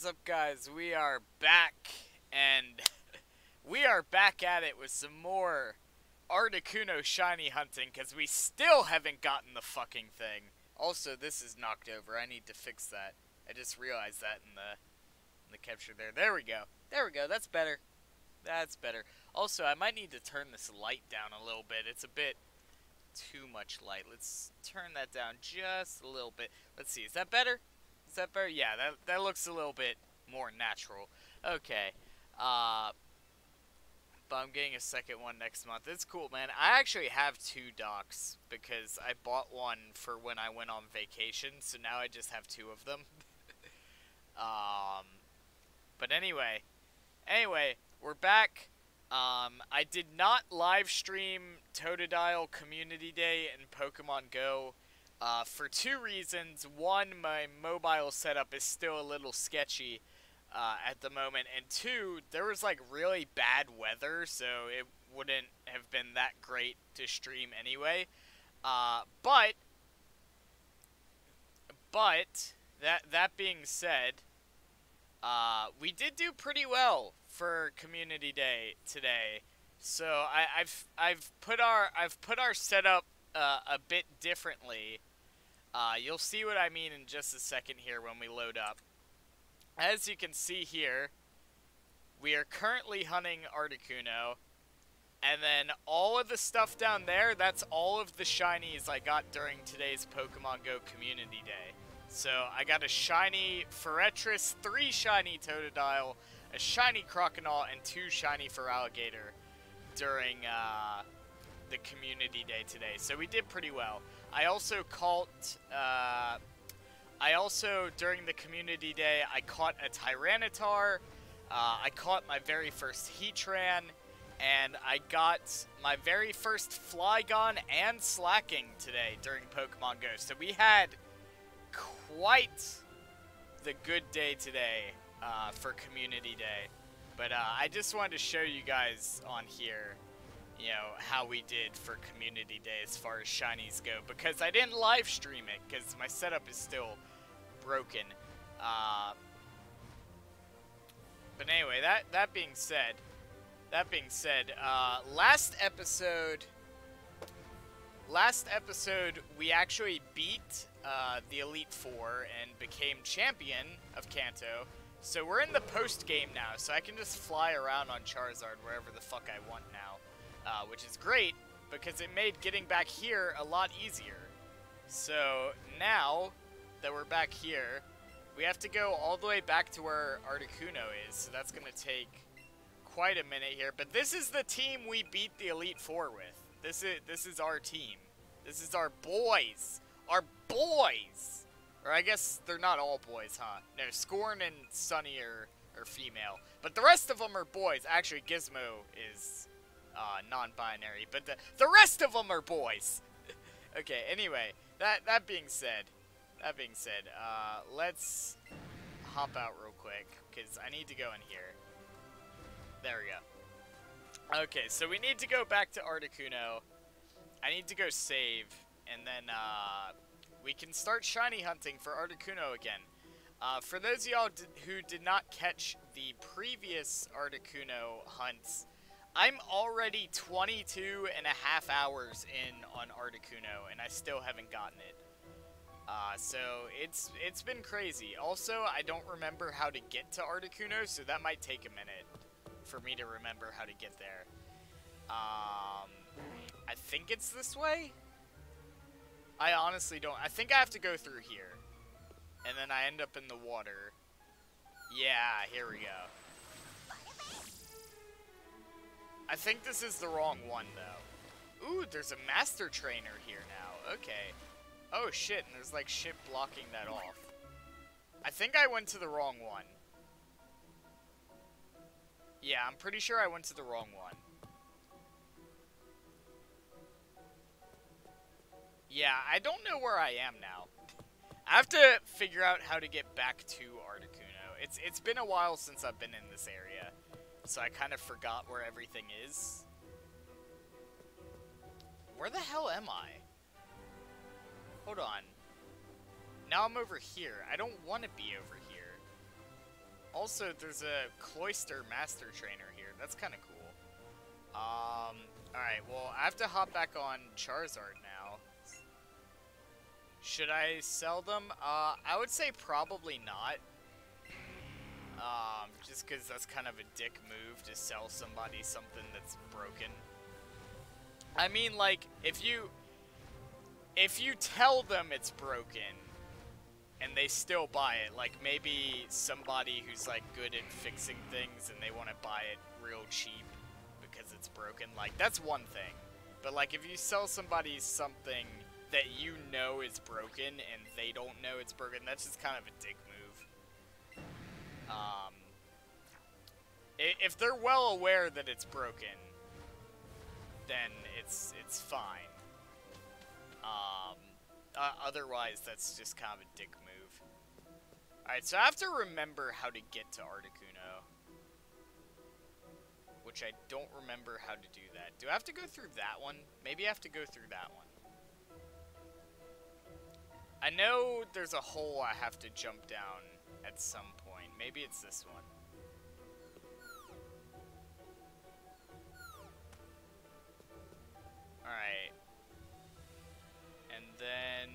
is up, guys? We are back, and we are back at it with some more Articuno shiny hunting, because we still haven't gotten the fucking thing. Also, this is knocked over. I need to fix that. I just realized that in the capture there. There we go. There we go. That's better. That's better. Also, I might need to turn this light down a little bit. It's a bit too much light. Let's turn that down just a little bit. Let's see. Is that better? Is that better? Yeah, that looks a little bit more natural. Okay. But I'm getting a second one next month. It's cool, man. I actually have two docks because I bought one for when I went on vacation, so now I just have two of them. But anyway, we're back. I did not live stream Totodile Community Day in Pokemon Go for two reasons. One, my mobile setup is still a little sketchy at the moment, and two, there was like really bad weather, so it wouldn't have been that great to stream anyway. But that being said, we did do pretty well for Community Day today. So I've put our setup a bit differently. You'll see what I mean in just a second here when we load up. As you can see here, we are currently hunting Articuno, and then all of the stuff down there, that's all of the shinies I got during today's Pokemon Go Community Day. So I got a shiny Forretress, 3 shiny Totodile, a shiny Croconaw, and 2 shiny Feraligatr during the Community Day today. So we did pretty well. I also caught, during the Community Day, I caught a Tyranitar, I caught my very first Heatran, and I got my very first Flygon and Slacking today during Pokemon Go. So we had quite the good day today for Community Day. But I just wanted to show you guys on here, you know, how we did for Community Day as far as shinies go, because I didn't live stream it because my setup is still broken. But anyway, that being said, last episode we actually beat the Elite Four and became champion of Kanto. So we're in the post game now, so I can just fly around on Charizard wherever the fuck I want now, which is great because it made getting back here a lot easier. So now that we're back here, we have to go all the way back to where Articuno is, so that's going to take quite a minute here. But this is the team we beat the Elite Four with. This is our team. This is our boys. Our boys! Or I guess they're not all boys, huh? No, Scorn and Sunny are female. But the rest of them are boys. Actually, Gizmo is non-binary, but the rest of them are boys. Okay, anyway, that being said, let's hop out real quick, because I need to go in here. There we go. Okay, so we need to go back to Articuno. I need to go save, and then we can start shiny hunting for Articuno again. For those of y'all who did not catch the previous Articuno hunts, I'm already 22 and a half hours in on Articuno, and I still haven't gotten it. So it's been crazy. Also, I don't remember how to get to Articuno, so that might take a minute for me to remember how to get there. I think it's this way? I honestly don't. I think I have to go through here. And then I end up in the water. Yeah, here we go. I think this is the wrong one, though. Ooh, there's a Master Trainer here now. Okay. Oh, shit, and there's, like, shit blocking that off. I think I went to the wrong one. Yeah, I'm pretty sure I went to the wrong one. Yeah, I don't know where I am now. I have to figure out how to get back to Articuno. It's been a while since I've been in this area, so I kind of forgot where everything is. Where the hell am I? Hold on. Now I'm over here. I don't want to be over here. Also, there's a Cloister Master Trainer here. That's kind of cool. Alright, well, I have to hop back on Charizard now. Should I sell them? I would say probably not. Just because that's kind of a dick move to sell somebody something that's broken. I mean, like, if you tell them it's broken and they still buy it, like maybe somebody who's like good at fixing things and they want to buy it real cheap because it's broken, like that's one thing. But like if you sell somebody something that you know is broken and they don't know it's broken, that's just kind of a dick move. If they're well aware that it's broken, then it's fine. Otherwise, that's just kind of a dick move. Alright, so I have to remember how to get to Articuno. Which I don't remember how to do that. Do I have to go through that one? Maybe I have to go through that one. I know there's a hole I have to jump down at some point. Maybe it's this one. Alright. And then...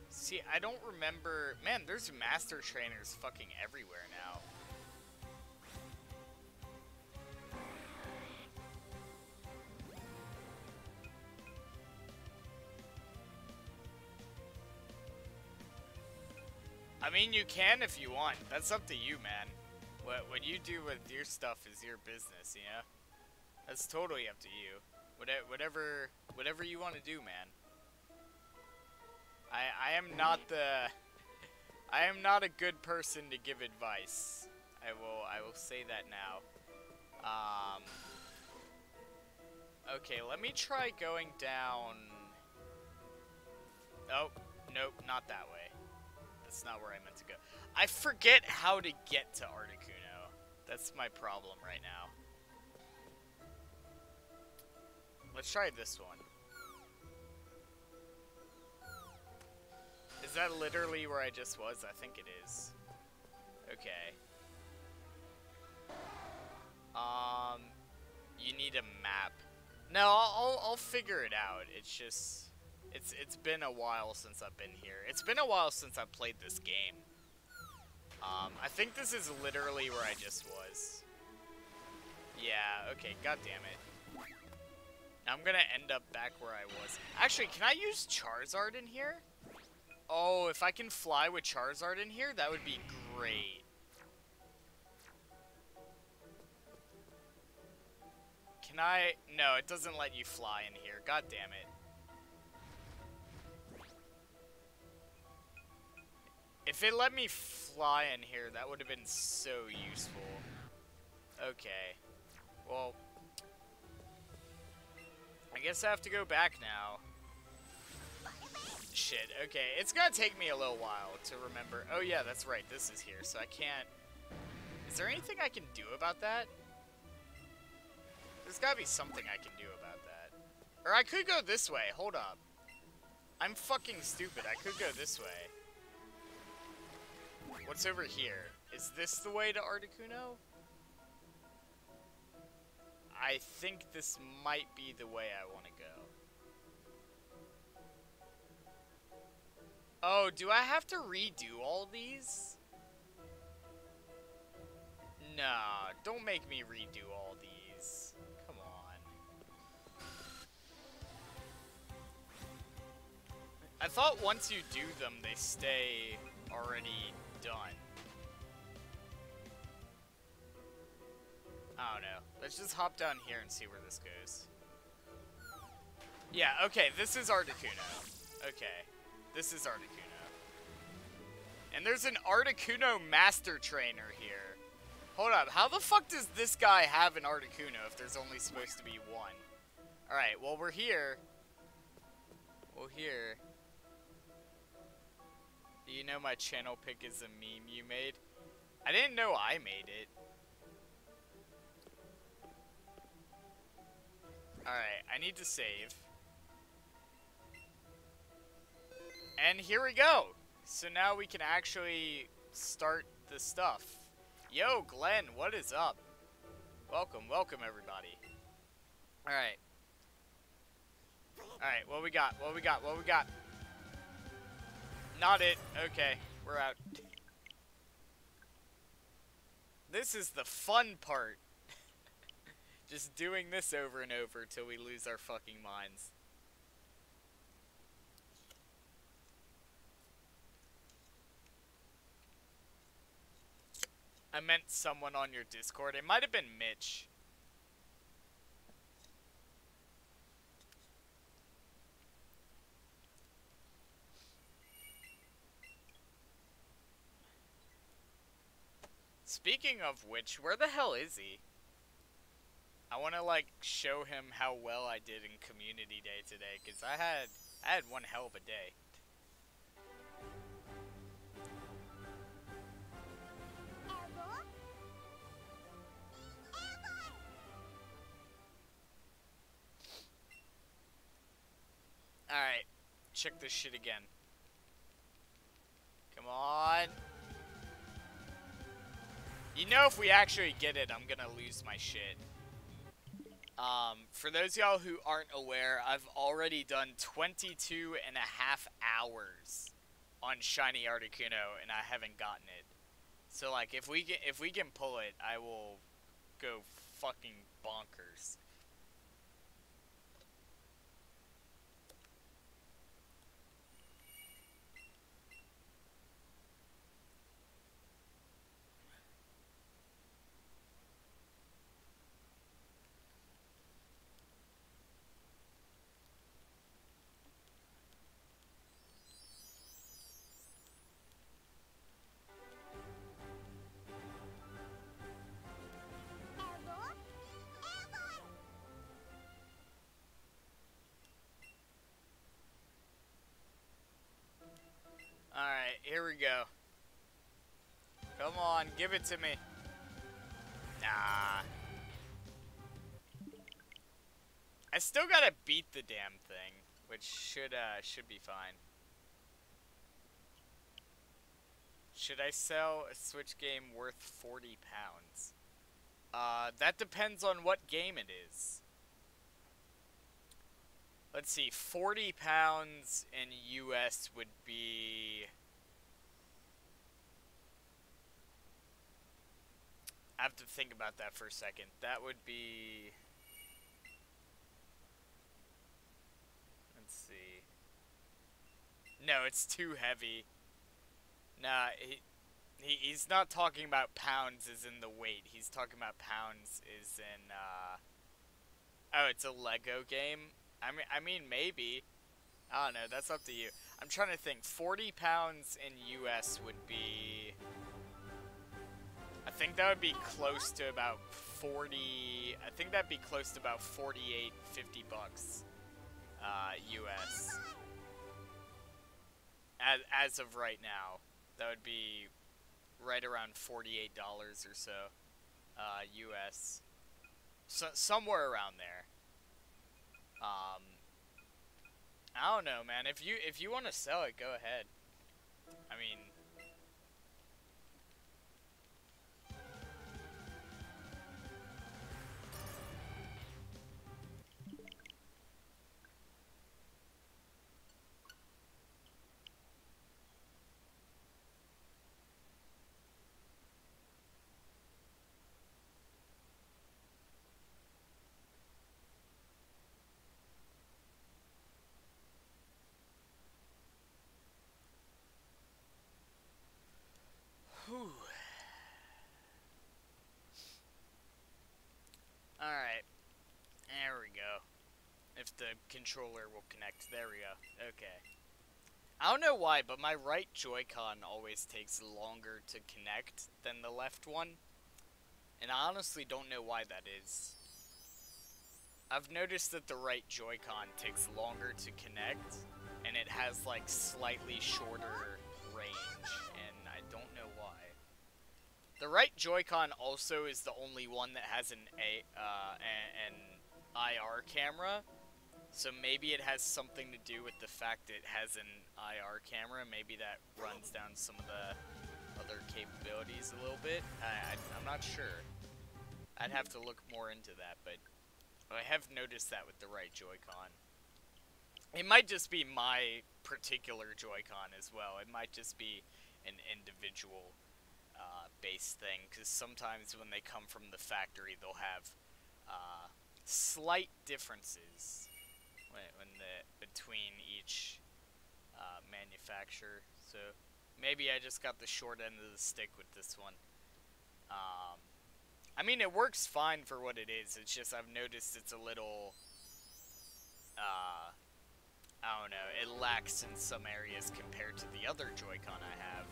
See, I don't remember... Man, there's Master Trainers fucking everywhere now. I mean, you can if you want. That's up to you, man. What you do with your stuff is your business, you know? That's totally up to you. Whatever you want to do, man. I am not a good person to give advice. I will say that now. Okay, let me try going down. Oh, nope, not that way. That's not where I meant to go. I forget how to get to Articuno. That's my problem right now. Let's try this one. Is that literally where I just was? I think it is. Okay. You need a map. No, I'll figure it out. It's just... It's been a while since I've been here. It's been a while since I've played this game. I think this is literally where I just was. Yeah, okay, god damn it. I'm gonna end up back where I was. Actually, can I use Charizard in here? Oh, if I can fly with Charizard in here, that would be great. Can I? No, it doesn't let you fly in here. God damn it. If it let me fly in here, that would have been so useful. Okay. Well, I guess I have to go back now. Shit, okay. It's gonna take me a little while to remember. Oh yeah, that's right. This is here, so I can't... Is there anything I can do about that? There's gotta be something I can do about that. Or I could go this way. Hold up. I'm fucking stupid. I could go this way. What's over here? Is this the way to Articuno? I think this might be the way I want to go. Oh, do I have to redo all these? Nah, don't make me redo all these. Come on. I thought once you do them, they stay already done. I don't know. Let's just hop down here and see where this goes. Yeah, okay, this is Articuno. Okay, this is Articuno. And there's an Articuno Master Trainer here. Hold up, how the fuck does this guy have an Articuno if there's only supposed to be one? Alright, well, we're here. Well, here. Do you know my channel pick is a meme you made? I didn't know I made it. Alright, I need to save. And here we go! So now we can actually start the stuff. Yo, Glenn, what is up? Welcome, welcome, everybody. Alright. Alright, what we got? What we got? What we got? Not it. Okay, we're out. This is the fun part. Just doing this over and over till we lose our fucking minds. I meant someone on your Discord. It might have been Mitch. Speaking of which, where the hell is he? I want to like show him how well I did in Community Day today, cause I had one hell of a day. Alright, check this shit again. Come on. You know, if we actually get it, I'm gonna lose my shit. For those of y'all who aren't aware, I've already done 22 and a half hours on Shiny Articuno, and I haven't gotten it. So, like, if we can pull it, I will go fucking bonkers. Alright, here we go. Come on, give it to me. Nah. I still gotta beat the damn thing, which should be fine. Should I sell a Switch game worth 40 pounds? That depends on what game it is. Let's see, 40 pounds in US would be... I have to think about that for a second. That would be... Let's see. No, it's too heavy. Nah, he's not talking about pounds as in the weight. He's talking about pounds as in, Oh, it's a Lego game? I mean, maybe. I don't know, that's up to you. I'm trying to think. 40 pounds in US would be... I think that would be close to about 40... I think that'd be close to about 48, 50 bucks. US. As of right now. That would be right around $48 or so. US. So, somewhere around there. I don't know, man. If you want to sell it, go ahead. I mean... Whew. Alright. There we go. If the controller will connect. There we go. Okay. I don't know why, but my right Joy-Con always takes longer to connect than the left one. And I honestly don't know why that is. I've noticed that the right Joy-Con takes longer to connect, and it has, like, slightly shorter range, and I don't know why. The right Joy-Con also is the only one that has an IR camera, so maybe it has something to do with the fact it has an IR camera. Maybe that runs down some of the other capabilities a little bit. I'm not sure. I'd have to look more into that, but I have noticed that with the right Joy-Con. It might just be my particular Joy-Con as well. It might just be an individual base thing, because sometimes when they come from the factory, they'll have slight differences between each manufacturer. So maybe I just got the short end of the stick with this one. I mean, it works fine for what it is. It's just I've noticed it's a little, I don't know, it lacks in some areas compared to the other Joy-Con I have.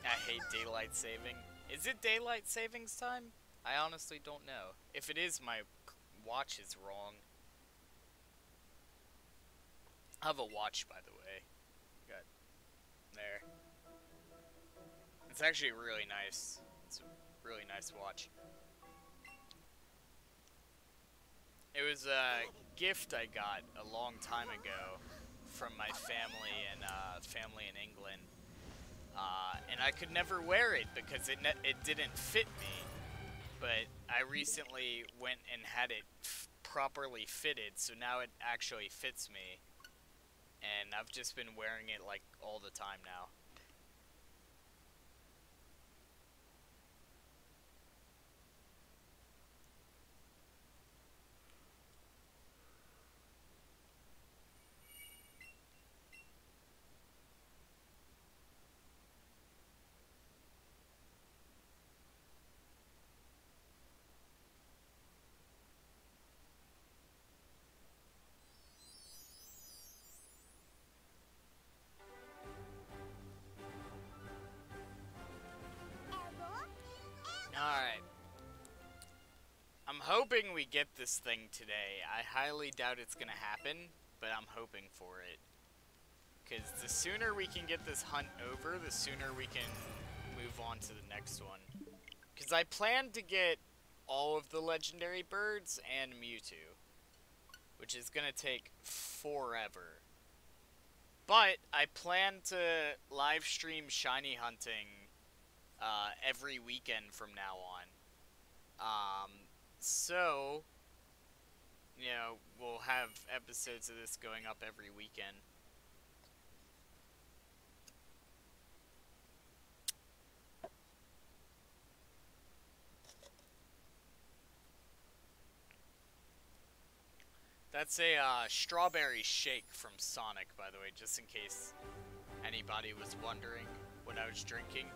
I hate daylight saving. Is it daylight savings time? I honestly don't know. If it is, my watch is wrong. I have a watch, by the way. Got there. It's actually really nice. It's a really nice watch. It was a gift I got a long time ago from my family in England. And I could never wear it because it didn't fit me. But I recently went and had it properly fitted, so now it actually fits me. And I've just been wearing it like all the time now. Alright. I'm hoping we get this thing today. I highly doubt it's gonna happen, but I'm hoping for it. Because the sooner we can get this hunt over, the sooner we can move on to the next one. Because I plan to get all of the legendary birds and Mewtwo, which is gonna take forever. But I plan to live stream shiny hunting every weekend from now on. So, you know, we'll have episodes of this going up every weekend. That's a strawberry shake from Sonic, by the way, just in case anybody was wondering what I was drinking.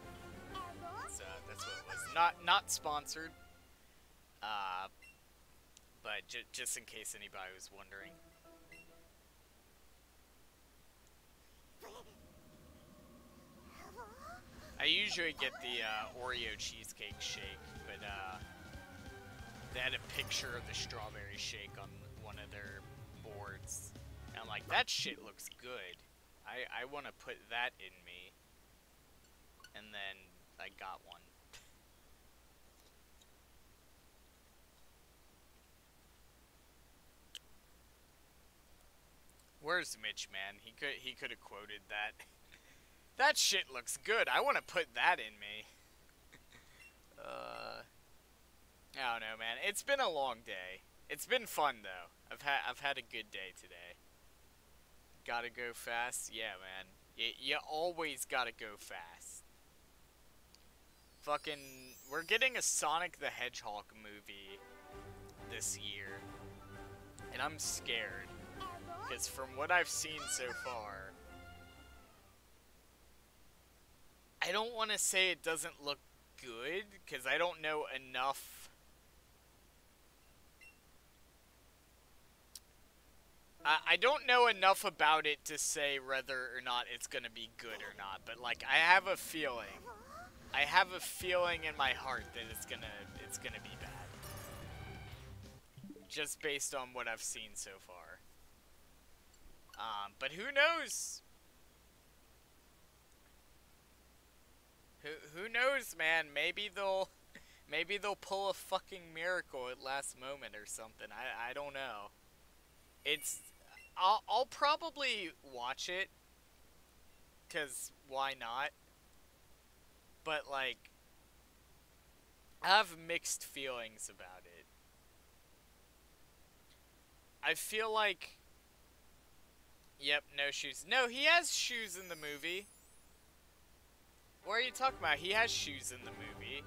So that's what it was. Not sponsored, but just in case anybody was wondering. I usually get the Oreo cheesecake shake, but they had a picture of the strawberry shake on one of their boards. And I'm like, that shit looks good. I want to put that in me. And then I got one. Where's Mitch, man? He could have quoted that. That shit looks good. I want to put that in me. I don't know, man. It's been a long day. It's been fun though. I've had a good day today. Gotta go fast? Yeah, man. You always gotta go fast. Fucking, we're getting a Sonic the Hedgehog movie this year. And I'm scared. Because from what I've seen so far, I don't want to say it doesn't look good, because I don't know enough. I don't know enough about it to say whether or not it's gonna be good or not, but like I have a feeling. I have a feeling in my heart that it's gonna be bad. Just based on what I've seen so far. But who knows? Who knows, man? Maybe they'll pull a fucking miracle at last moment or something. I don't know. I'll probably watch it, 'cause why not? but, like, I have mixed feelings about it. I feel like... Yep, no shoes. No, he has shoes in the movie. What are you talking about? He has shoes in the movie.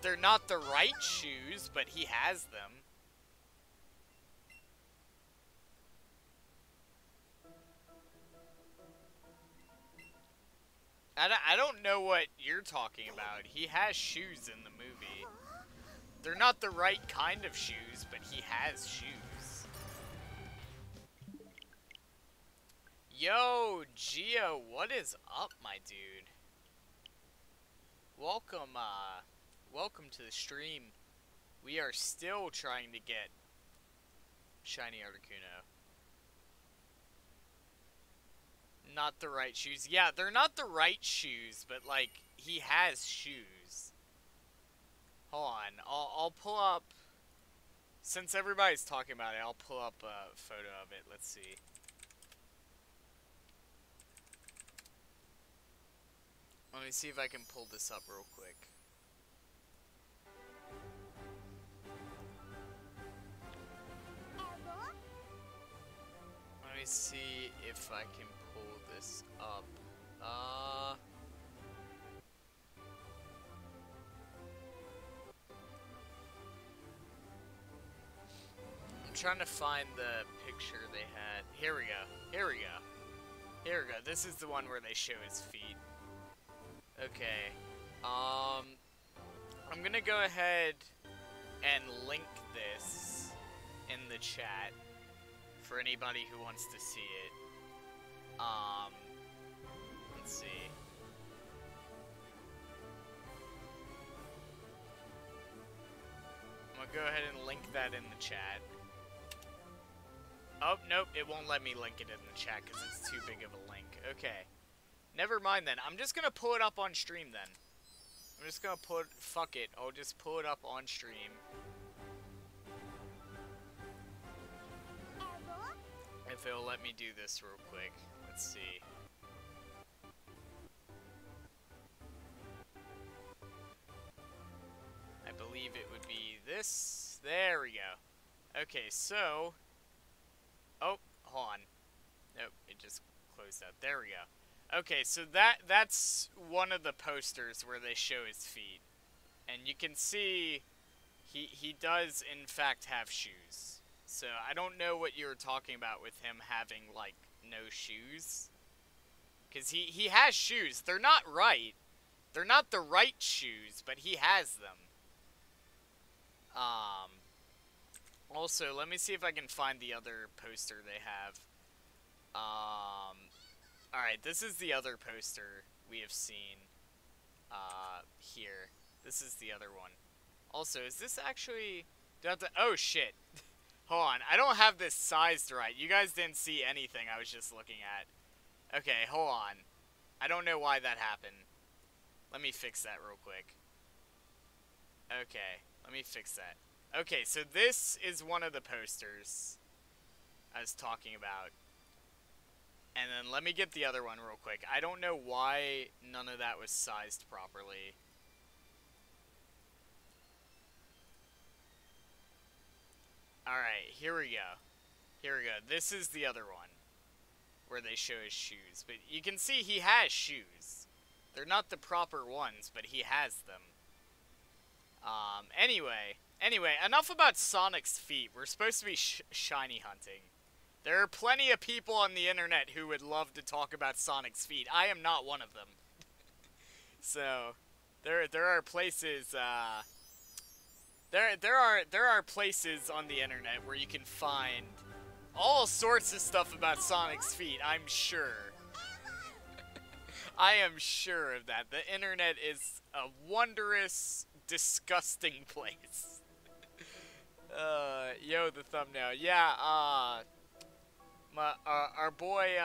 They're not the right shoes, but he has them. I don't know what you're talking about. He has shoes in the movie. They're not the right kind of shoes, but he has shoes. Yo, Gio, what is up, my dude? Welcome, welcome to the stream. We are still trying to get Shiny Articuno. Not the right shoes. Yeah, they're not the right shoes, but, like, he has shoes. Hold on, I'll pull up... Since everybody's talking about it, I'll pull up a photo of it. Let's see. Let me see if I can pull this up real quick. Let me see if I can pull this up. I'm trying to find the picture they had. Here we go. Here we go. Here we go. This is the one where they show his feet. Okay. I'm gonna go ahead and link this in the chat for anybody who wants to see it. Let's see. I'm gonna go ahead and link that in the chat. Oh, nope, it won't let me link it in the chat because it's too big of a link. Okay. Never mind then. I'm just gonna pull it up on stream then. I'm just gonna fuck it. I'll just pull it up on stream. If it'll let me do this real quick. Let's see. I believe it would be this. There we go. Okay, so... Oh, hold on. Nope, it just closed out. There we go. Okay, so that's one of the posters where they show his feet. And you can see he does in fact have shoes. So I don't know what you were talking about with him having, like, no shoes. Because he has shoes. They're not right. They're not the right shoes, but he has them. Also, let me see if I can find the other poster they have. Alright, this is the other poster we have seen, here. This is the other one. Also, is this actually... Do I have to... Oh, shit. Hold on, I don't have this sized right. You guys didn't see anything I was just looking at. Okay, hold on. I don't know why that happened. Let me fix that real quick. Okay, let me fix that. Okay, so this is one of the posters I was talking about. And then let me get the other one real quick. I don't know why none of that was sized properly. Alright, here we go. Here we go. This is the other one where they show his shoes. But you can see he has shoes. They're not the proper ones, but he has them. Anyway, enough about Sonic's feet. We're supposed to be shiny hunting. There are plenty of people on the internet who would love to talk about Sonic's feet. I am not one of them. So, there are places, there are places on the internet where you can find all sorts of stuff about Sonic's feet, I'm sure. I am sure of that. The internet is a wondrous, disgusting place. Yo, the thumbnail. Yeah, our boy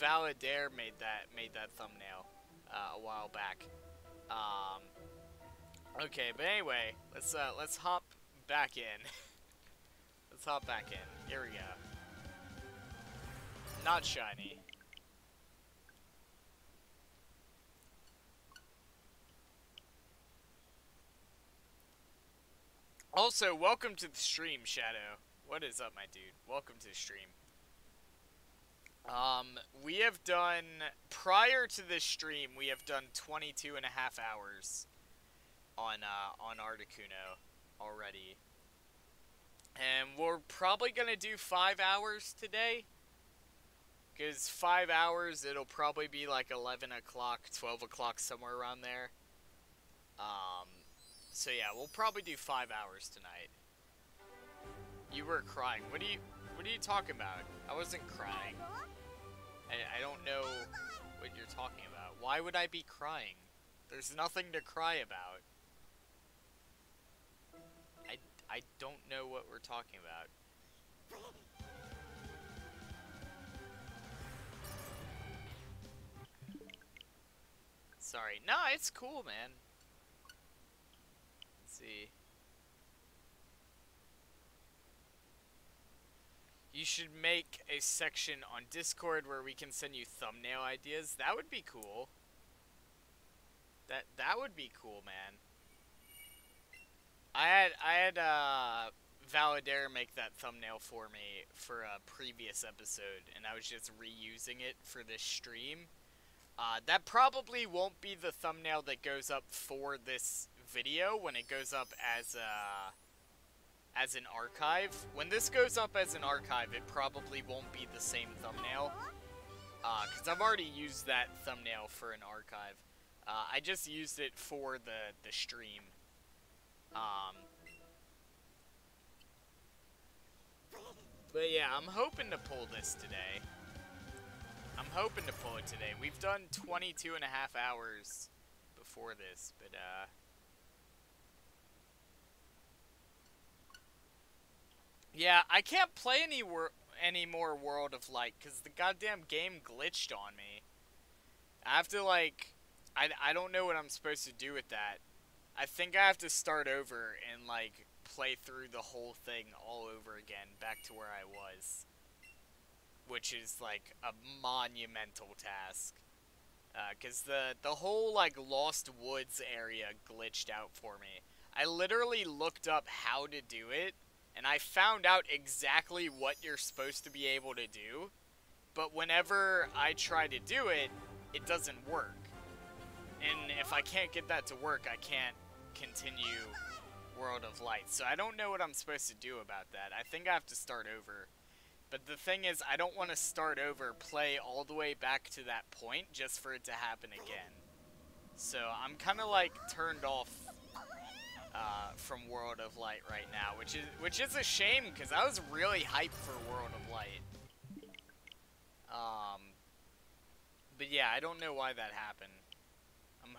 Valadair made that thumbnail a while back. Okay, but anyway, let's hop back in. Let's hop back in. Here we go. Not shiny. Also, welcome to the stream, Shadow. What is up, my dude? Welcome to the stream. We have done, prior to this stream, we have done 22 and a half hours on Articuno already. And we're probably gonna do 5 hours today. Because 5 hours, it'll probably be like 11 o'clock, 12 o'clock, somewhere around there. So yeah, we'll probably do 5 hours tonight. You were crying. What are you talking about? I wasn't crying. I don't know what you're talking about. Why would I be crying? There's nothing to cry about. I don't know what we're talking about. Sorry. No, it's cool, man. Let's see. You should make a section on Discord where we can send you thumbnail ideas. That would be cool. That would be cool, man. I had Valadair make that thumbnail for me for a previous episode, and I was just reusing it for this stream. That probably won't be the thumbnail that goes up for this video when it goes up as an archive. When this goes up as an archive, it probably won't be the same thumbnail. Because I've already used that thumbnail for an archive. I just used it for the stream. But yeah, I'm hoping to pull this today. I'm hoping to pull it today. We've done 22 and a half hours before this, but yeah, I can't play any more World of Light because the goddamn game glitched on me. I have to, like, I don't know what I'm supposed to do with that. I think I have to start over and, like, play through the whole thing all over again, back to where I was. Which is, like, a monumental task. Because the whole, like, Lost Woods area glitched out for me. I literally looked up how to do it, and I found out exactly what you're supposed to be able to do, but whenever I try to do it, it doesn't work. And if I can't get that to work, I can't continue World of Light. So I don't know what I'm supposed to do about that. I think I have to start over. But the thing is, I don't want to start over, play all the way back to that point, just for it to happen again. So I'm kind of like turned off from World of Light right now, which is a shame because I was really hyped for World of Light. But yeah, I don't know why that happened. I'm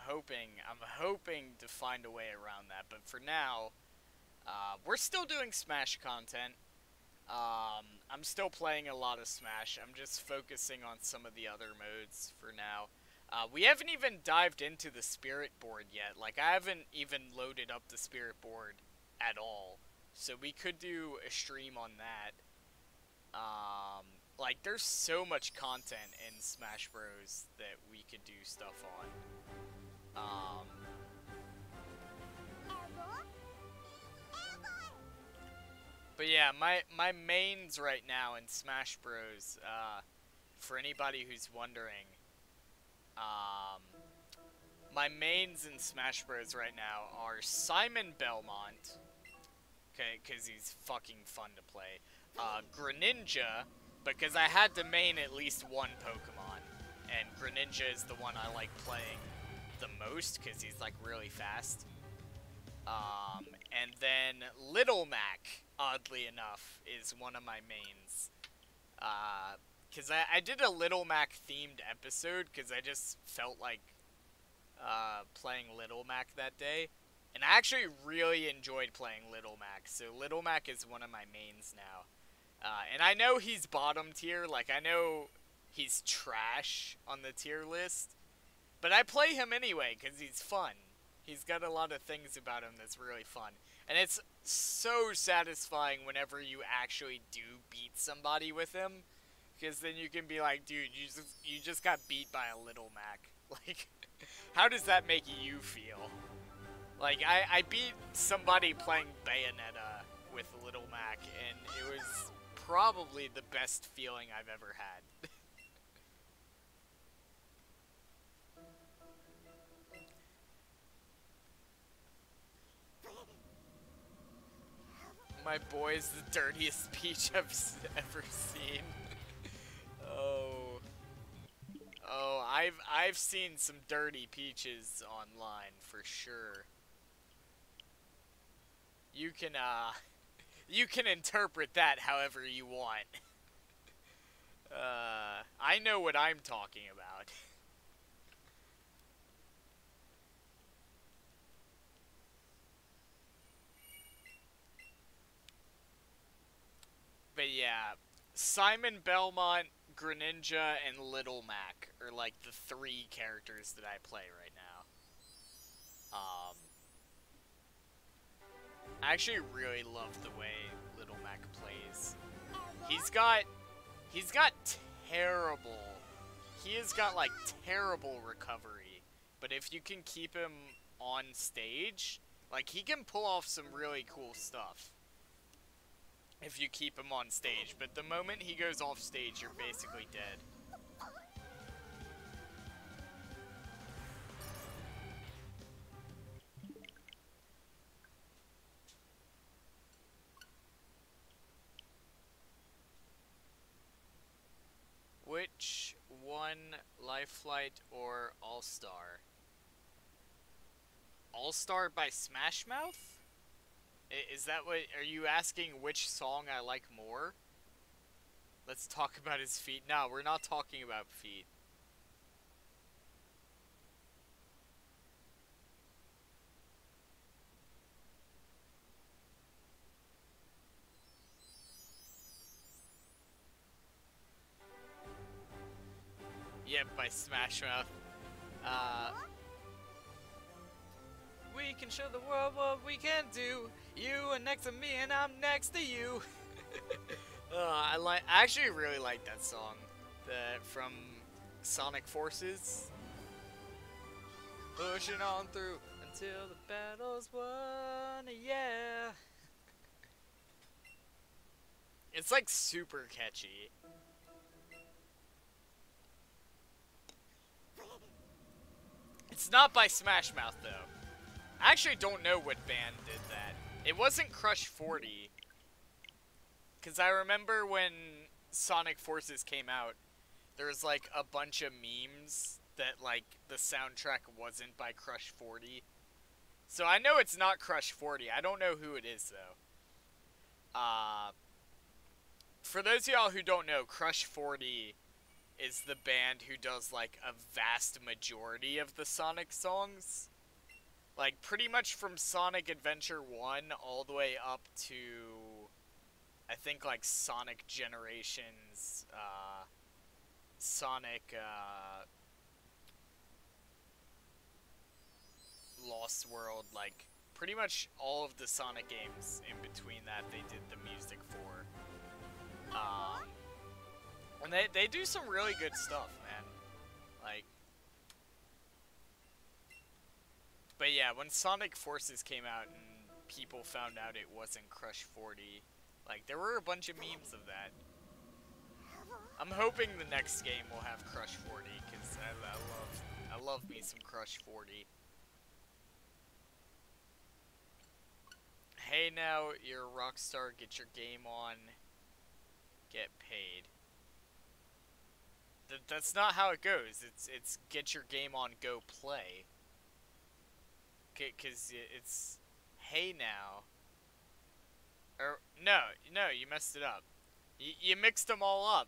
hoping to find a way around that. But for now, we're still doing Smash content. I'm still playing a lot of Smash. I'm just focusing on some of the other modes for now. We haven't even dived into the Spirit board yet. Like, I haven't even loaded up the Spirit board at all. So we could do a stream on that. Like, there's so much content in Smash Bros. That we could do stuff on. But yeah, my mains right now in Smash Bros, for anybody who's wondering, my mains in Smash Bros right now are Simon Belmont, okay, because he's fucking fun to play, Greninja, because I had to main at least one Pokemon, and Greninja is the one I like playing the most, because he's, like, really fast. And then Little Mac, oddly enough, is one of my mains. Because I did a Little Mac themed episode, because I just felt like playing Little Mac that day. And I actually really enjoyed playing Little Mac, so Little Mac is one of my mains now. And I know he's bottom tier, like, I know he's trash on the tier list, but I play him anyway, because he's fun. He's got a lot of things about him that's really fun. And it's so satisfying whenever you actually do beat somebody with him. Because then you can be like, dude, you just got beat by a Little Mac. Like, how does that make you feel? Like, I beat somebody playing Bayonetta with Little Mac, and it was probably the best feeling I've ever had. My boy's the dirtiest peach I've ever seen. Oh. Oh, I've seen some dirty peaches online for sure. You can interpret that however you want. I know what I'm talking about. But yeah, Simon Belmont, Greninja, and Little Mac are like the 3 characters that I play right now. I actually really love the way Little Mac plays. He's got terrible. He has got like terrible recovery, but if you can keep him on stage, like he can pull off some really cool stuff. If you keep him on stage, but the moment he goes off stage, you're basically dead. Which one, Life Flight or All-Star? All-Star by Smash Mouth? Is that what, are you asking which song I like more? Let's talk about his feet. No, we're not talking about feet. Yep, by Smash Mouth. We can show the world what we can do. You are next to me and I'm next to you. I actually really like that song. From Sonic Forces. Pushing on through until the battle's won, yeah. It's like super catchy. It's not by Smash Mouth though. I actually don't know what band did that. It wasn't Crush 40. Because I remember when Sonic Forces came out, there was like a bunch of memes that like the soundtrack wasn't by Crush 40. So I know it's not Crush 40. I don't know who it is though. For those of y'all who don't know, Crush 40 is the band who does like a vast majority of the Sonic songs. Like pretty much from Sonic Adventure 1 all the way up to I think like Sonic Generations, Sonic Lost World, like pretty much all of the Sonic games in between that they did the music for. And they do some really good stuff, man. Like, but yeah, when Sonic Forces came out and people found out it wasn't Crush 40, like there were a bunch of memes of that. I'm hoping the next game will have Crush 40 because I love me some Crush 40. Hey now, you're a rock star, get your game on, get paid. That's not how it goes. It's get your game on, go play. Cause it's hey now. Or no, you messed it up. You mixed them all up.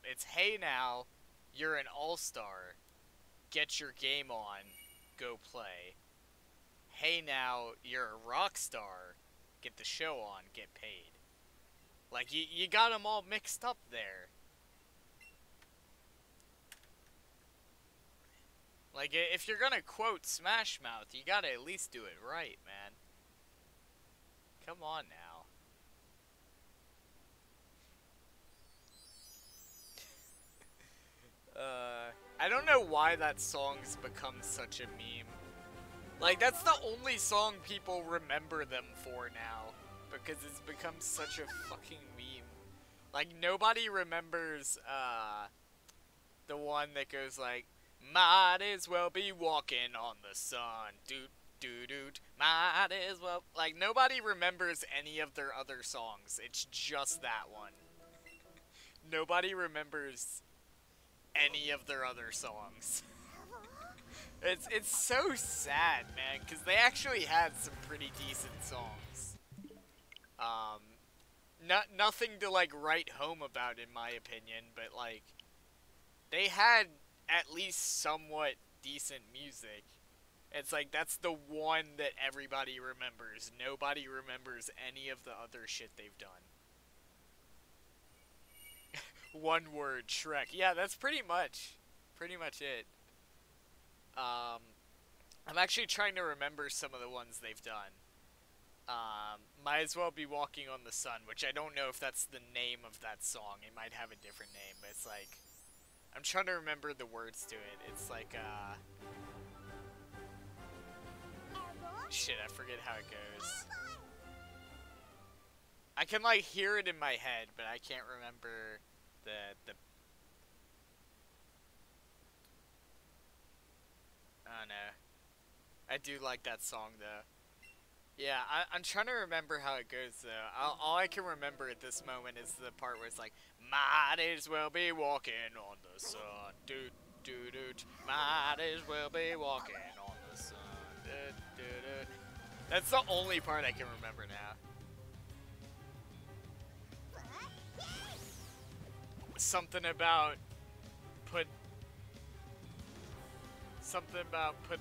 It's hey now, you're an all-star. Get your game on, go play. Hey now, you're a rock star. Get the show on, get paid. Like you got them all mixed up there. Like, if you're gonna quote Smash Mouth, you gotta at least do it right, man. Come on now. I don't know why that song's become such a meme. Like, that's the only song people remember them for now. Because it's become such a fucking meme. Like, nobody remembers, the one that goes like, might as well be walking on the sun. Doot, doot, doot. Might as well. Like, nobody remembers any of their other songs. It's just that one. Nobody remembers any of their other songs. It's so sad, man, because they actually had some pretty decent songs. Nothing to, like, write home about, in my opinion, but, like, they had at least somewhat decent music. It's like, that's the one that everybody remembers. Nobody remembers any of the other shit they've done. One word, Shrek. Yeah, that's pretty much it. I'm actually trying to remember some of the ones they've done. Might as well be walking on the sun, which I don't know if that's the name of that song. It might have a different name, but it's like, I'm trying to remember the words to it. It's like, shit, I forget how it goes. I can, like, hear it in my head, but I can't remember the I don't know. I do like that song, though. Yeah, I'm trying to remember how it goes, though. All I can remember at this moment is the part where it's like, might as well be walking on the sun. Doot, doot, doot. Might as well be walking on the sun. Doot, doot, doot. That's the only part I can remember now. Something about put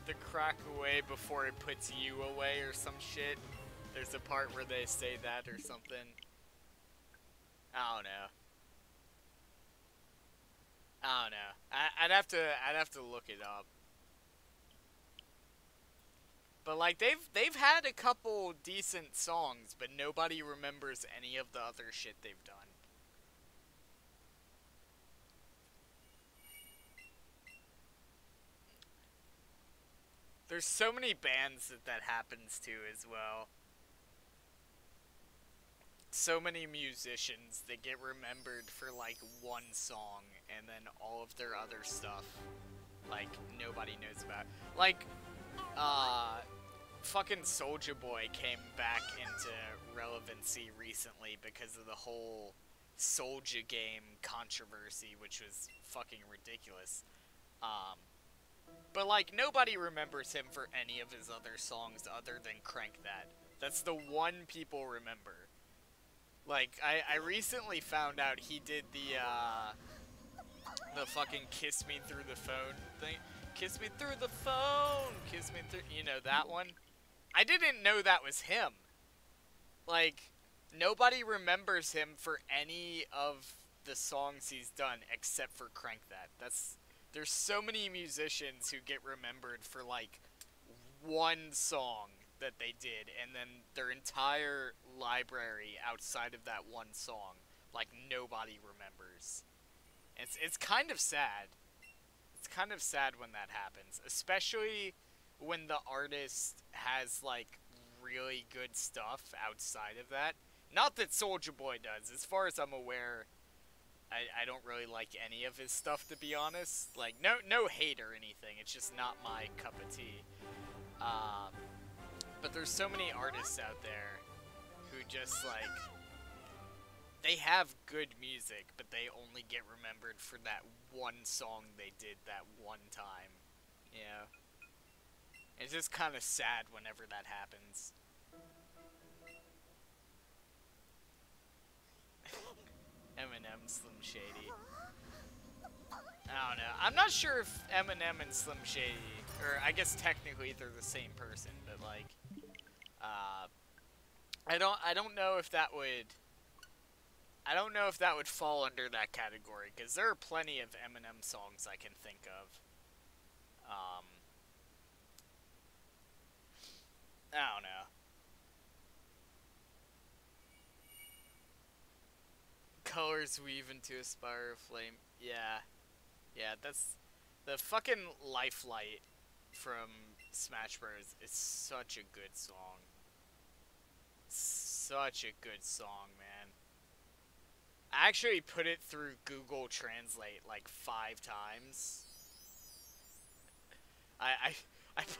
the crack away before it puts you away or some shit. There's a part where they say that or something. I don't know. I'd have to look it up. But like they've had a couple decent songs, but nobody remembers any of the other shit they've done. There's so many bands that happens to as well. So many musicians that get remembered for like one song and then all of their other stuff, like, nobody knows about. Like, fucking Soulja Boy came back into relevancy recently because of the whole Soulja game controversy, which was fucking ridiculous. But, like, nobody remembers him for any of his other songs other than Crank That. That's the one people remember. Like, I recently found out he did the fucking Kiss Me Through the Phone thing. Kiss me through the phone, kiss me through, you know, that one? I didn't know that was him. Like, nobody remembers him for any of the songs he's done except for Crank That. There's so many musicians who get remembered for, like, one song that they did, and then their entire library outside of that one song, like, nobody remembers. It's kind of sad. It's kind of sad when that happens, especially when the artist has, like, really good stuff outside of that. Not that Soulja Boy does. As far as I'm aware, I don't really like any of his stuff, to be honest. Like, no hate or anything. It's just not my cup of tea. But there's so many artists out there who just, like, they have good music, but they only get remembered for that one song they did that one time. Yeah. It's just kind of sad whenever that happens. Eminem, Slim Shady. I don't know. I'm not sure if Eminem and Slim Shady, or I guess technically they're the same person, but like, I don't know if that would. I don't know if that would fall under that category, because there are plenty of Eminem songs I can think of. I don't know. Colors weave into a spiral of flame. Yeah. Yeah, The fucking Lifelight from Smash Bros. Is such a good song. Such a good song, man. I actually put it through Google Translate like 5 times. I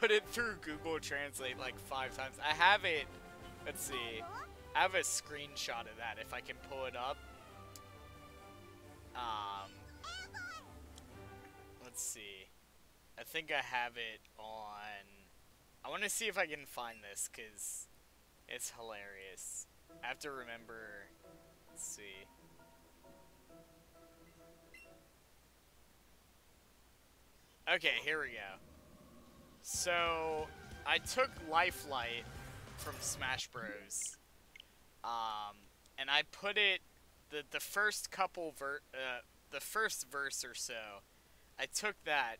put it through Google Translate like 5 times. I have it. Let's see. I have a screenshot of that if I can pull it up. Let's see. I think I have it on. I want to see if I can find this because it's hilarious. I have to remember. Let's see. Okay, here we go. So, I took Lifelight from Smash Bros. And I put it, the first couple the first verse or so, I took that,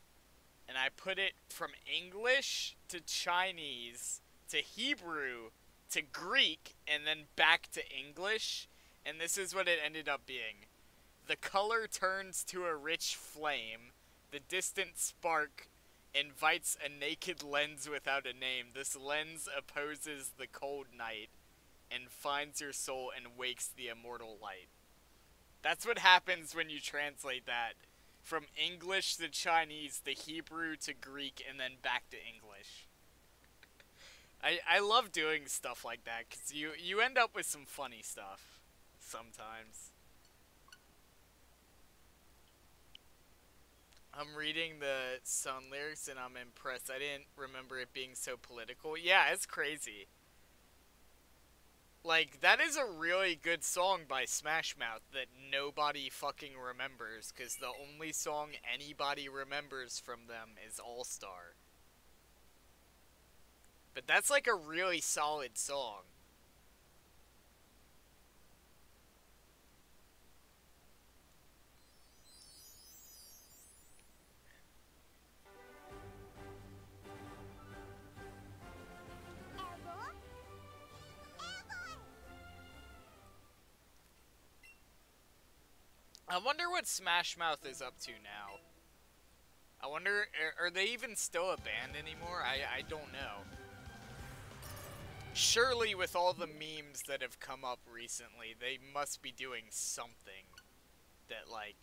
and I put it from English to Chinese to Hebrew to Greek, and then back to English, and this is what it ended up being. The color turns to a rich flame, the distant spark invites a naked lens without a name. This lens opposes the cold night and finds your soul and wakes the immortal light. That's what happens when you translate that from English to Chinese to Hebrew to Greek and then back to English. I love doing stuff like that because you end up with some funny stuff sometimes. I'm reading the song lyrics and I'm impressed. I didn't remember it being so political. Yeah, it's crazy. Like, that is a really good song by Smash Mouth that nobody fucking remembers, because the only song anybody remembers from them is All-Star. But that's like a really solid song. I wonder what Smash Mouth is up to now. I wonder, are they even still a band anymore? I don't know. Surely with all the memes that have come up recently, they must be doing something that, like,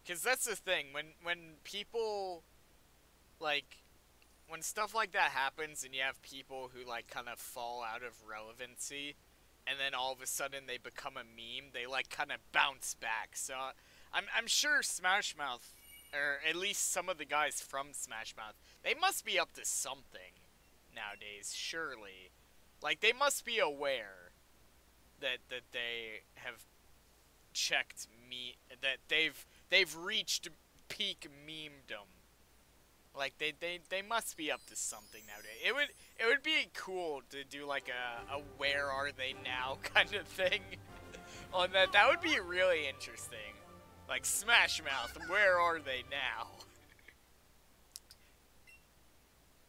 because that's the thing, when people, like, when stuff like that happens and you have people who, like, kind of fall out of relevancy, and then all of a sudden they become a meme, they, like, kind of bounce back. So I'm sure Smash Mouth, or at least some of the guys from Smash Mouth, they must be up to something nowadays, surely. Like, they must be aware that they have checked that they've reached peak memedom. Like, they must be up to something nowadays. It would be cool to do like a where are they now kind of thing on that. That would be really interesting. Like, Smash Mouth, where are they now?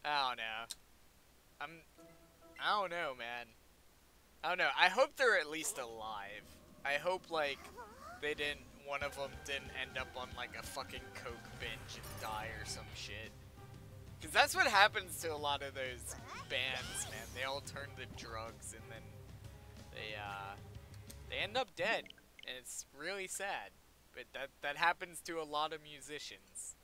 I don't know. I don't know, man. I don't know. I hope they're at least alive. I hope, like, one of them didn't end up on, like, a fucking coke binge and die or some shit. Because that's what happens to a lot of those bands, man. They all turn to drugs and then they end up dead. And it's really sad. But that happens to a lot of musicians.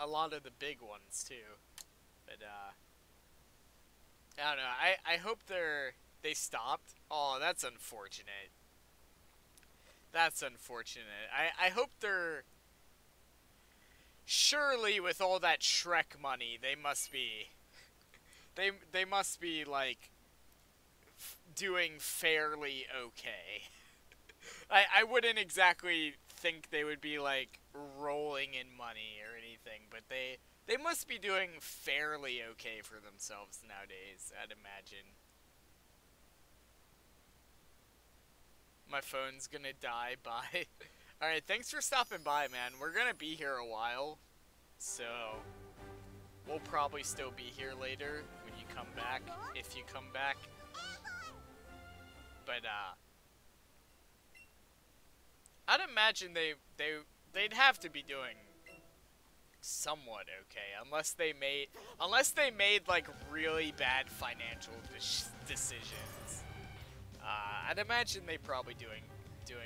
A lot of the big ones, too. But, I don't know. I hope they stopped. Oh, that's unfortunate. That's unfortunate. I hope they're... Surely, with all that Shrek money, they must be... They must be, like, doing fairly okay. I wouldn't exactly think they would be, like, rolling in money or anything, but they must be doing fairly okay for themselves nowadays, I'd imagine. My phone's gonna die, bye. Alright, thanks for stopping by, man. We're gonna be here a while, so we'll probably still be here later when you come back, if you come back. But, I'd imagine they'd have to be doing somewhat okay, unless they made like really bad financial decisions. I'd imagine they probably doing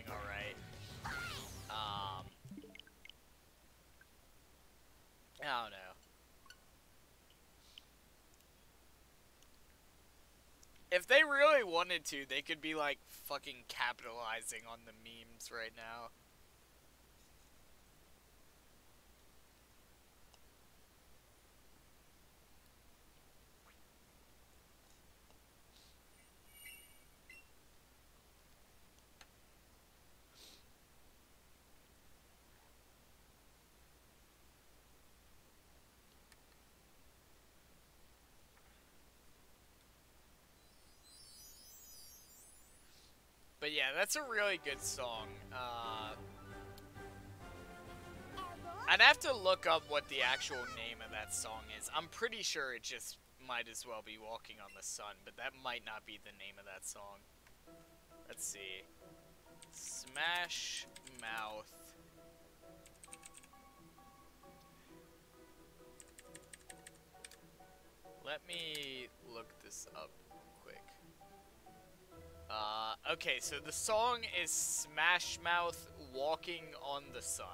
all right. I don't know. If they really wanted to, they could be like fucking capitalizing on the memes right now. But yeah, that's a really good song. I'd have to look up what the actual name of that song is. I'm pretty sure it just might as well be Walking on the Sun, but that might not be the name of that song. Let's see. Smash Mouth. Let me look this up quick. Okay, so the song is Smash Mouth Walking on the Sun.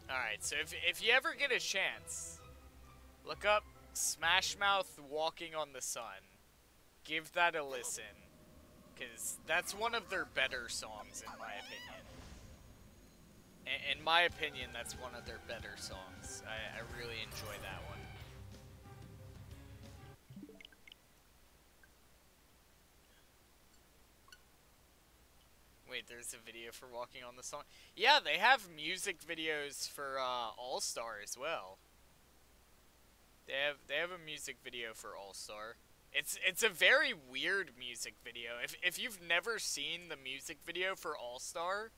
Alright, so if you ever get a chance, look up Smash Mouth Walking on the Sun. Give that a listen, because that's one of their better songs, in my opinion. In my opinion, that's one of their better songs. I really enjoy that one. Wait, there's a video for Walking on the Song? Yeah, they have music videos for All-Star as well. They have a music video for All-Star. It's a very weird music video. If you've never seen the music video for All-Star,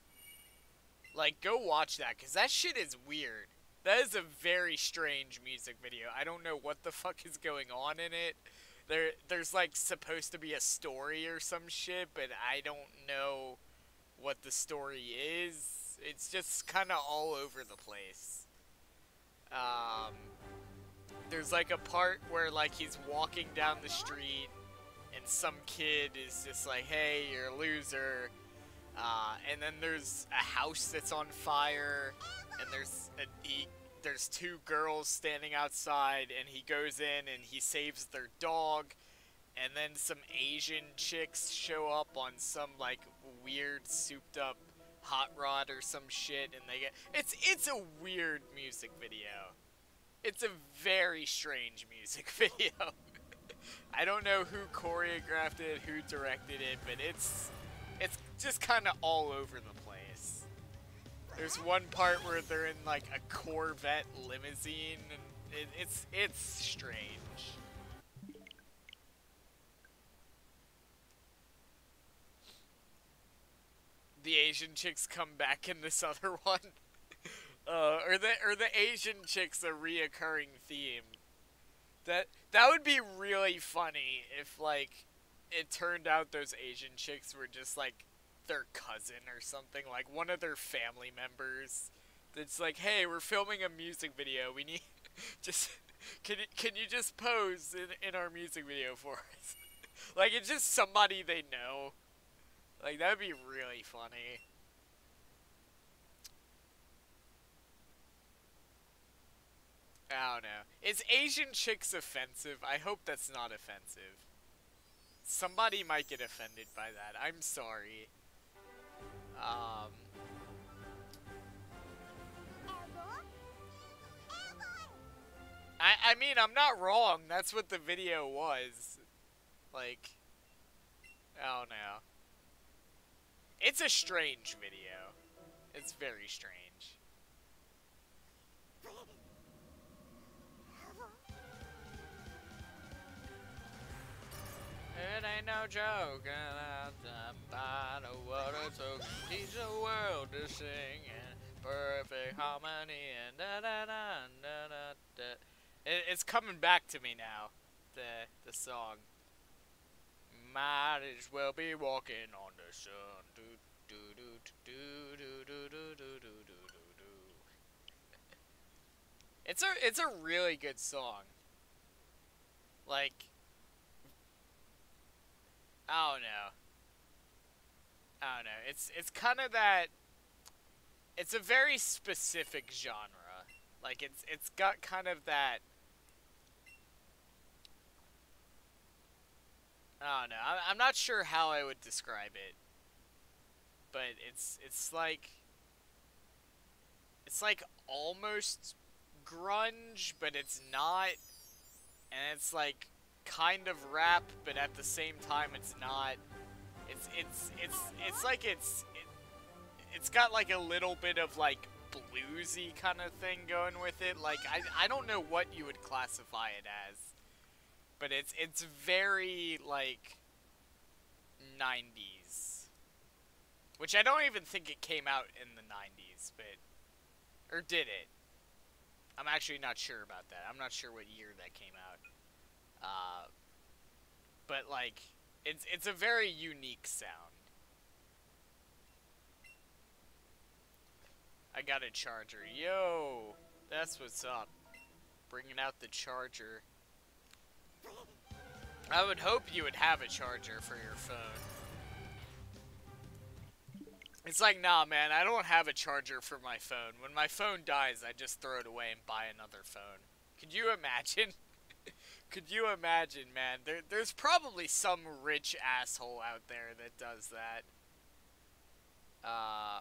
like, go watch that, because that shit is weird. That is a very strange music video. I don't know what the fuck is going on in it. There's like supposed to be a story or some shit, but I don't know what the story is. It's just kind of all over the place. There's like a part where like he's walking down the street and some kid is just like, hey, you're a loser. And then there's a house that's on fire, and there's two girls standing outside, and he goes in and he saves their dog, and then some Asian chicks show up on some like weird souped up hot rod or some shit, and they get it's a weird music video. It's a very strange music video. I don't know who choreographed it, who directed it, but it's just kind of all over the place. There's one part where they're in like a Corvette limousine, and it's strange. The Asian chicks come back in this other one. Or the Asian chicks a reoccurring theme. That would be really funny if like it turned out those Asian chicks were just like their cousin or something, like one of their family members. That's like, hey, we're filming a music video. We need just can you just pose in our music video for us? Like, it's just somebody they know. Like, that would be really funny. I don't know. Is Asian chicks offensive? I hope that's not offensive. Somebody might get offended by that. I'm sorry. I mean, I'm not wrong. That's what the video was. Like, I don't know. It's a strange video. It's very strange. It ain't no joke, I know what it took to teach the world to sing in perfect harmony and da da da da da da. It's coming back to me now, the song. Might as well be walking on the sun. Do, do, do, do, do, do, do, do, do, do, do. It's a really good song. Like, I don't know. I don't know. It's kind of that. It's a very specific genre. Like it's got kind of that. I don't know. I'm not sure how I would describe it, but it's like almost grunge, but it's not, and it's like kind of rap, but at the same time it's not. It's like it's got like a little bit of like bluesy kind of thing going with it. Like I don't know what you would classify it as, but it's very like 90s, which I don't even think it came out in the 90s, but or did it? I'm actually not sure about that. I'm not sure what year that came out. But like it's a very unique sound. I got a charger. Yo, that's what's up. Bringing out the charger. I would hope you would have a charger for your phone. It's like, nah, man, I don't have a charger for my phone. When my phone dies, I just throw it away and buy another phone. Could you imagine? Could you imagine, man? There's probably some rich asshole out there that does that. I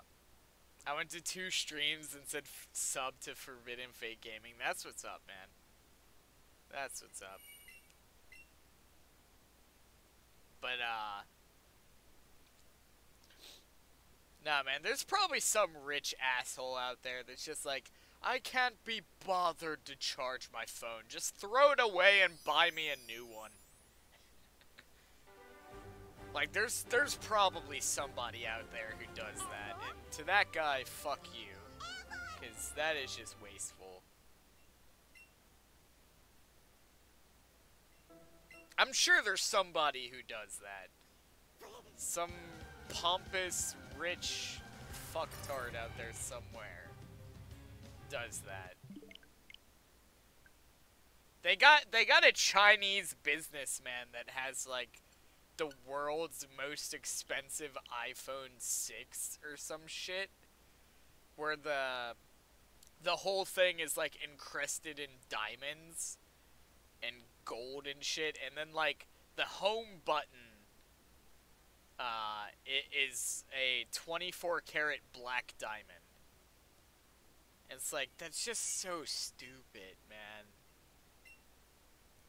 went to 2 streams and said sub to Forbidden Fate Gaming. That's what's up, man. That's what's up. But, nah, man, there's probably some rich asshole out there that's just like, I can't be bothered to charge my phone. Just throw it away and buy me a new one. Like, there's probably somebody out there who does that. And to that guy, fuck you. Because that is just wasteful. I'm sure there's somebody who does that. Some pompous, rich fucktard out there somewhere does that. They got a Chinese businessman that has like the world's most expensive iPhone 6 or some shit, where the whole thing is like encrusted in diamonds and gold and shit, and then like the home button it is a 24 karat black diamond. It's like, that's just so stupid, man.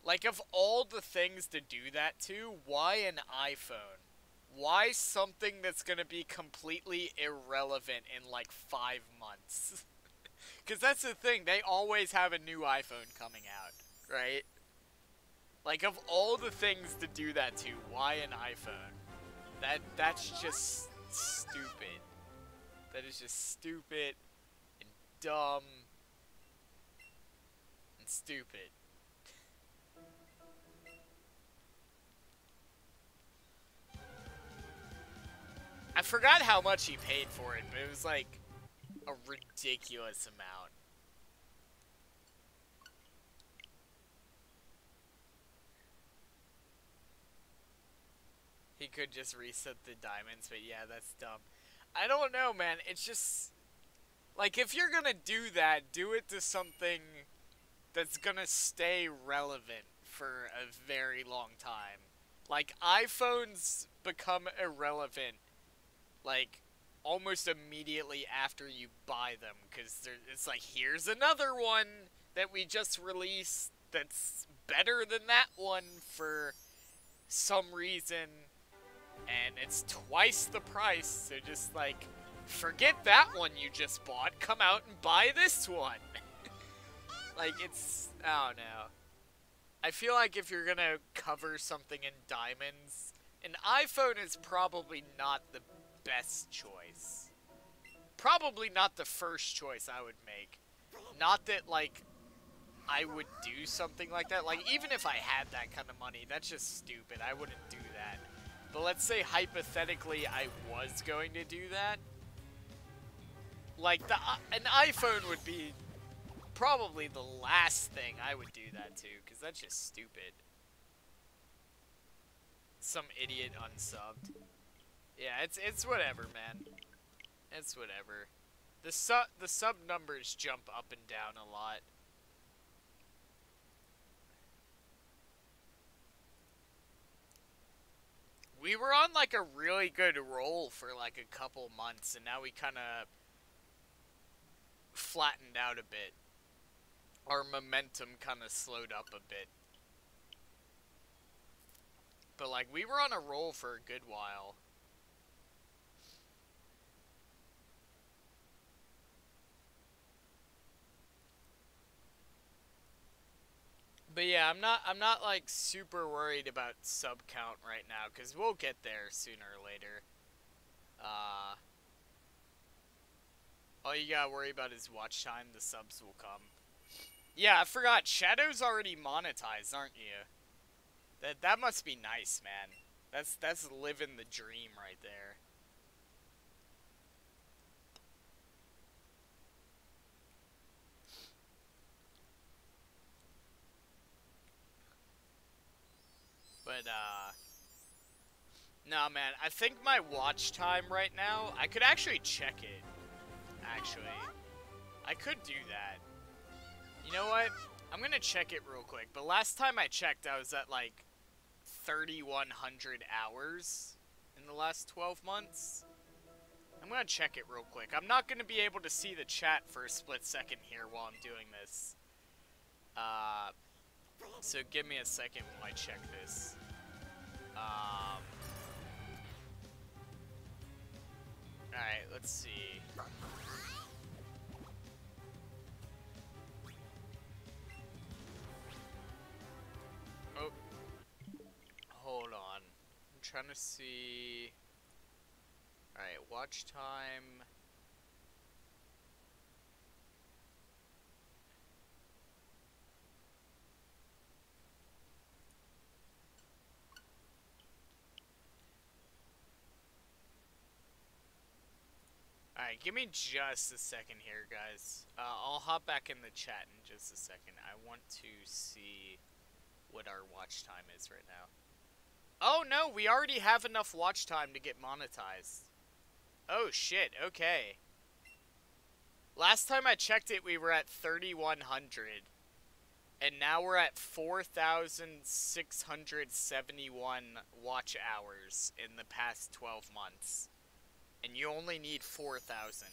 Like, of all the things to do that to, why an iPhone? Why something that's gonna be completely irrelevant in like 5 months? Because that's the thing, they always have a new iPhone coming out, right? Like, of all the things to do that to, why an iPhone? That's just stupid. That is just stupid and dumb and stupid. I forgot how much he paid for it, but it was like a ridiculous amount. He could just reset the diamonds, but yeah, that's dumb. I don't know, man. It's just like, if you're gonna do that, do it to something that's gonna stay relevant for a very long time. Like, iPhones become irrelevant like almost immediately after you buy them, because it's like, here's another one that we just released that's better than that one for some reason, and it's twice the price, so just like, forget that one you just bought, come out and buy this one. Like, it's, I don't know. I feel like if you're gonna cover something in diamonds, an iPhone is probably not the best choice. Probably not the first choice I would make. Not that, like, I would do something like that. Like, even if I had that kind of money, that's just stupid. I wouldn't do that. But let's say, hypothetically, I was going to do that. Like, an iPhone would be probably the last thing I would do that to, because that's just stupid. Some idiot unsubbed. Yeah, it's whatever, man. It's whatever. The sub numbers jump up and down a lot. We were on like a really good roll for like a couple months, and now we kind of flattened out a bit. Our momentum kind of slowed up a bit. But like, we were on a roll for a good while. But yeah, I'm not like super worried about sub count right now, because we'll get there sooner or later. All you gotta worry about is watch time, the subs will come. Yeah, I forgot, Shadow's already monetized, aren't you? That must be nice, man. That's living the dream right there. But, nah, man, I think my watch time right now, I could actually check it, actually. I could do that. You know what? I'm gonna check it real quick, but last time I checked, I was at, like, 3,100 hours in the last 12 months. I'm gonna check it real quick. I'm not gonna be able to see the chat for a split second here while I'm doing this. So give me a second while I check this. Alright, let's see. Oh. Hold on. I'm trying to see... Alright, watch time... Alright, give me just a second here, guys. I'll hop back in the chat in just a second. I want to see what our watch time is right now. Oh, no, we already have enough watch time to get monetized. Oh, shit, okay. Last time I checked it, we were at 3,100. And now we're at 4,671 watch hours in the past 12 months. And you only need 4,000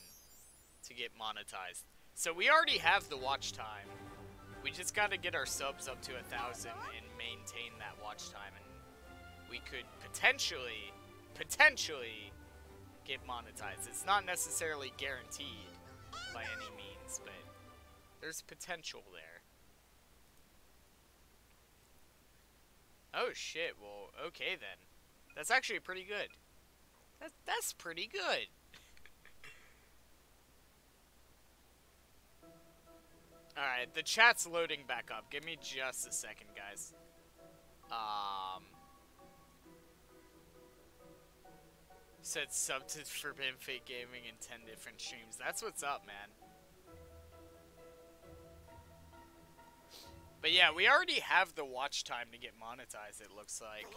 to get monetized. So we already have the watch time. We just gotta get our subs up to 1,000 and maintain that watch time. And we could potentially get monetized. It's not necessarily guaranteed by any means, but there's potential there. Oh shit, well, okay then. That's actually pretty good. That's pretty good. Alright, the chat's loading back up. Give me just a second, guys. Said sub to Forbidden Fate Gaming in 10 different streams. That's what's up, man. But yeah, we already have the watch time to get monetized, it looks like.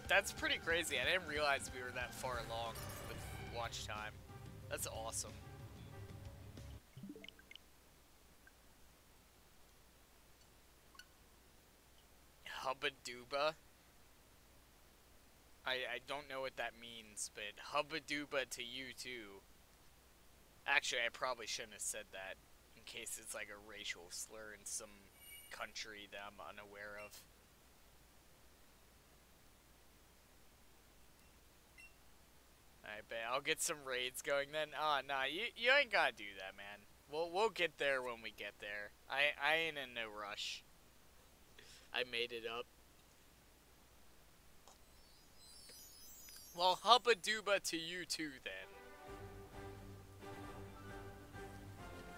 That's pretty crazy. I didn't realize we were that far along with watch time. That's awesome. Hubba Dooba? I don't know what that means, but Hubba Dooba to you too. Actually, I probably shouldn't have said that, in case it's like a racial slur in some country that I'm unaware of. Alright, bet I'll get some raids going then. Oh, nah, you ain't gotta do that, man. We'll get there when we get there. I ain't in no rush. I made it up. Well, hubba dooba to you too, then.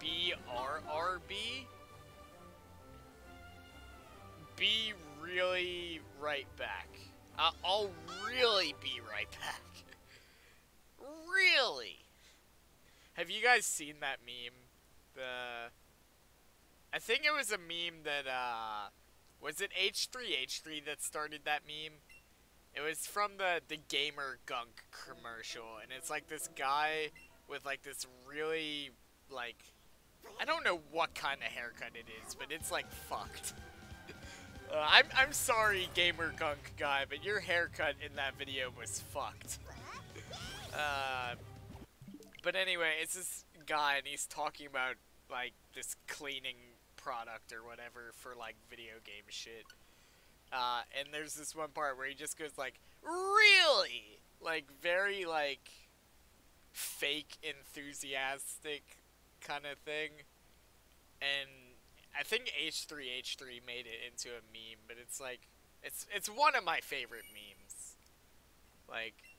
Be RRB? Be really right back. I'll really be right back. Really? Have you guys seen that meme? I think it was a meme that, was it H3H3 that started that meme? It was from the Gamer Gunk commercial, and it's like this guy with like this really, like, I don't know what kind of haircut it is, but it's like fucked. I'm sorry, Gamer Gunk guy, but your haircut in that video was fucked. But anyway, it's this guy, and he's talking about, like, this cleaning product or whatever for, like, video game shit. And there's this one part where he just goes, like, really? Like, very, like, fake enthusiastic kind of thing. And I think H3H3 made it into a meme, but it's, like, it's one of my favorite memes. Like,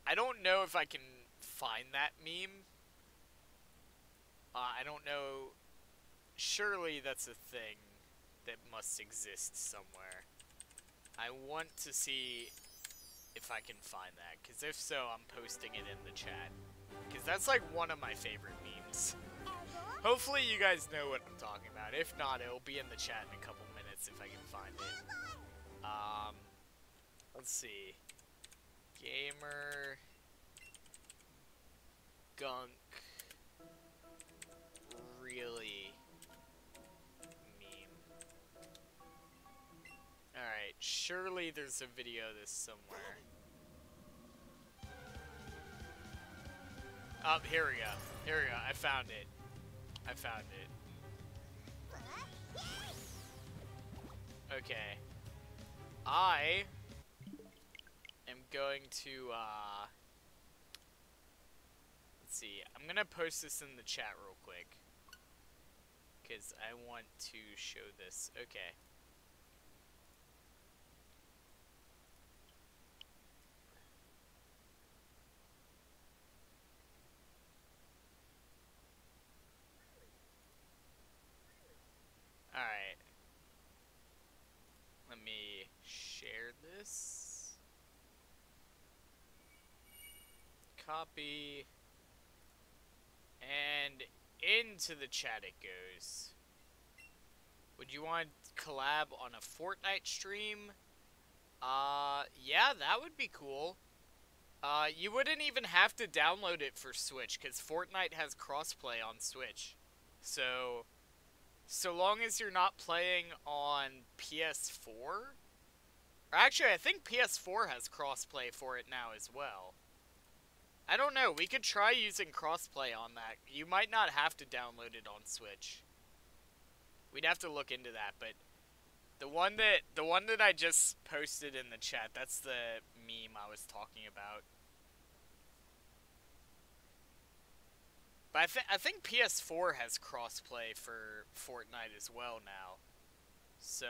I don't know if I can find that meme. I don't know. Surely that's a thing that must exist somewhere. I want to see if I can find that, because if so, I'm posting it in the chat. Because that's like one of my favorite memes. Hopefully you guys know what I'm talking about. If not, it'll be in the chat in a couple minutes if I can find it. Let's see. Gamer Gunk really meme. Alright, surely there's a video of this somewhere. Oh, here we go. Here we go. I found it. I found it. Okay. I am going to, let's see. I'm gonna post this in the chat real quick, because I want to show this. Okay. Alright. Let me share this. Copy. And into the chat it goes. Would you want to collab on a Fortnite stream? Yeah, that would be cool. You wouldn't even have to download it for Switch, because Fortnite has crossplay on Switch. So long as you're not playing on PS4? Or actually, I think PS4 has crossplay for it now as well. I don't know, we could try using crossplay on that. You might not have to download it on Switch. We'd have to look into that, but the one that I just posted in the chat, that's the meme I was talking about. But I think PS4 has crossplay for Fortnite as well now. So,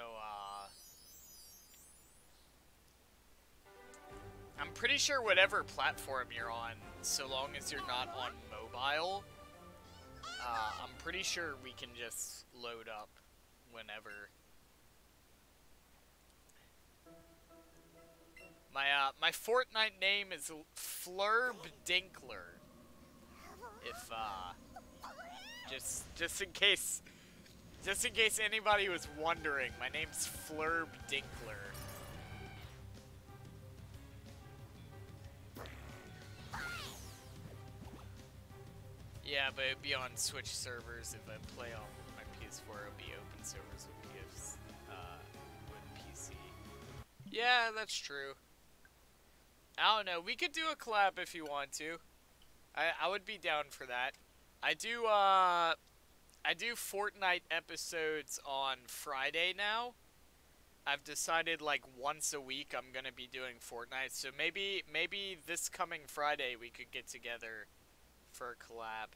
I'm pretty sure whatever platform you're on, so long as you're not on mobile, I'm pretty sure we can just load up whenever. My Fortnite name is Flurb Dinkler. If, just in case anybody was wondering, my name's Flurb Dinkler. Yeah, but it'd be on Switch servers. If I play on my PS4, it'll be open servers with PC. Yeah, that's true. I don't know. We could do a collab if you want to. I would be down for that. I do Fortnite episodes on Friday now. I've decided like once a week I'm gonna be doing Fortnite, so maybe this coming Friday we could get together for a collab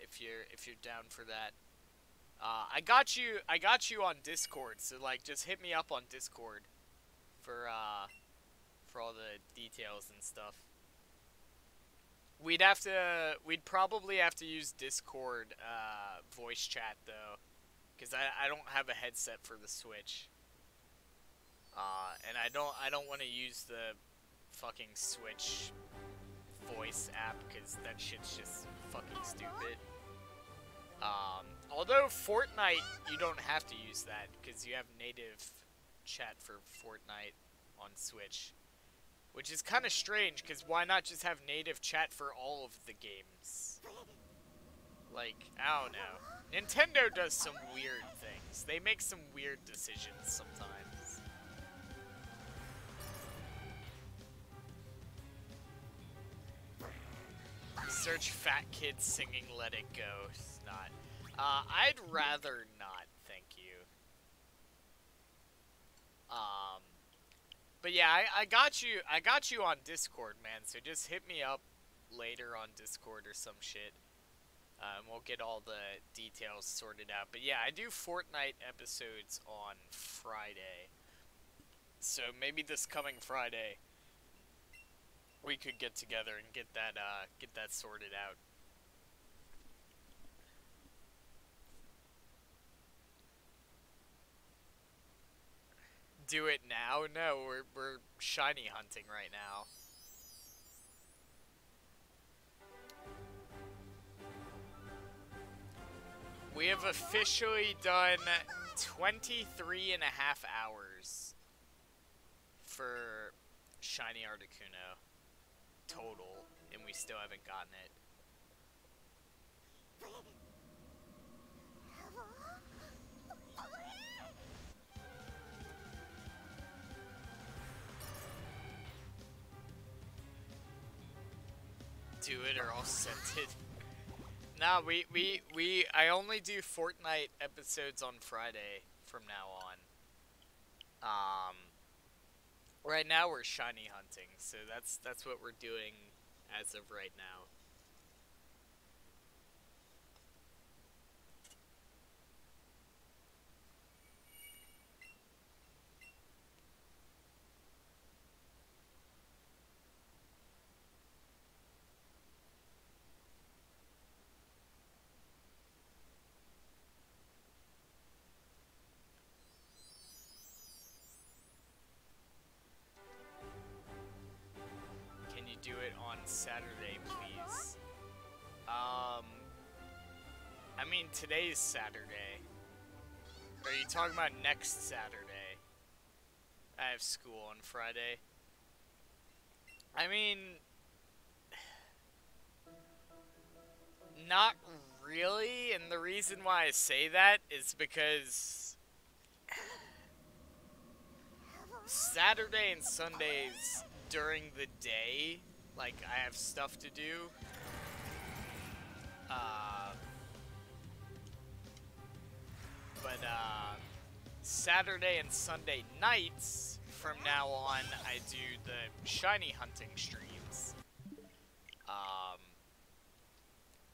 if you're down for that. I got you on Discord, so like just hit me up on Discord for all the details and stuff. we'd probably have to use Discord voice chat though, because I don't have a headset for the Switch. And I don't want to use the fucking Switch voice app because that shit's just fucking stupid. Although Fortnite, you don't have to use that because you have native chat for Fortnite on Switch. Which is kind of strange, because why not just have native chat for all of the games? Like, I don't know. Nintendo does some weird things. They make some weird decisions sometimes. Search fat kids singing Let It Go. It's not. I'd rather not, thank you. But yeah, I got you on Discord, man, so just hit me up later on Discord or some shit. And we'll get all the details sorted out. But yeah, I do Fortnite episodes on Friday. So maybe this coming Friday we could get together and get that sorted out. Do it now? No, we're shiny hunting right now. We have officially done 23 and a half hours for shiny Articuno total, and we still haven't gotten it. Do it or I'll send it. Nah, I only do Fortnite episodes on Friday from now on. Right now we're shiny hunting, so that's what we're doing as of right now. Do it on Saturday, please. I mean, today's Saturday. Or are you talking about next Saturday? I have school on Friday. I mean, not really, and the reason why I say that is because Saturday and Sundays during the day, like, I have stuff to do. But Saturday and Sunday nights, from now on, I do the shiny hunting streams.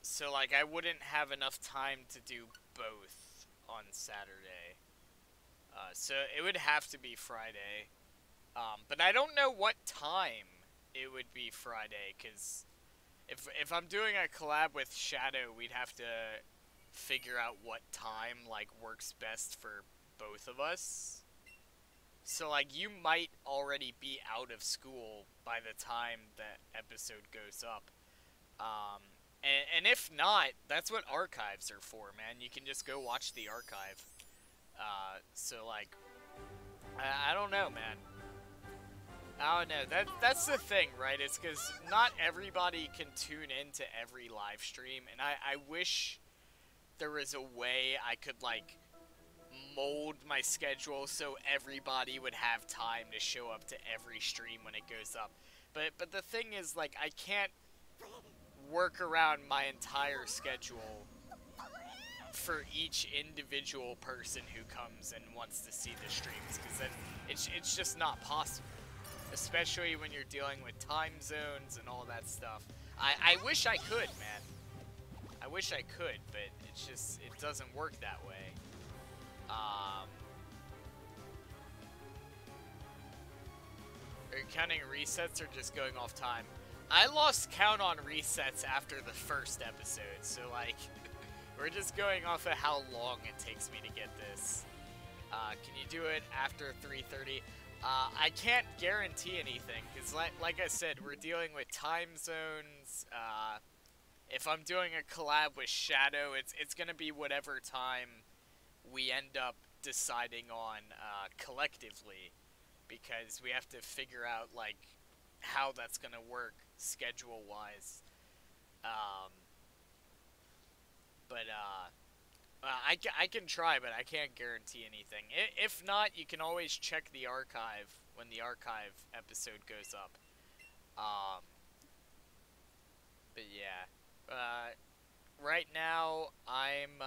So, like, I wouldn't have enough time to do both on Saturday. So it would have to be Friday. But I don't know what time it would be Friday, because if I'm doing a collab with Shadow, we'd have to figure out what time, like, works best for both of us. So, like, you might already be out of school by the time that episode goes up. And if not, that's what archives are for, man. You can just go watch the archive. So, like, I don't know, man. I don't know. That's the thing, right? It's because not everybody can tune into every live stream, and I wish there was a way I could, like, mold my schedule so everybody would have time to show up to every stream when it goes up. But the thing is, like, I can't work around my entire schedule for each individual person who comes and wants to see the streams, because then it's just not possible. Especially when you're dealing with time zones and all that stuff. I wish I could, man. I wish I could, but it's just, it doesn't work that way. Are you counting resets or just going off time? I lost count on resets after the first episode, so like, we're just going off of how long it takes me to get this. Can you do it after 3:30? I can't guarantee anything, because like I said, we're dealing with time zones. If I'm doing a collab with Shadow, it's gonna be whatever time we end up deciding on collectively, because we have to figure out, like, how that's gonna work schedule-wise. But I can try, but I can't guarantee anything. If not, you can always check the archive when the archive episode goes up. But yeah, right now I'm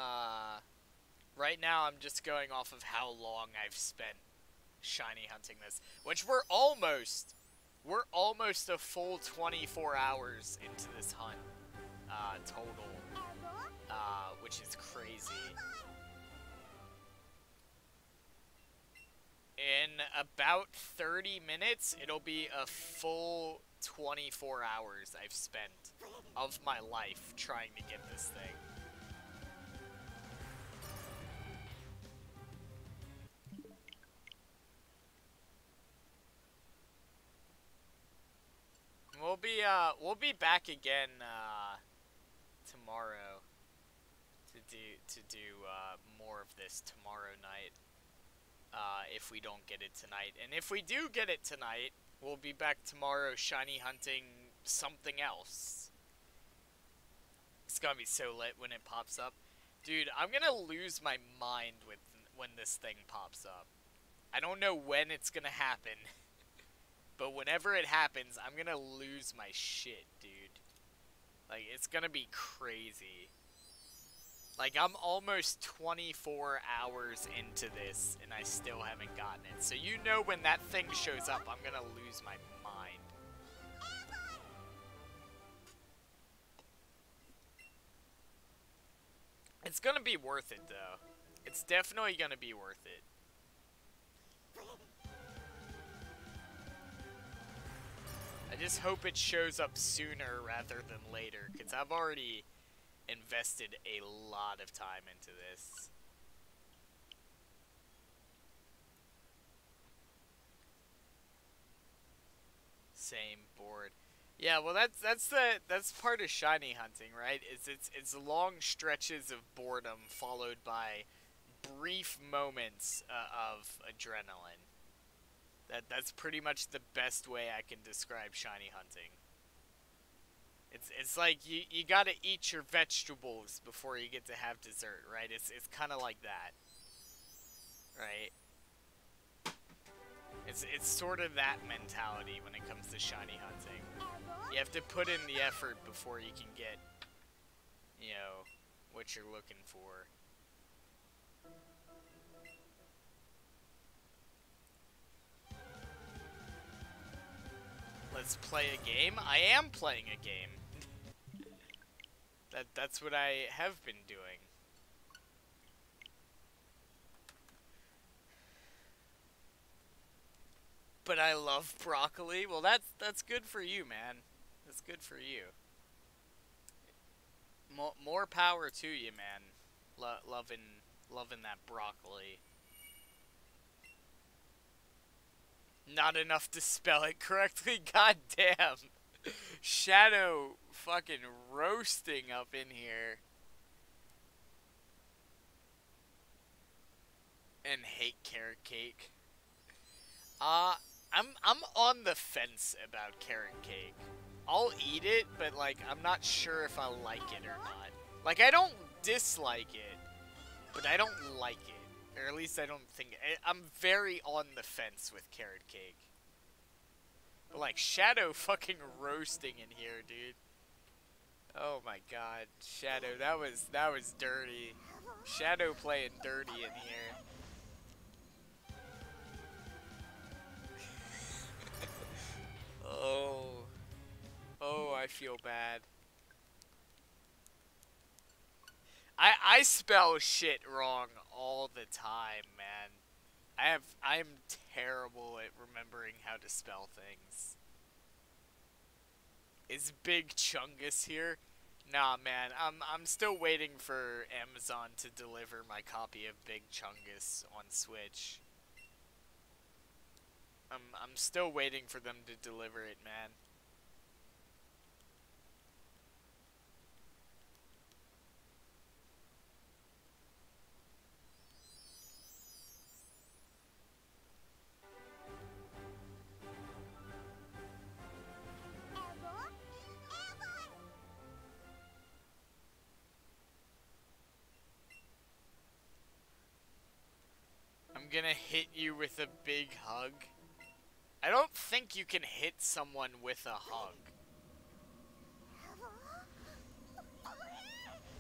just going off of how long I've spent shiny hunting this, which we're almost a full 24 hours into this hunt, total, which is crazy. In about 30 minutes, it'll be a full 24 hours I've spent of my life trying to get this thing. We'll be back again tomorrow to do more of this tomorrow night. If we don't get it tonight, and if we do get it tonight, we'll be back tomorrow shiny hunting something else. It's gonna be so lit when it pops up, dude. I'm gonna lose my mind when this thing pops up. I don't know when it's gonna happen. But whenever it happens, I'm gonna lose my shit, dude. Like, it's gonna be crazy. Like, I'm almost 24 hours into this, and I still haven't gotten it. So you know when that thing shows up, I'm gonna lose my mind. It's gonna be worth it, though. It's definitely gonna be worth it. I just hope it shows up sooner rather than later, because I've already invested a lot of time into this. Same board. Yeah, well that's part of shiny hunting, right? It's long stretches of boredom followed by brief moments of adrenaline. That's pretty much the best way I can describe shiny hunting. It's like you gotta eat your vegetables before you get to have dessert, right? It's kind of like that, right? It's sort of that mentality when it comes to shiny hunting. You have to put in the effort before you can get, you know, what you're looking for. Let's play a game? I am playing a game. That's what I have been doing. But I love broccoli. Well, that's good for you, man. That's good for you. More power to you, man. Loving that broccoli. Not enough to spell it correctly. God damn. Shadow fucking roasting up in here. And hate carrot cake. I'm on the fence about carrot cake. I'll eat it, but like I'm not sure if I'll like it or not. Like I don't dislike it, but I don't like it. Or at least I don't think I'm very on the fence with carrot cake. But like Shadow fucking roasting in here, dude. Oh my god, Shadow, that was dirty. Shadow playing dirty in here. Oh, I feel bad. I spell shit wrong all the time, man. I'm terrible at remembering how to spell things. Is Big Chungus here? Nah, man. I'm still waiting for Amazon to deliver my copy of Big Chungus on Switch. I'm still waiting for them to deliver it, man. I'm gonna hit you with a big hug. I don't think you can hit someone with a hug.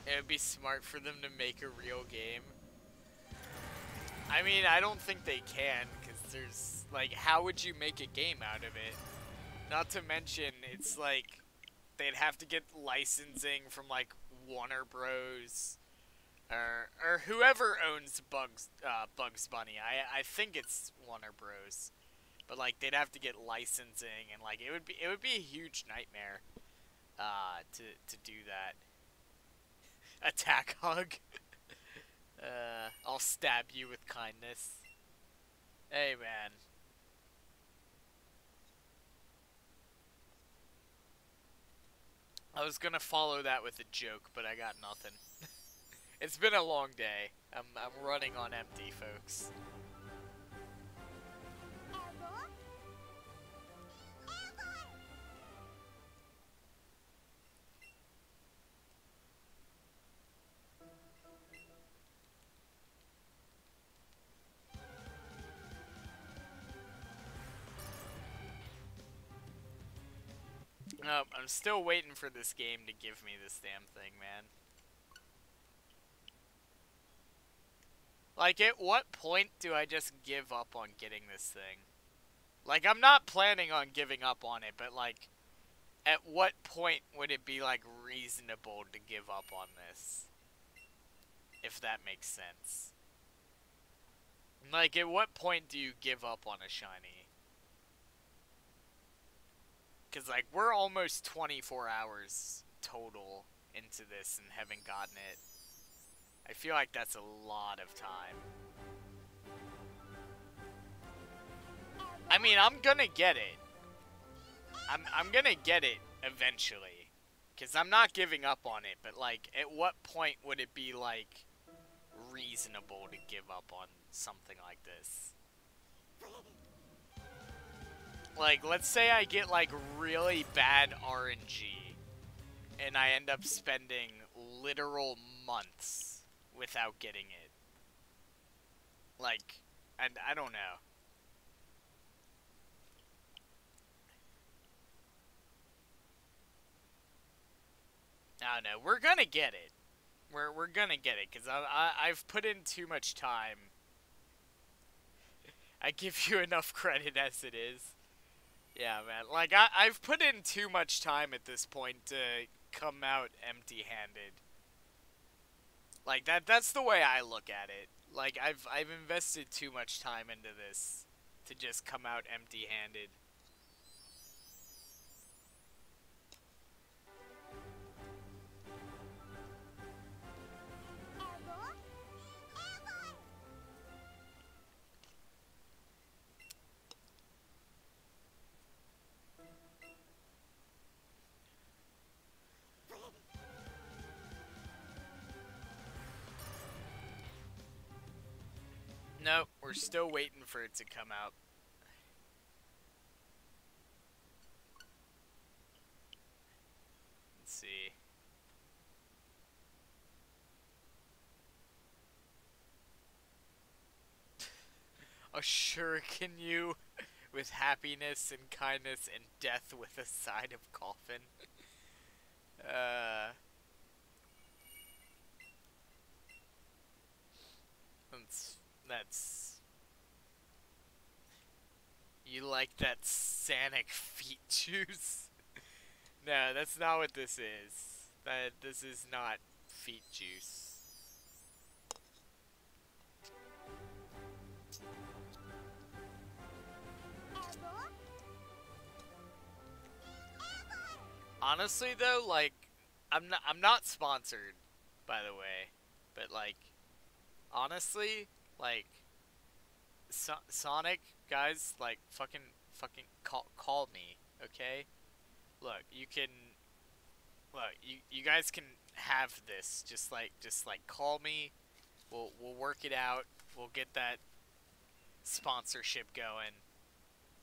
It would be smart for them to make a real game. I mean, I don't think they can, because there's, like, how would you make a game out of it? Not to mention, it's like, they'd have to get licensing from, like, Warner Bros. Or whoever owns Bugs Bunny. I think it's Warner Bros. But, like, they'd have to get licensing, and, like, it would be a huge nightmare, to do that. Attack hug. I'll stab you with kindness. Hey, man. I was gonna follow that with a joke, but I got nothing. It's been a long day. I'm running on empty, folks. Nope, I'm still waiting for this game to give me this damn thing, man. Like, at what point do I just give up on getting this thing? Like, I'm not planning on giving up on it, but, like, at what point would it be, like, reasonable to give up on this? If that makes sense. Like, at what point do you give up on a shiny? Because, like, we're almost 24 hours total into this and haven't gotten it. I feel like that's a lot of time. I mean, I'm gonna get it. I'm gonna get it eventually. Because I'm not giving up on it, but, like, at what point would it be, like, reasonable to give up on something like this? Like, let's say I get, like, really bad RNG, and I end up spending literal months without getting it. Like, and I don't know. I don't know. We're gonna get it. We're gonna get it, because I've put in too much time. I give you enough credit as it is. Yeah, man. Like, I've put in too much time at this point to come out empty-handed. Like, that's the way I look at it. Like, I've invested too much time into this to just come out empty-handed. Nope, we're still waiting for it to come out. Let's see. A shuriken you with happiness and kindness and death with a side of coffin. That's... You like that Sanic feet juice? No, that's not what this is. This is not feet juice. Honestly though, like I'm not sponsored, by the way, but like honestly, like Sonic guys, like fucking call me, okay? Look, you guys can have this. Just like call me. We'll work it out. We'll get that sponsorship going.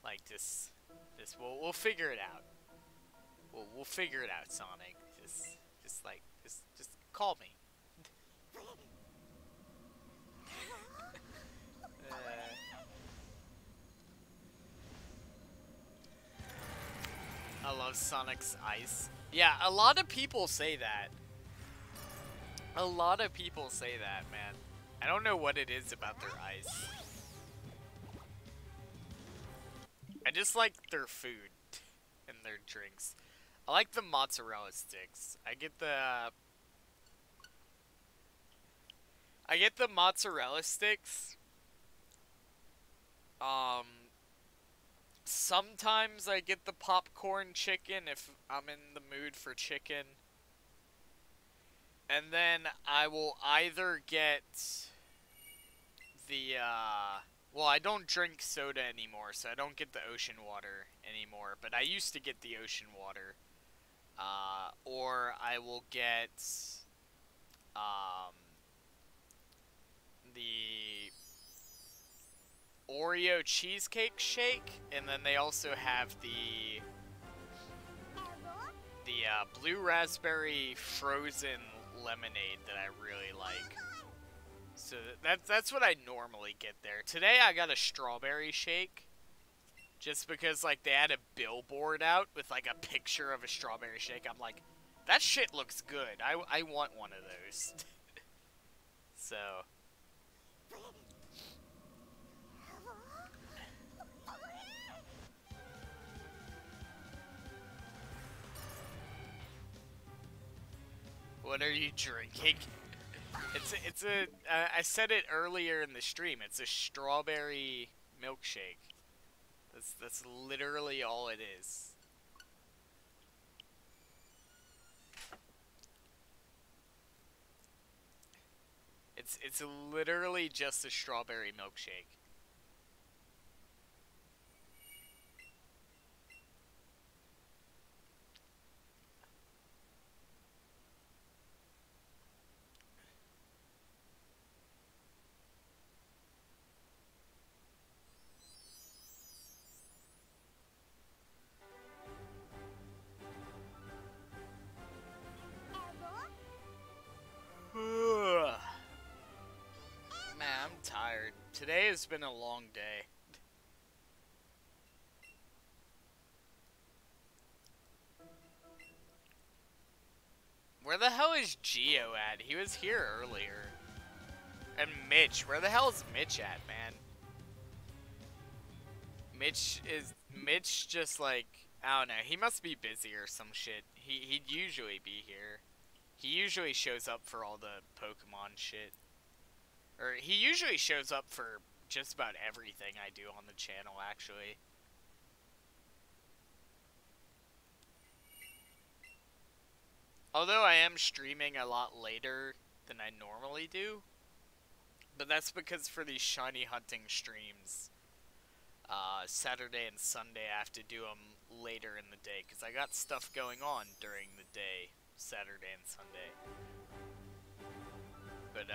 Like this we'll figure it out. We'll figure it out, Sonic. Just call me. I love Sonic's ice. Yeah, a lot of people say that. A lot of people say that, man. I don't know what it is about their ice. I just like their food and their drinks. I like the mozzarella sticks. I get the mozzarella sticks. Um Sometimes I get the popcorn chicken if I'm in the mood for chicken. And then I will either get the, well, I don't drink soda anymore, so I don't get the ocean water anymore. But I used to get the ocean water. Or I will get, um, the Oreo cheesecake shake, and then they also have the blue raspberry frozen lemonade that I really like. So that's what I normally get there. Today I got a strawberry shake, just because like they had a billboard out with like a picture of a strawberry shake. I'm like, that shit looks good. I want one of those. So. What are you drinking? I said it earlier in the stream. It's a strawberry milkshake. That's literally all it is. It's literally just a strawberry milkshake. Man, I'm tired. Today has been a long day. Where the hell is Geo at? He was here earlier. And Mitch, where the hell is Mitch at, man? Mitch just like, I don't know, he must be busy or some shit. He'd usually be here. He usually shows up for all the Pokemon shit. Or he usually shows up for just about everything I do on the channel, actually. Although I am streaming a lot later than I normally do. But that's because for these shiny hunting streams, Saturday and Sunday I have to do them later in the day. Because I got stuff going on during the day, Saturday and Sunday. But,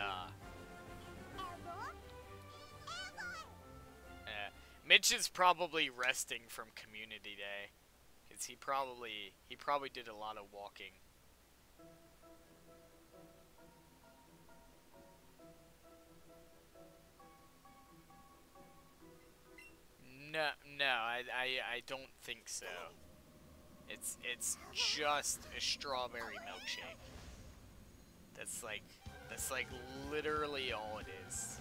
Mitch is probably resting from Community Day. Because he probably did a lot of walking. No, I don't think so. It's just a strawberry milkshake. That's like literally all it is.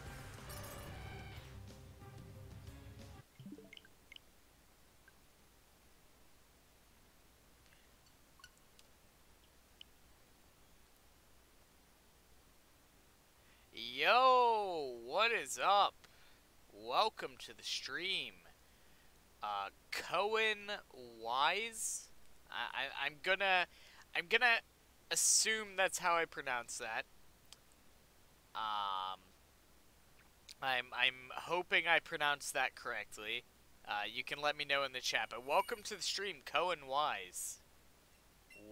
Yo, what is up? Welcome to the stream. Cohen Wise? I'm gonna assume that's how I pronounce that. Um, I'm hoping I pronounced that correctly. You can let me know in the chat. But welcome to the stream, Cohen Wise.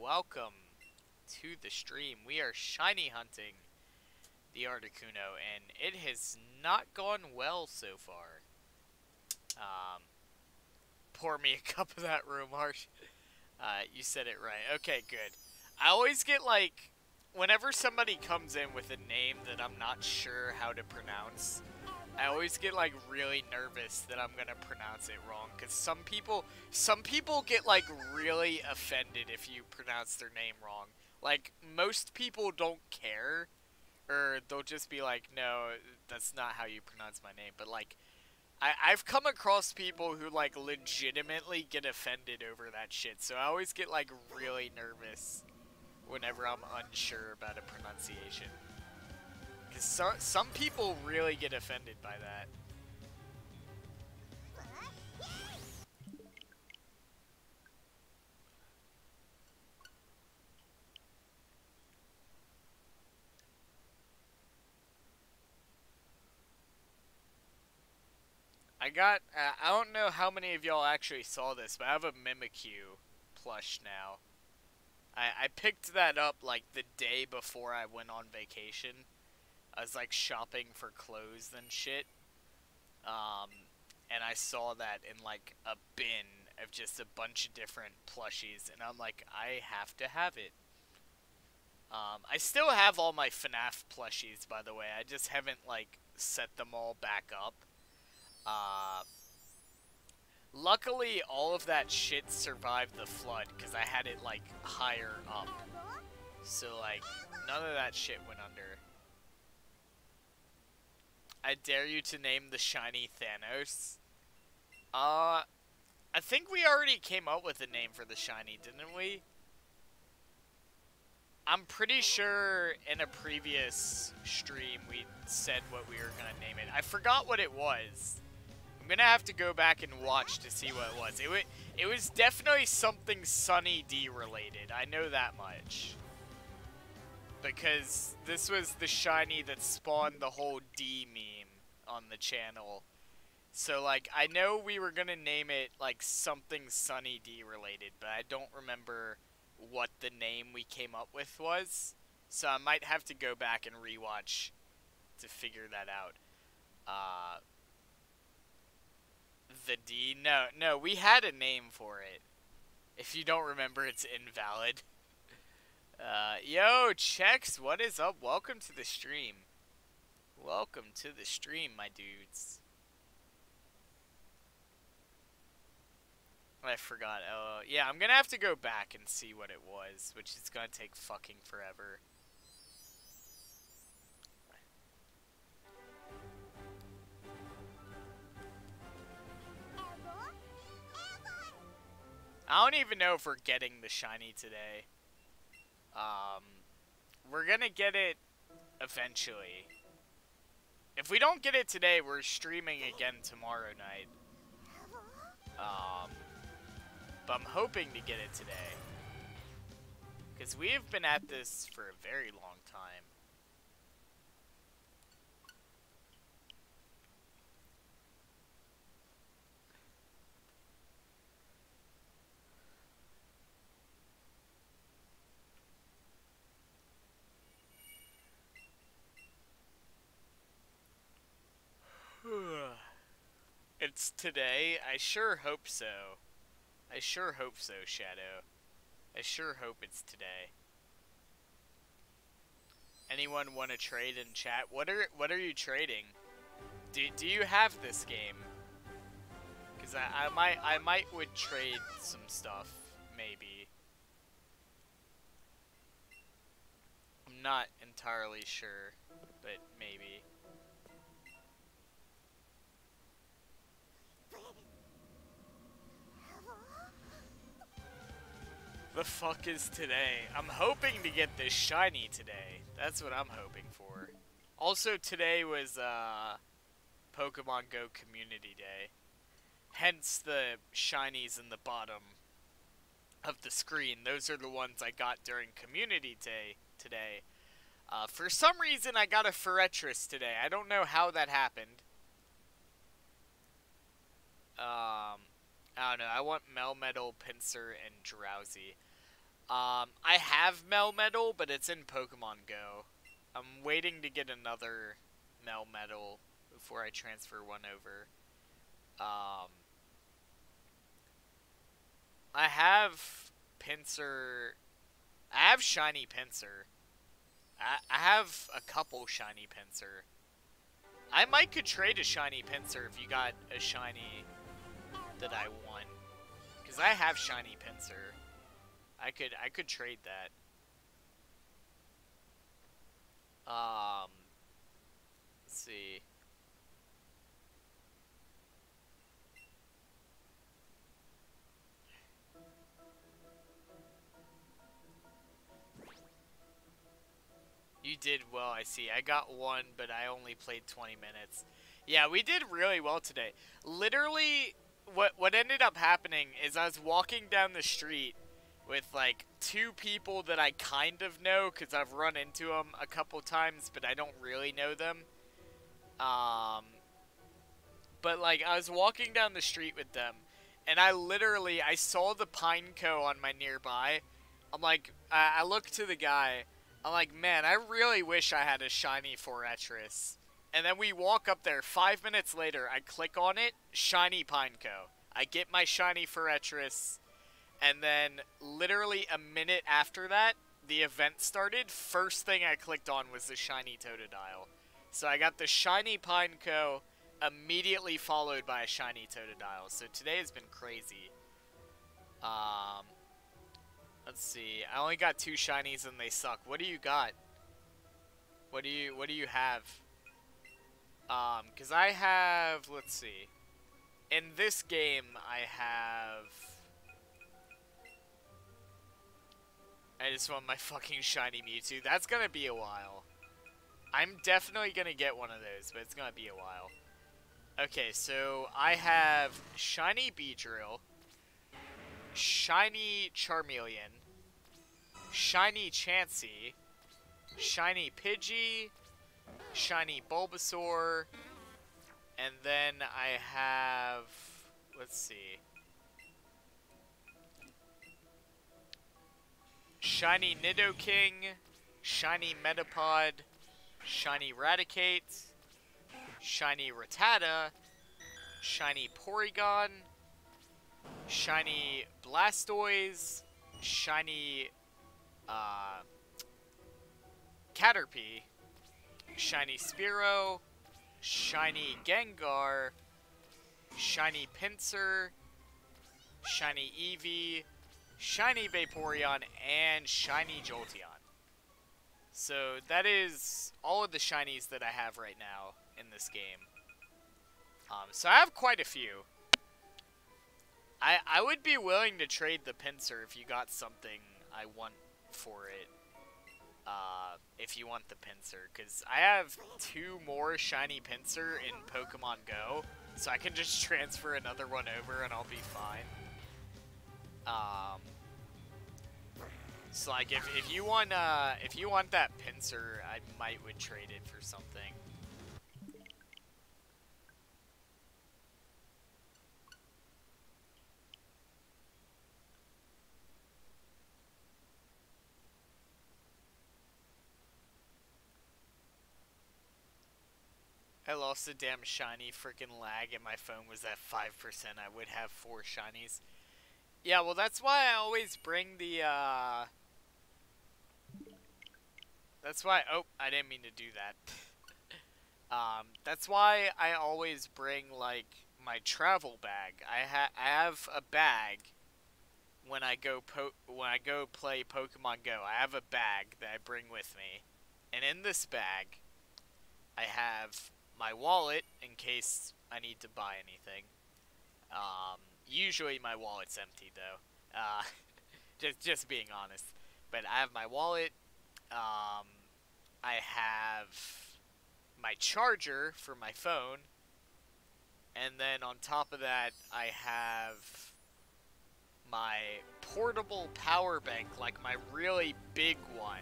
Welcome to the stream. We are shiny hunting the Articuno, and it has not gone well so far. Pour me a cup of that room, Harsh. You said it right. Okay, good. I always get like, whenever somebody comes in with a name that I'm not sure how to pronounce, I always get like really nervous that I'm gonna pronounce it wrong. Cause some people get like really offended if you pronounce their name wrong. Like most people don't care, or they'll just be like, no, that's not how you pronounce my name. But like, I've come across people who like legitimately get offended over that shit. So I always get like really nervous whenever I'm unsure about a pronunciation. Because some people really get offended by that. I don't know how many of y'all actually saw this, but I have a Mimikyu plush now. I picked that up like the day before I went on vacation. I was like shopping for clothes and shit. And I saw that in like a bin of just a bunch of different plushies, and I'm like, I have to have it. I still have all my FNAF plushies, by the way. I just haven't like set them all back up. Luckily, all of that shit survived the flood, because I had it, like, higher up. So, like, none of that shit went under. I dare you to name the shiny Thanos. I think we already came up with a name for the shiny, didn't we? I'm pretty sure in a previous stream we said what we were gonna name it. I forgot what it was. I'm gonna have to go back and watch to see what it was. It was definitely something Sunny D related. I know that much. Because this was the shiny that spawned the whole D meme on the channel. So, like, I know we were gonna name it, like, something Sunny D related, but I don't remember what the name we came up with was. So I might have to go back and rewatch to figure that out. The D? No, we had a name for it. If you don't remember, it's invalid. Yo, Chex, what is up? Welcome to the stream. Welcome to the stream, my dudes. I forgot. Yeah, I'm gonna have to go back and see what it was, which is gonna take fucking forever. I don't even know if we're getting the shiny today. We're gonna get it eventually. If we don't get it today, we're streaming again tomorrow night. But I'm hoping to get it today. Because we have been at this for a very long time. It's today? I sure hope so. I sure hope so, Shadow. I sure hope it's today. Anyone want to trade in chat? What are you trading? Do you have this game? Cause I might would trade some stuff, maybe. I'm not entirely sure, but maybe. The fuck is today? I'm hoping to get this shiny today. That's what I'm hoping for. Also, today was Pokemon Go Community Day. Hence the shinies in the bottom of the screen. Those are the ones I got during Community Day today. For some reason, I got a Forretress today. I don't know how that happened. I don't know. I want Melmetal, Pinsir, and Drowsy. I have Melmetal, but it's in Pokemon Go. I'm waiting to get another Melmetal before I transfer one over. I have Pinsir. I have Shiny Pinsir. I have a couple Shiny Pinsir. I might could trade a Shiny Pinsir if you got a Shiny that I want. Because I have Shiny Pinsir. I could trade that. Let's see. You did well, I see. I got one, but I only played 20 minutes. Yeah, we did really well today. Literally, what ended up happening is I was walking down the street with, like, two people that I kind of know, because I've run into them a couple times, but I don't really know them. But, like, I was walking down the street with them, and I saw the Pineco on my nearby. I'm like, I look to the guy, I'm like, man, I really wish I had a shiny Forretress. And then we walk up there, 5 minutes later, I click on it, shiny Pineco. I get my shiny Forretress, and then literally a minute after that, the event started. First thing I clicked on was the shiny Totodile. So I got the shiny Pineco, immediately followed by a shiny Totodile. So today has been crazy. Let's see. I only got 2 shinies and they suck. What do you got? What do you have? Cause I have, let's see. In this game, I just want my fucking shiny Mewtwo. That's gonna be a while. I'm definitely gonna get one of those, but it's gonna be a while. Okay, so I have shiny Beedrill, shiny Charmeleon, shiny Chansey, shiny Pidgey, shiny Bulbasaur, and then I have, let's see, shiny Nidoking, shiny Metapod, shiny Raticate, shiny Rattata, shiny Porygon, shiny Blastoise, shiny Caterpie, shiny Spearow, shiny Gengar, shiny Pinsir, shiny Eevee, shiny Vaporeon, and shiny Jolteon. So that is all of the shinies that I have right now in this game. So I have quite a few. I would be willing to trade the Pinsir if you got something I want for it. If you want the Pinsir, because I have 2 more shiny Pinsir in Pokemon Go, so I can just transfer another one over and I'll be fine. So like if you want that Pinsir, I would trade it for something. I lost a damn shiny, freaking lag, and my phone was at 5%. I would have 4 shinies. Yeah, well, that's why I always bring the, that's why, oh, I didn't mean to do that. That's why I always bring, like, my travel bag. I have a bag when I go play Pokemon Go. I have a bag that I bring with me. And in this bag, I have my wallet in case I need to buy anything. Usually my wallet's empty though. Just being honest. But I have my wallet. I have my charger for my phone. And then on top of that, I have my portable power bank, like my really big one,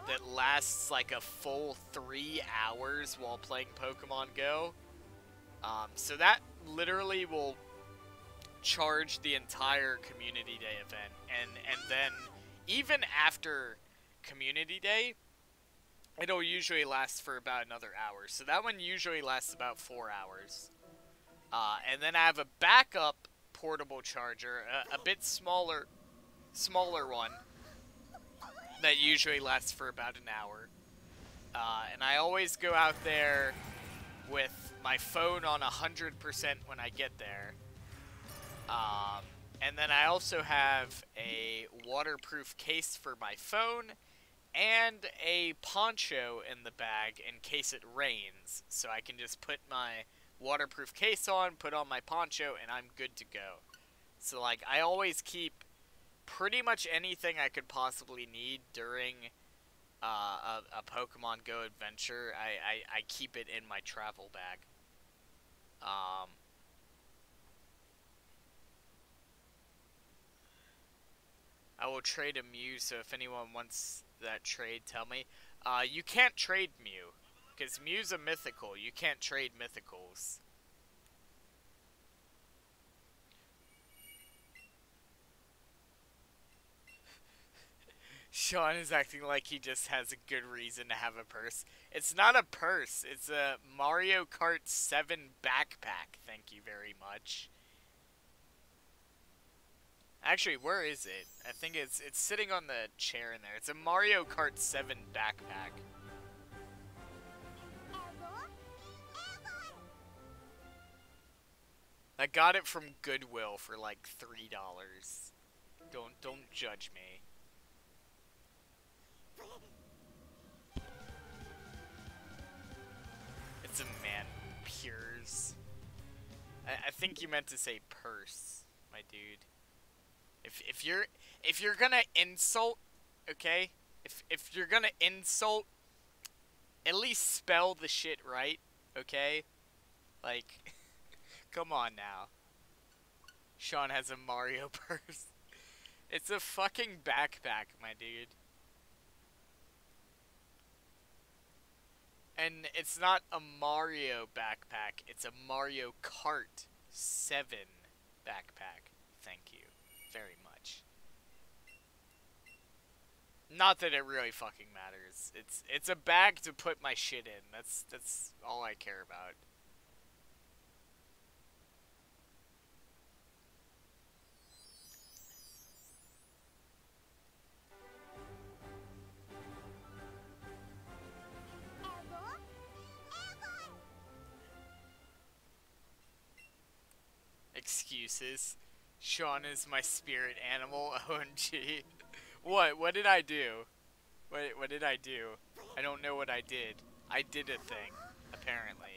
that lasts like a full 3 hours while playing Pokemon Go. So that literally will charge the entire Community Day event, and then even after Community Day, it'll usually last for about another hour. So that one usually lasts about 4 hours. And then I have a backup portable charger, a bit smaller one, that usually lasts for about an hour. And I always go out there with my phone on 100% when I get there. And then I also have a waterproof case for my phone and a poncho in the bag in case it rains. So I can just put my waterproof case on, put on my poncho, and I'm good to go. So, like, I always keep pretty much anything I could possibly need during a Pokemon Go adventure. I keep it in my travel bag. I will trade a Mew, so if anyone wants that trade, tell me. You can't trade Mew, because Mew's a mythical. You can't trade mythicals. Sean is acting like he just has a good reason to have a purse. It's not a purse. It's a Mario Kart 7 backpack. Thank you very much. Actually, where is it? I think it's sitting on the chair in there. It's a Mario Kart 7 backpack. I got it from Goodwill for like $3. Don't judge me. It's a man pures. I think you meant to say purse, my dude. If you're gonna insult, okay? If you're gonna insult, at least spell the shit right, okay? Like, come on now. Sean has a Mario purse. It's a fucking backpack, my dude. And it's not a Mario backpack, it's a Mario Kart 7 backpack. Thank you very much. Not that it really fucking matters. It's a bag to put my shit in. That's all I care about. Excuses. Sean is my spirit animal. OMG. What did I do? What did I do? I don't know what I did. I did a thing, apparently.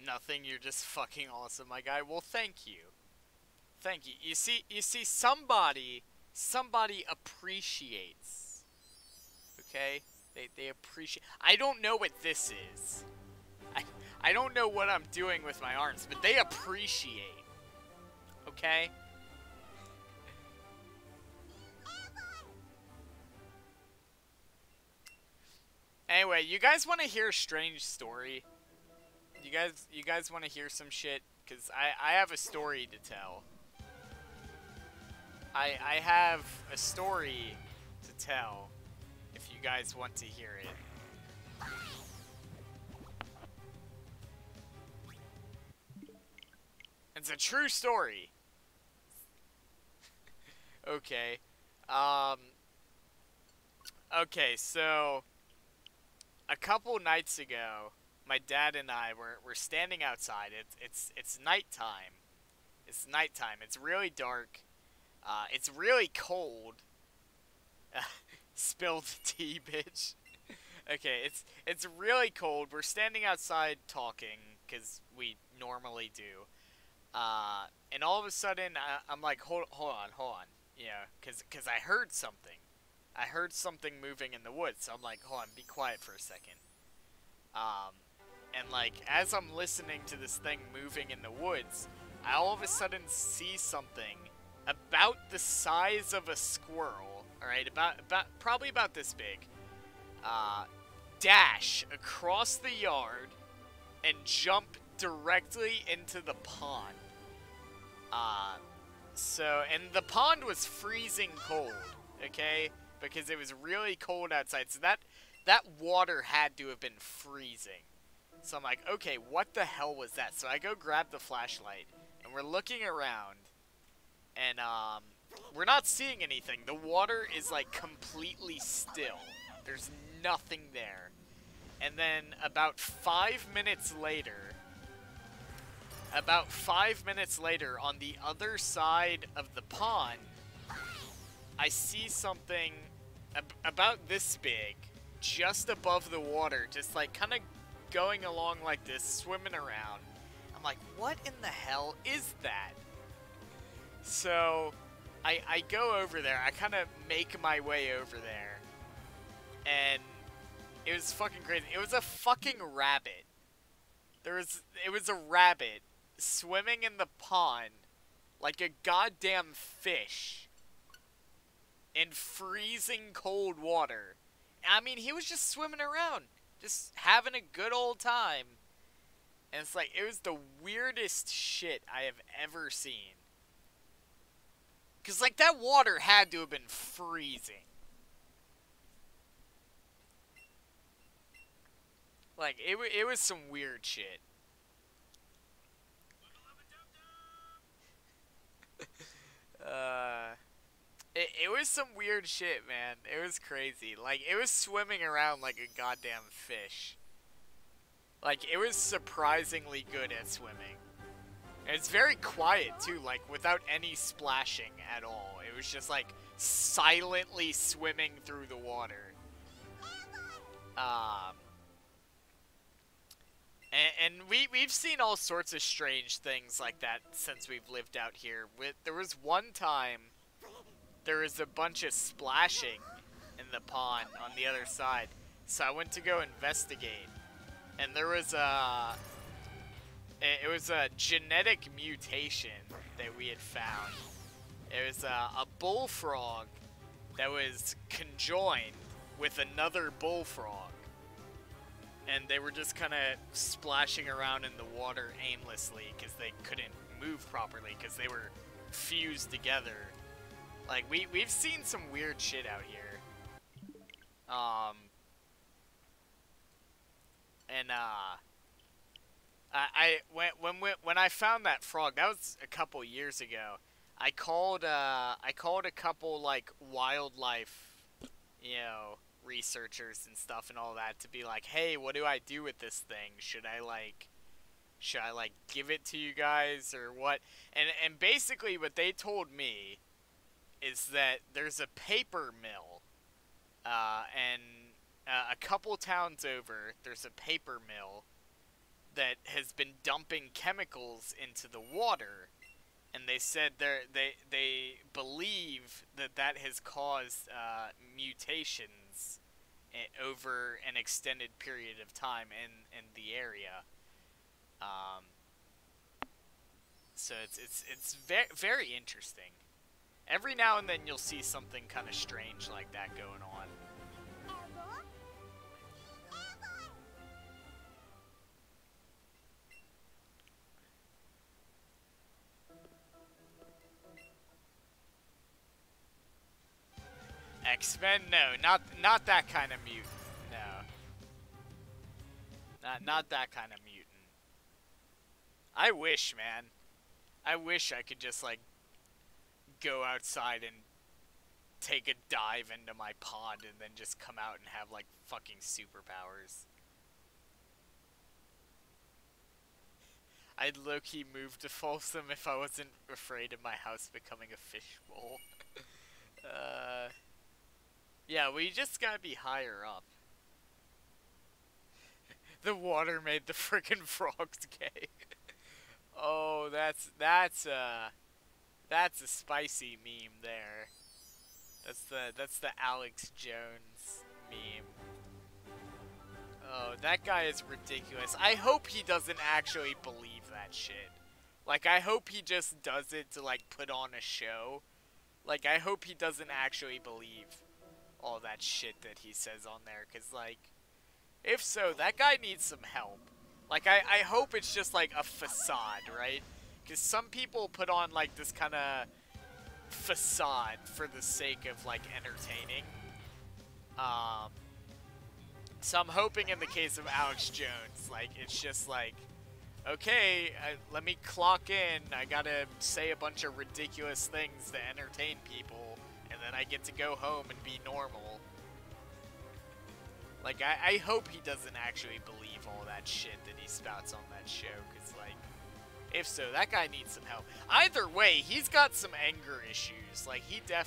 Nothing, you're just fucking awesome, my guy. Well, thank you. Thank you. You see, somebody appreciates. Okay? They appreciate. I don't know what this is. I don't know what I'm doing with my arms, but they appreciate. Okay? Anyway, you guys want to hear a strange story? You guys want to hear some shit? Because I have a story to tell. I have a story to tell, if you guys want to hear it. It's a true story. Okay. Okay, so a couple nights ago, my dad and I were standing outside. It's nighttime. It's nighttime. It's really dark. It's really cold. Spilled tea, bitch. Okay, it's really cold. We're standing outside talking, because we normally do. And all of a sudden, I'm like, hold on. You know, cause I heard something. I heard something moving in the woods, so I'm like, hold on, be quiet for a second. Um, and like, as I'm listening to this thing moving in the woods, I all of a sudden see something about the size of a squirrel, alright, probably about this big, dash across the yard and jump directly into the pond. And the pond was freezing cold, okay? Because it was really cold outside, so that water had to have been freezing. So I'm like, okay, what the hell was that? So I go grab the flashlight, and we're looking around, and, we're not seeing anything. The water is, like, completely still. There's nothing there. And then about 5 minutes later, on the other side of the pond, I see something about this big, just above the water, just like kind of going along like this, swimming around. I'm like, what in the hell is that? So I go over there. I kind of make my way over there, and it was fucking crazy. It was a fucking rabbit. It was a rabbit swimming in the pond like a goddamn fish in freezing cold water. I mean, he was just swimming around, just having a good old time. And it's like, it was the weirdest shit I have ever seen. Because, like, that water had to have been freezing. Like, it was some weird shit. It was some weird shit, man. It was crazy. Like, it was swimming around like a goddamn fish. Like, it was surprisingly good at swimming. And it's very quiet, too, like, without any splashing at all. It was just, like, silently swimming through the water. And we've seen all sorts of strange things like that since we've lived out here. There was one time, there was a bunch of splashing in the pond on the other side. So I went to go investigate. And there was it was a genetic mutation that we had found. It was a bullfrog that was conjoined with another bullfrog. And they were just kind of splashing around in the water aimlessly because they couldn't move properly because they were fused together. Like, we've seen some weird shit out here. When I found that frog, that was a couple years ago. I called a couple, like, wildlife, you know, researchers and stuff and all that to be like, hey, what do I do with this thing? Should I give it to you guys or what? And basically what they told me is that there's a paper mill, and a couple towns over, there's a paper mill that has been dumping chemicals into the water, and they said they believe that has caused mutations over an extended period of time in the area. So it's very interesting. Every now and then you'll see something kind of strange like that going on. X-Men? No, not that kind of mutant. No. Not that kind of mutant. I wish, man. I wish I could just, like, go outside and take a dive into my pond and then just come out and have, like, fucking superpowers. I'd low-key move to Folsom if I wasn't afraid of my house becoming a fishbowl. uh, yeah, we just gotta be higher up. The water made the frickin' frogs gay. Oh, that's a spicy meme there. That's the Alex Jones meme. Oh, that guy is ridiculous. I hope he doesn't actually believe that shit. Like, I hope he just does it to, like, put on a show. Like, I hope he doesn't actually believe all that shit that he says on there. Because, like, if so, that guy needs some help. Like, I hope it's just, like, a facade, right? Because some people put on, like, this kind of facade for the sake of, like, entertaining. So I'm hoping in the case of Alex Jones, like, it's just like, okay, let me clock in, I gotta say a bunch of ridiculous things to entertain people, and then I get to go home and be normal. Like, I hope he doesn't actually believe all that shit that he spouts on that show, because, like, if so, that guy needs some help. Either way, he's got some anger issues. Like, he's got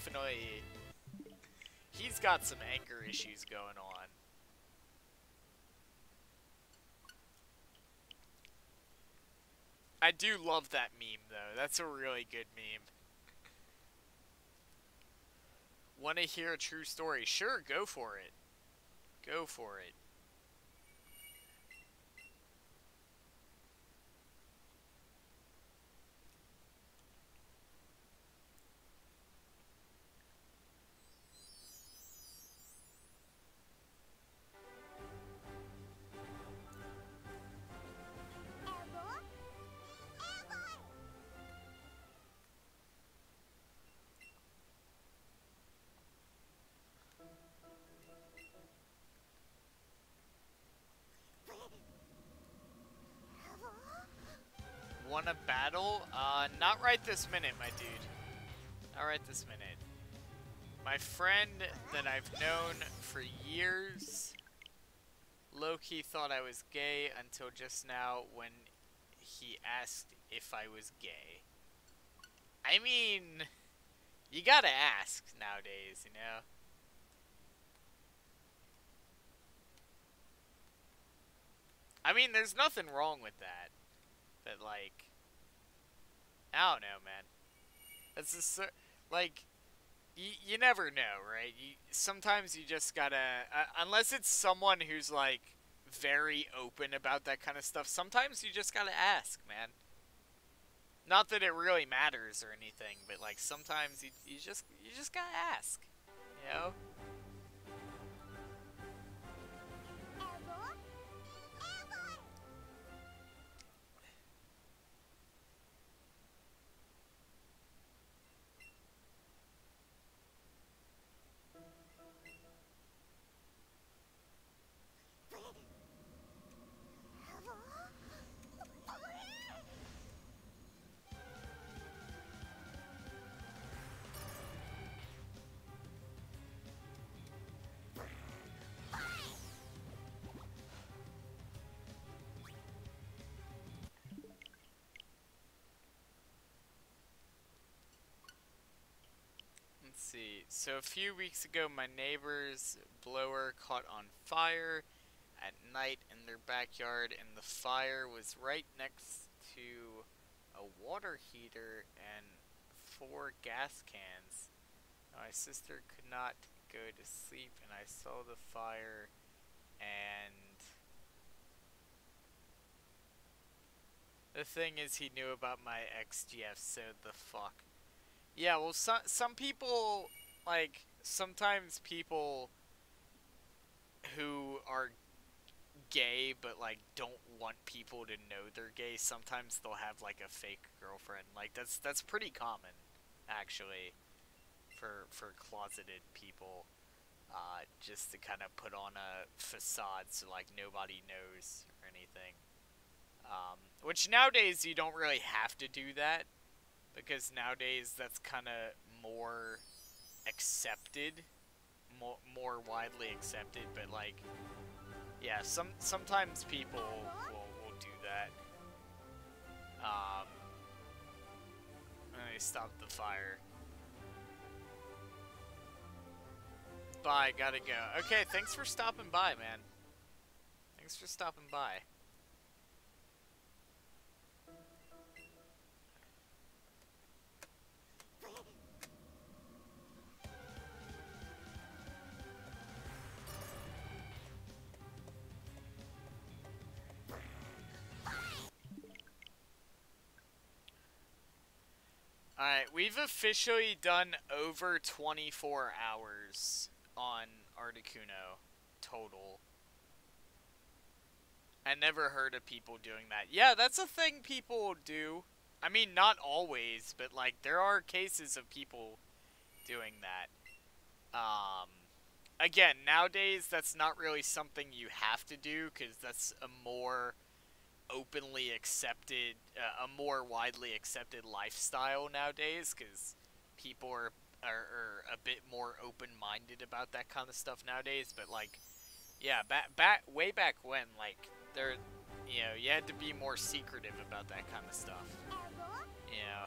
some anger issues going on. I do love that meme, though. That's a really good meme. Want to hear a true story? Sure, go for it. Go for it. Want a battle? Not right this minute, my dude. Not right this minute. My friend that I've known for years low-key thought I was gay until just now when he asked if I was gay. I mean, you gotta ask nowadays, you know? I mean, there's nothing wrong with that. But, like, I don't know, man. That's just, like, you never know, right? Sometimes you just gotta, unless it's someone who's, like, very open about that kind of stuff, sometimes you just gotta ask, man. Not that it really matters or anything, but, like, sometimes you just gotta ask, you know? Let's see. So a few weeks ago, my neighbor's blower caught on fire at night in their backyard, and the fire was right next to a water heater and 4 gas cans. My sister could not go to sleep, and I saw the fire, and the thing is, he knew about my XGF, so the fuck. Yeah, well, some people, like, sometimes people who are gay but, like, don't want people to know they're gay, sometimes they'll have, like, a fake girlfriend. Like, that's pretty common, actually, for closeted people, just to kind of put on a facade so, like, nobody knows or anything. Which nowadays you don't really have to do that, because nowadays that's kind of more accepted, more widely accepted, but, like, yeah, sometimes people will do that. Um, Let me stop the fire. Bye, gotta go. Okay, thanks for stopping by, man. Thanks for stopping by. Alright, we've officially done over 24 hours on Articuno total. I never heard of people doing that. Yeah, that's a thing people do. I mean, not always, but like there are cases of people doing that. Again, nowadays that's not really something you have to do because that's a more openly accepted, a more widely accepted lifestyle nowadays because people are a bit more open-minded about that kind of stuff nowadays. But like, yeah, way back when, like there, you know, you had to be more secretive about that kind of stuff. Yeah.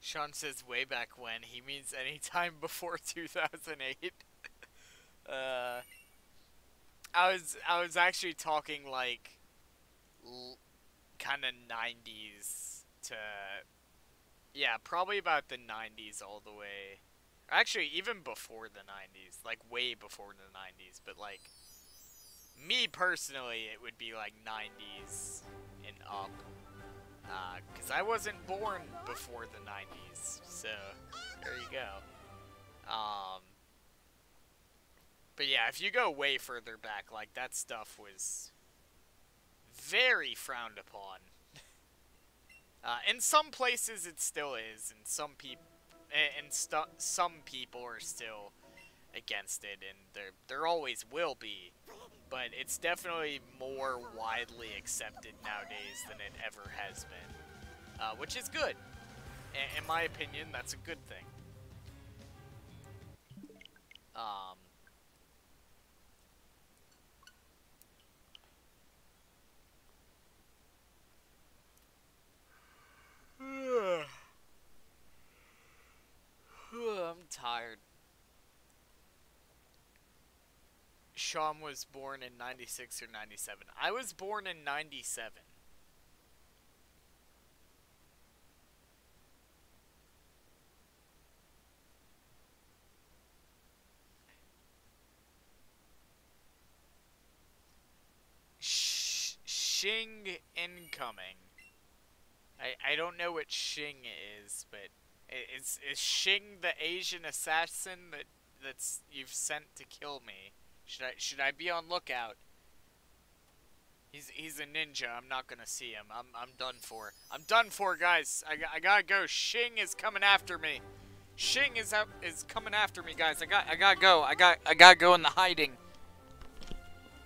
Sean says way back when. He means any time before 2008. uh, I was actually talking like kind of 90s to, yeah, probably about the 90s all the way. Actually, even before the 90s, like way before the 90s. But like me personally, it would be like 90s and up. Because I wasn't born before the 90s, so there you go. But yeah, if you go way further back, like, that stuff was very frowned upon. In some places it still is, and some people are still against it, and there always will be. But it's definitely more widely accepted nowadays than it ever has been. Which is good. In my opinion, that's a good thing. I'm tired. Sean was born in 96 or 97. I was born in 97. Shing incoming. I don't know what Shing is, but is Shing the Asian assassin that's you've sent to kill me? Should I be on lookout? He's a ninja. I'm not gonna see him. I'm done for. I'm done for, guys. I gotta go. Shing is coming after me. Shing is coming after me, guys. I gotta go. I gotta go in the hiding.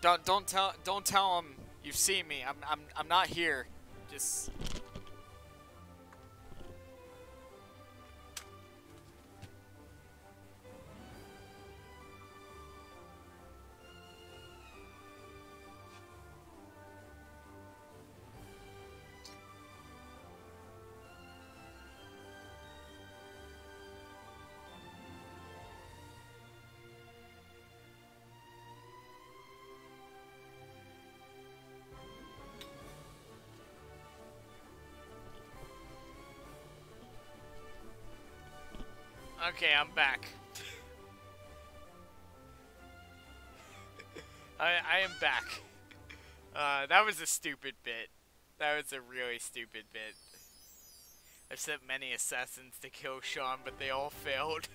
Don't tell him you've seen me. I'm not here. Just. Okay, I'm back. I am back. That was a stupid bit. That was a really stupid bit. I've sent many assassins to kill Sean, but they all failed.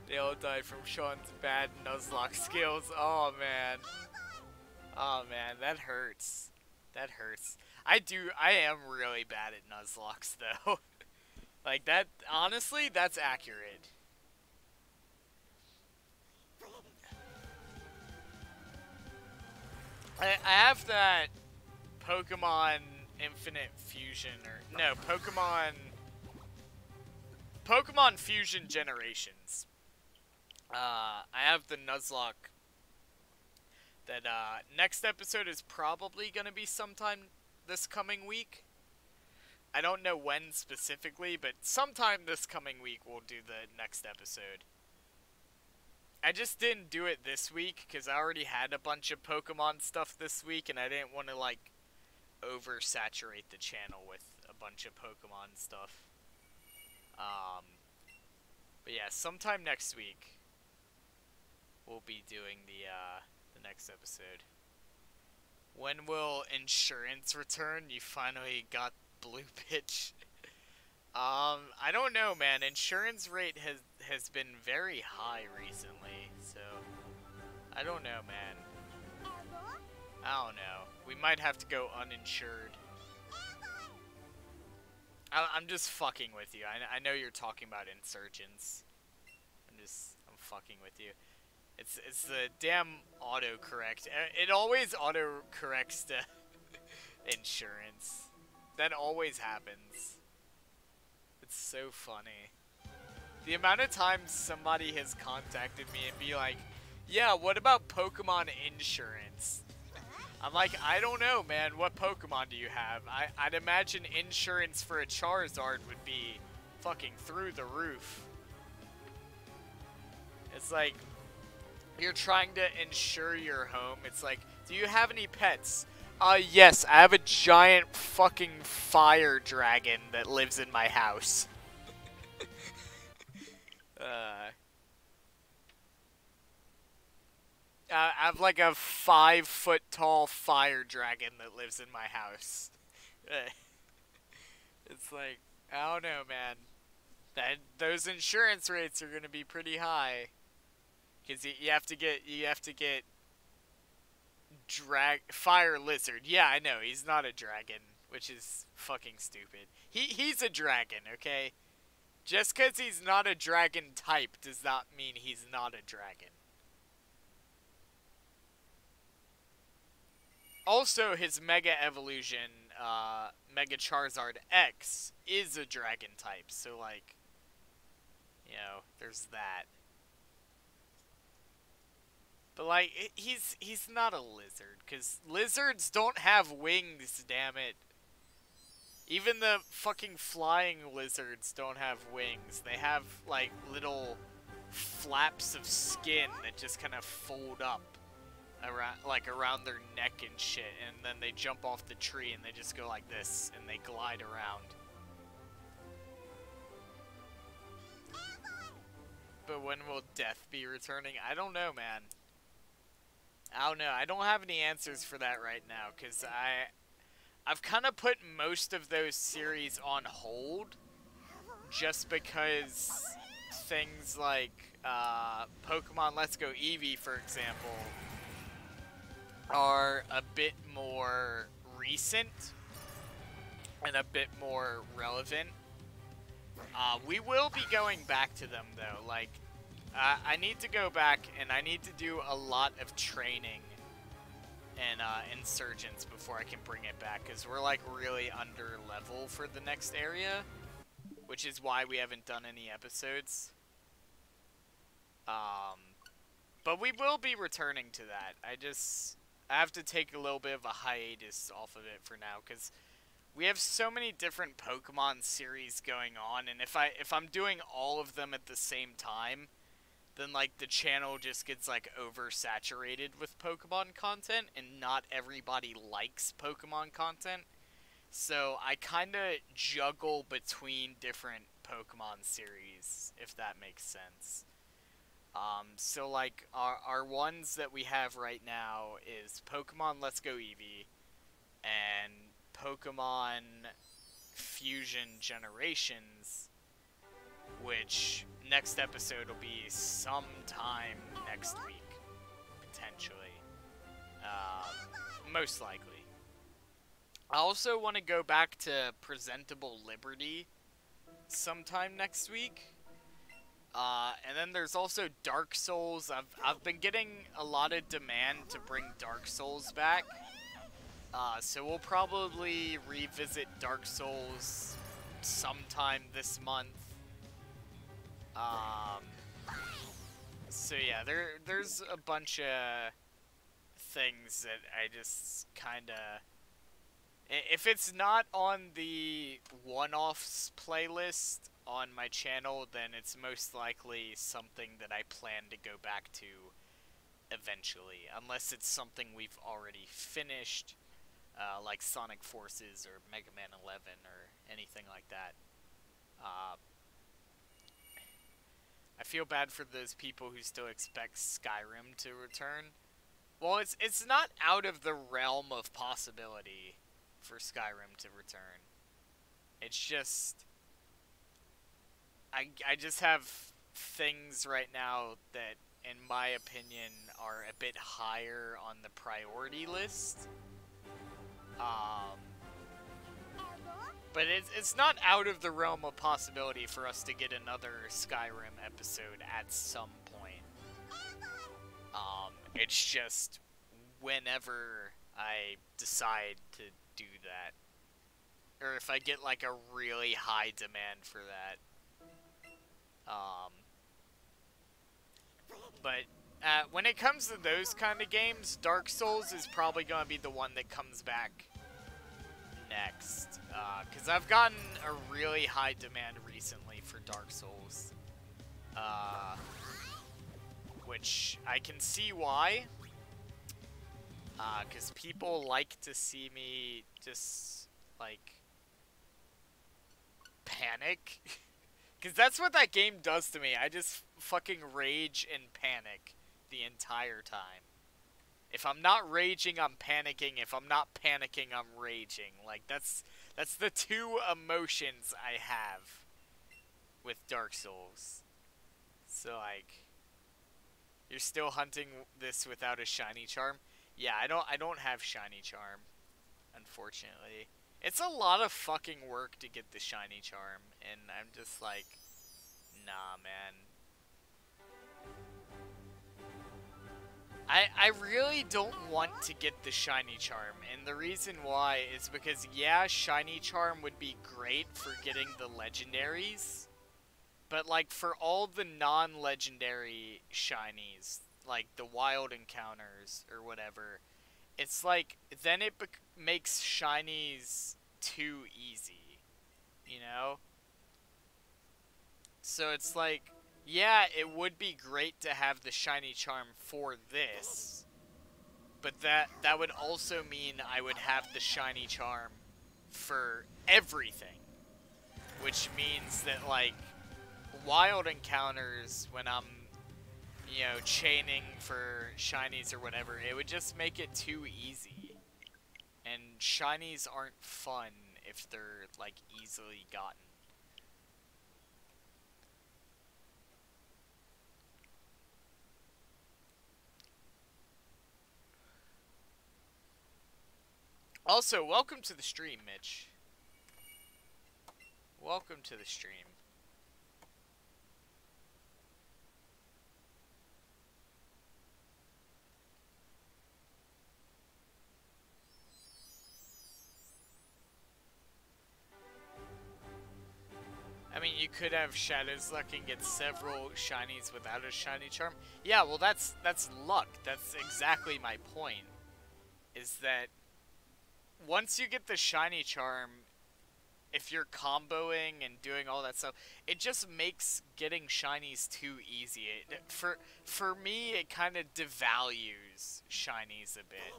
They all died from Sean's bad Nuzlocke skills. Oh man. Oh man, that hurts. That hurts. I am really bad at Nuzlocks though. Like that, honestly, that's accurate. I have that Pokemon Infinite Fusion, or no, Pokemon Fusion Generations. I have the Nuzlocke that, next episode is probably gonna be sometime this coming week. I don't know when specifically, but sometime this coming week we'll do the next episode. I just didn't do it this week because I already had a bunch of Pokemon stuff this week, and I didn't want to, like, oversaturate the channel with a bunch of Pokemon stuff. But yeah, sometime next week we'll be doing the next episode. When will insurance return? You finally got Blue Pitch. I don't know, man. Insurance rate has been very high recently, so I don't know, man. I don't know. We might have to go uninsured. I'm just fucking with you. I know you're talking about insurgents. I'm fucking with you. It's the damn autocorrect. It always autocorrects to insurance. That always happens. It's so funny. The amount of times somebody has contacted me and be like, yeah, what about Pokemon insurance? I'm like, I don't know, man. What Pokemon do you have? I'd imagine insurance for a Charizard would be fucking through the roof. It's like, you're trying to insure your home. It's like, do you have any pets? Yes, I have a giant fucking fire dragon that lives in my house. I have like a 5-foot tall fire dragon that lives in my house. It's like, I don't know, man. Those insurance rates are gonna be pretty high. Cause you have to get fire lizard. Yeah, I know, he's not a dragon, which is fucking stupid. He's a dragon, okay? Just cause he's not a dragon type does not mean he's not a dragon. Also, his Mega Evolution, Mega Charizard X, is a dragon type, so, like, you know, there's that. But, like, he's not a lizard, because lizards don't have wings, damn it. Even the fucking flying lizards don't have wings. They have, like, little flaps of skin that just kind of fold up around their neck and shit, and then they jump off the tree and they just go like this and they glide around. But when will death be returning? I don't know, man. I don't know. I don't have any answers for that right now, because I've kind of put most of those series on hold just because things like Pokemon Let's Go Eevee, for example, are a bit more recent and a bit more relevant. We will be going back to them, though. Like, I need to go back and I need to do a lot of training and Insurgents before I can bring it back, because we're like really under level for the next area, which is why we haven't done any episodes. But we will be returning to that. I have to take a little bit of a hiatus off of it for now, because we have so many different Pokemon series going on, and if I'm doing all of them at the same time, then like the channel just gets like oversaturated with Pokemon content, and not everybody likes Pokemon content. So I kind of juggle between different Pokemon series, if that makes sense. So like our ones that we have right now is Pokemon Let's Go Eevee and Pokemon Fusion Generations, which next episode will be sometime next week, potentially. Most likely. I also want to go back to Presentable Liberty sometime next week. And then there's also Dark Souls. I've been getting a lot of demand to bring Dark Souls back. So we'll probably revisit Dark Souls sometime this month. So yeah, there's a bunch of things that I just kinda... If it's not on the one-offs playlist on my channel, then it's most likely something that I plan to go back to eventually. Unless it's something we've already finished, like Sonic Forces or Mega Man 11 or anything like that. I feel bad for those people who still expect Skyrim to return. Well, it's not out of the realm of possibility for Skyrim to return. It's just... I just have things right now that, in my opinion, are a bit higher on the priority list. But it's not out of the realm of possibility for us to get another Skyrim episode at some point. It's just whenever I decide to do that. Or if I get like a really high demand for that. But when it comes to those kind of games, Dark Souls is probably going to be the one that comes back next. Because I've gotten a really high demand recently for Dark Souls. Which I can see why. Because people like to see me just, like, panic. Because that's what that game does to me. I just fucking rage and panic the entire time. If I'm not raging, I'm panicking. If I'm not panicking, I'm raging. Like, that's the two emotions I have with Dark Souls. So, like, you're still hunting this without a shiny charm? Yeah, I don't have shiny charm, unfortunately. It's a lot of fucking work to get the shiny charm, and I'm just like, nah, man. I really don't want to get the shiny charm, and the reason why is because, yeah, shiny charm would be great for getting the legendaries, but, like, for all the non-legendary shinies, like the wild encounters or whatever, it's like, then it makes shinies too easy, you know? So it's like, yeah, it would be great to have the shiny charm for this, but that would also mean I would have the shiny charm for everything, which means that, like, wild encounters, when I'm, you know, chaining for shinies or whatever, it would just make it too easy. And shinies aren't fun if they're, like, easily gotten. Also, welcome to the stream, Mitch. Welcome to the stream. I mean, you could have Shadow's Luck and get several shinies without a shiny charm. Yeah, well, that's luck. That's exactly my point. Is that once you get the shiny charm, if you're comboing and doing all that stuff, it just makes getting shinies too easy. For me, it kind of devalues shinies a bit.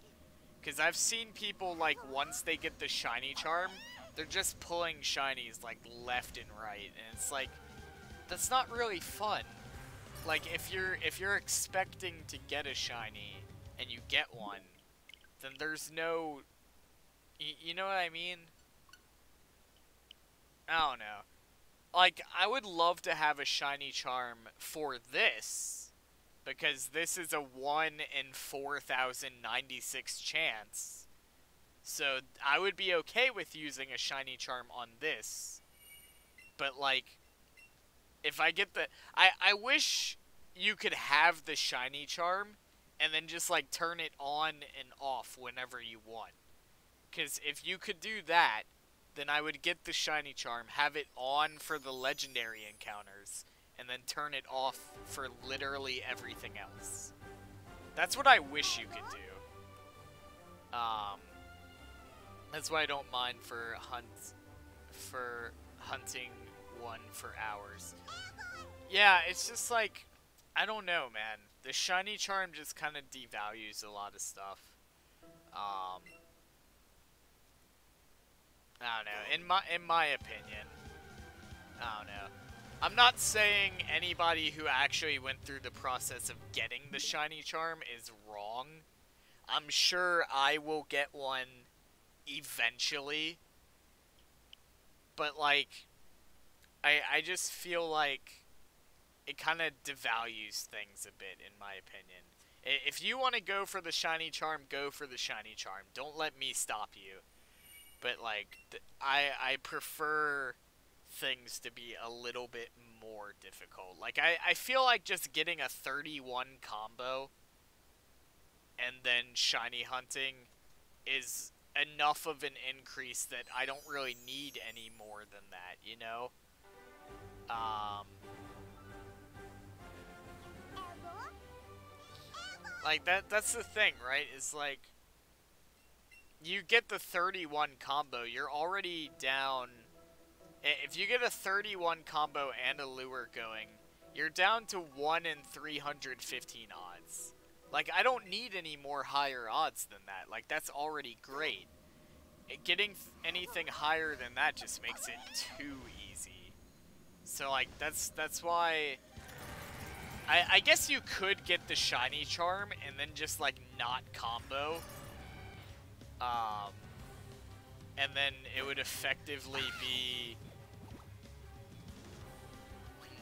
Because I've seen people, like, once they get the shiny charm, they're just pulling shinies, like, left and right. And it's like, that's not really fun. Like, if you're expecting to get a shiny and you get one, then there's no... You know what I mean? I don't know. like, I would love to have a shiny charm for this, because this is a 1 in 4,096 chance. So I would be okay with using a shiny charm on this. But, like, if I get the... I wish you could have the shiny charm and then just, like, turn it on and off whenever you want. Because if you could do that, then I would get the shiny charm, have it on for the legendary encounters, and then turn it off for literally everything else. That's what I wish you could do. That's why I don't mind for hunting one for hours. Yeah, it's just like, I don't know, man. The shiny charm just kind of devalues a lot of stuff. I don't know. In my opinion, I don't know. I'm not saying anybody who actually went through the process of getting the shiny charm is wrong. I'm sure I will get one eventually. But, like, I just feel like it kind of devalues things a bit, in my opinion. If you want to go for the shiny charm, go for the shiny charm. Don't let me stop you. But, like, I prefer things to be a little bit more difficult. Like, I feel like just getting a 31 combo and then shiny hunting is enough of an increase that I don't really need any more than that, you know? Like, that's the thing, right? It's like, you get the 31 combo, you're already down. If you get a 31 combo and a lure going, you're down to 1 in 315 odds. Like, I don't need any more higher odds than that. Like, that's already great. Getting anything higher than that just makes it too easy. So, like, that's why... I guess you could get the shiny charm and then just, like, not combo. And then it would effectively be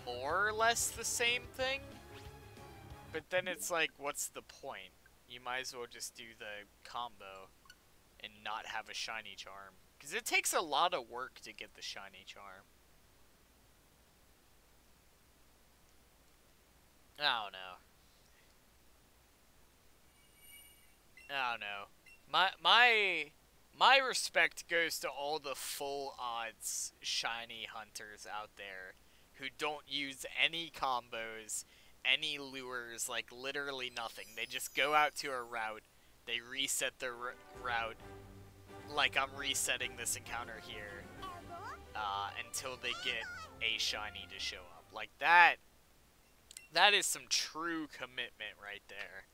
more or less the same thing. But then it's like, what's the point? You might as well just do the combo and not have a shiny charm. Because it takes a lot of work to get the shiny charm. I don't know. I don't know. My respect goes to all the full odds shiny hunters out there who don't use any combos, any lures, like literally nothing. They just go out to a route, they reset the route, like I'm resetting this encounter here, until they get a shiny to show up. Like that is some true commitment right there.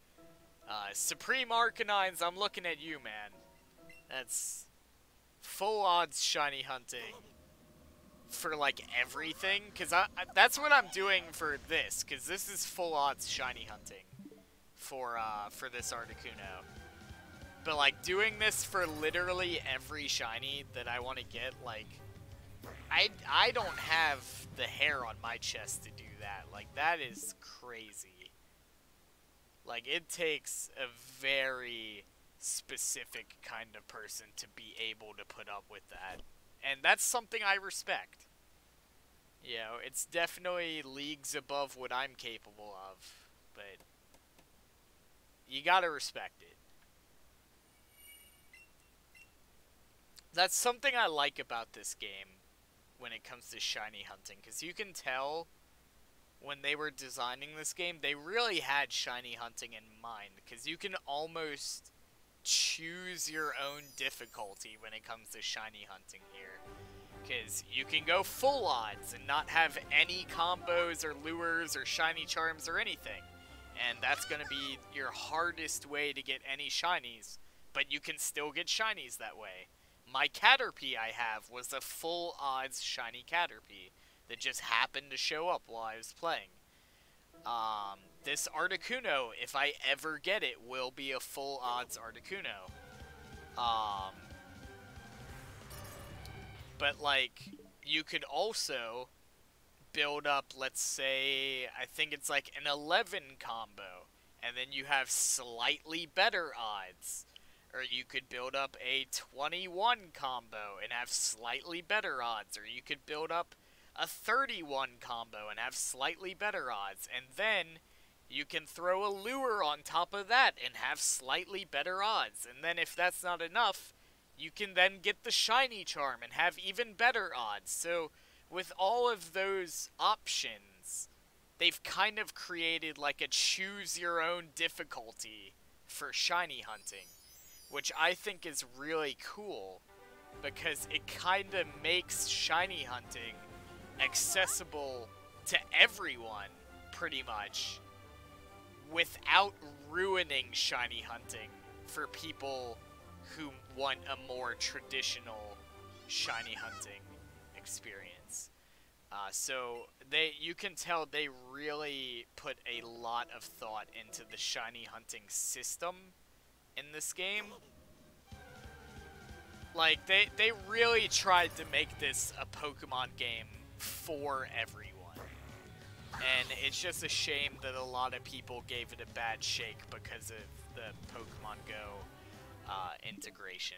Supreme Arcanines, I'm looking at you, man. That's full odds shiny hunting for, like, everything. Because that's what I'm doing for this. Because this is full odds shiny hunting for this Articuno. But, like, doing this for literally every shiny that I want to get, like... I don't have the hair on my chest to do that. Like, that is crazy. Like, it takes a very specific kind of person to be able to put up with that. And that's something I respect. You know, it's definitely leagues above what I'm capable of. But you gotta respect it. That's something I like about this game when it comes to shiny hunting. Because you can tell... when they were designing this game, they really had shiny hunting in mind, because you can almost choose your own difficulty when it comes to shiny hunting here. Because you can go full odds and not have any combos or lures or shiny charms or anything. And that's going to be your hardest way to get any shinies, but you can still get shinies that way. My Caterpie I have was a full odds shiny Caterpie that just happened to show up while I was playing. This Articuno, if I ever get it, will be a full odds Articuno. But, like, you could also build up, let's say, I think it's like an 11 combo, and then you have slightly better odds. Or you could build up a 21 combo and have slightly better odds. Or you could build up a 31 combo and have slightly better odds. And then you can throw a lure on top of that and have slightly better odds. And then if that's not enough, you can then get the shiny charm and have even better odds. So with all of those options, they've kind of created like a choose your own difficulty for shiny hunting, which I think is really cool because it kind of makes shiny hunting accessible to everyone, pretty much, without ruining shiny hunting for people who want a more traditional shiny hunting experience. So you can tell they really put a lot of thought into the shiny hunting system in this game. Like, they really tried to make this a Pokemon game for everyone. And it's just a shame that a lot of people gave it a bad shake because of the Pokemon Go integration.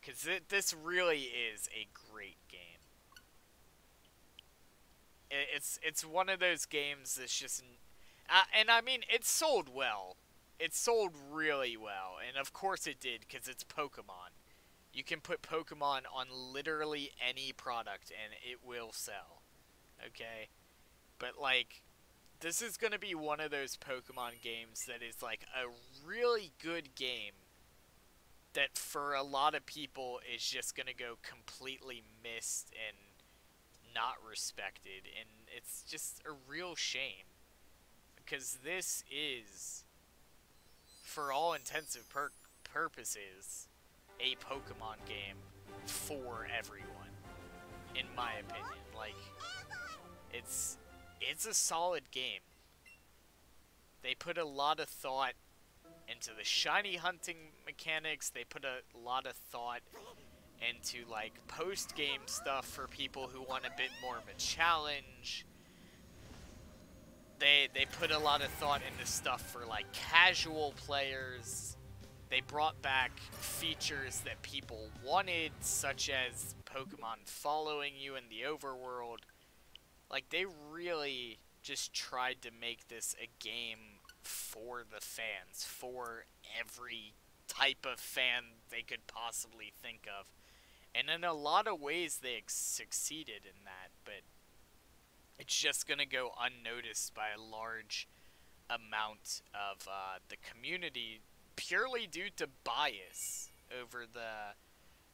Because this really is a great game. It's one of those games that's just... and I mean, it sold well. It sold really well, and of course it did, because it's Pokemon. You can put Pokemon on literally any product, and it will sell. Okay? But, like, this is going to be one of those Pokemon games that is, like, a really good game that for a lot of people is just going to go completely missed and not respected, and it's just a real shame. Because this is, for all intents and purposes, a Pokemon game for everyone, in my opinion. Like, it's a solid game. They put a lot of thought into the shiny hunting mechanics. They put a lot of thought into, like, post-game stuff for people who want a bit more of a challenge. They put a lot of thought into stuff for, like, casual players. They brought back features that people wanted, such as Pokemon following you in the overworld. Like, they really just tried to make this a game for the fans, for every type of fan they could possibly think of. And in a lot of ways, they succeeded in that, but it's just going to go unnoticed by a large amount of the community, purely due to bias over the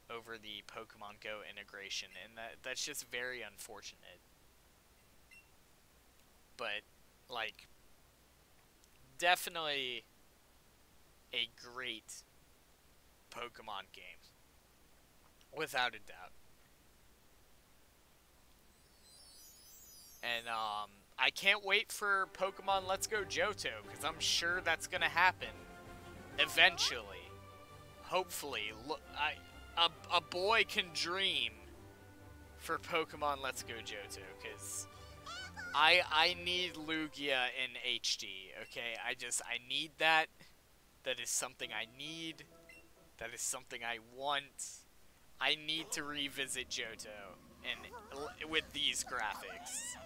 Pokemon Go integration, and that's just very unfortunate. But, like, definitely a great Pokemon game, without a doubt. And I can't wait for Pokemon Let's Go Johto, because I'm sure that's gonna happen eventually. Hopefully, a boy can dream for Pokemon Let's Go Johto, because I need Lugia in HD, okay? I need that. That is something I need. That is something I want. I need to revisit Johto, and with these graphics.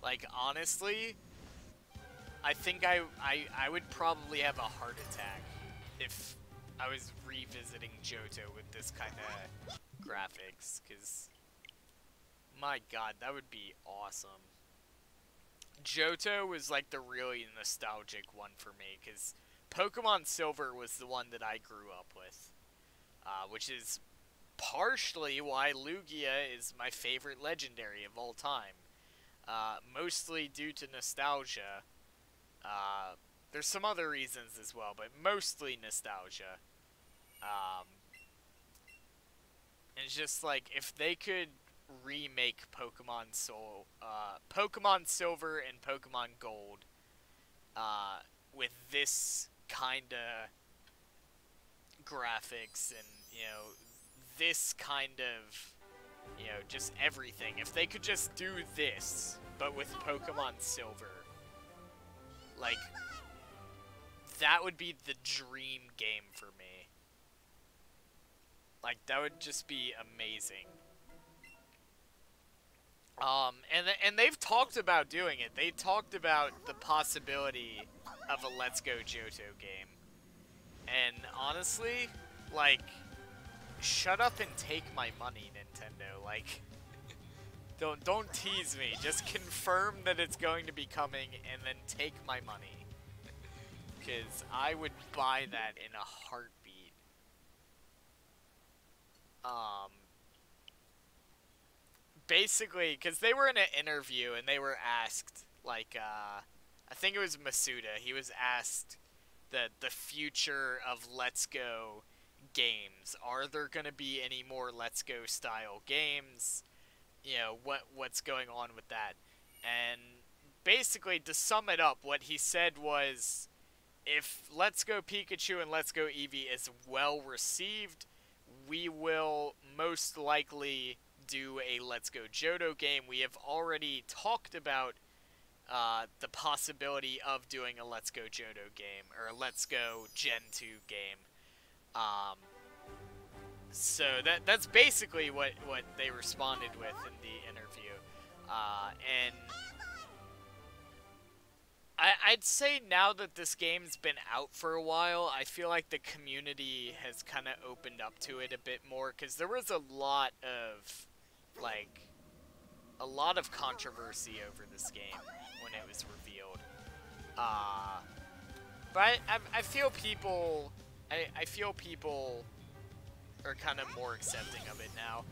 Like, honestly, I think I would probably have a heart attack if I was revisiting Johto with this kind of graphics, because, my god, that would be awesome. Johto was, like, the really nostalgic one for me, because Pokemon Silver was the one that I grew up with, which is partially why Lugia is my favorite legendary of all time. Mostly due to nostalgia. There's some other reasons as well, but mostly nostalgia. And it's just like, if they could remake Pokemon Silver and Pokemon Gold, with this kinda graphics and, you know, this kind of You know, just everything. If they could just do this, but with Pokemon Silver, like, that would be the dream game for me. Like, that would just be amazing. And they've talked about doing it. They talked about the possibility of a Let's Go Johto game. And honestly, like, shut up and take my money, Nintendo. Like, don't tease me. Just confirm that it's going to be coming and then take my money. Because I would buy that in a heartbeat. Basically, because they were in an interview and they were asked, like, I think it was Masuda. He was asked the future of Let's Go games. Are there going to be any more Let's Go style games? You know, what's going on with that? And basically, to sum it up, what he said was, if Let's Go Pikachu and Let's Go Eevee is well received, we will most likely do a Let's Go Johto game. We have already talked about the possibility of doing a Let's Go Johto game, or a Let's Go Gen 2 game. So that's basically what they responded with in the interview. And I'd say now that this game's been out for a while, I feel like the community has kind of opened up to it a bit more, because there was a lot of, like, a lot of controversy over this game when it was revealed. But I feel people, I feel people are kind of more accepting of it now.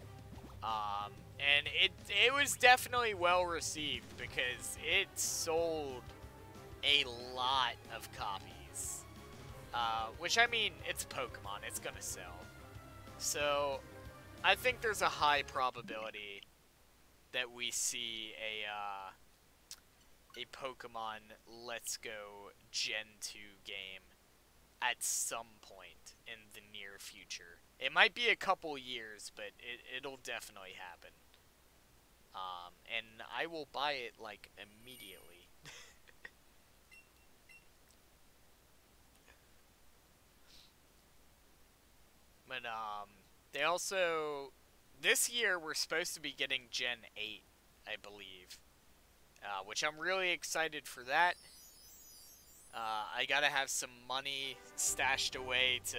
And it was definitely well received, because it sold a lot of copies. Which, I mean, it's Pokemon, it's gonna sell. So, I think there's a high probability that we see a Pokemon Let's Go Gen 2 game at some point in the near future. It might be a couple years, but it'll definitely happen. And I will buy it, like, immediately. But, they also, this year we're supposed to be getting Gen 8, I believe. Which I'm really excited for that. I gotta have some money stashed away to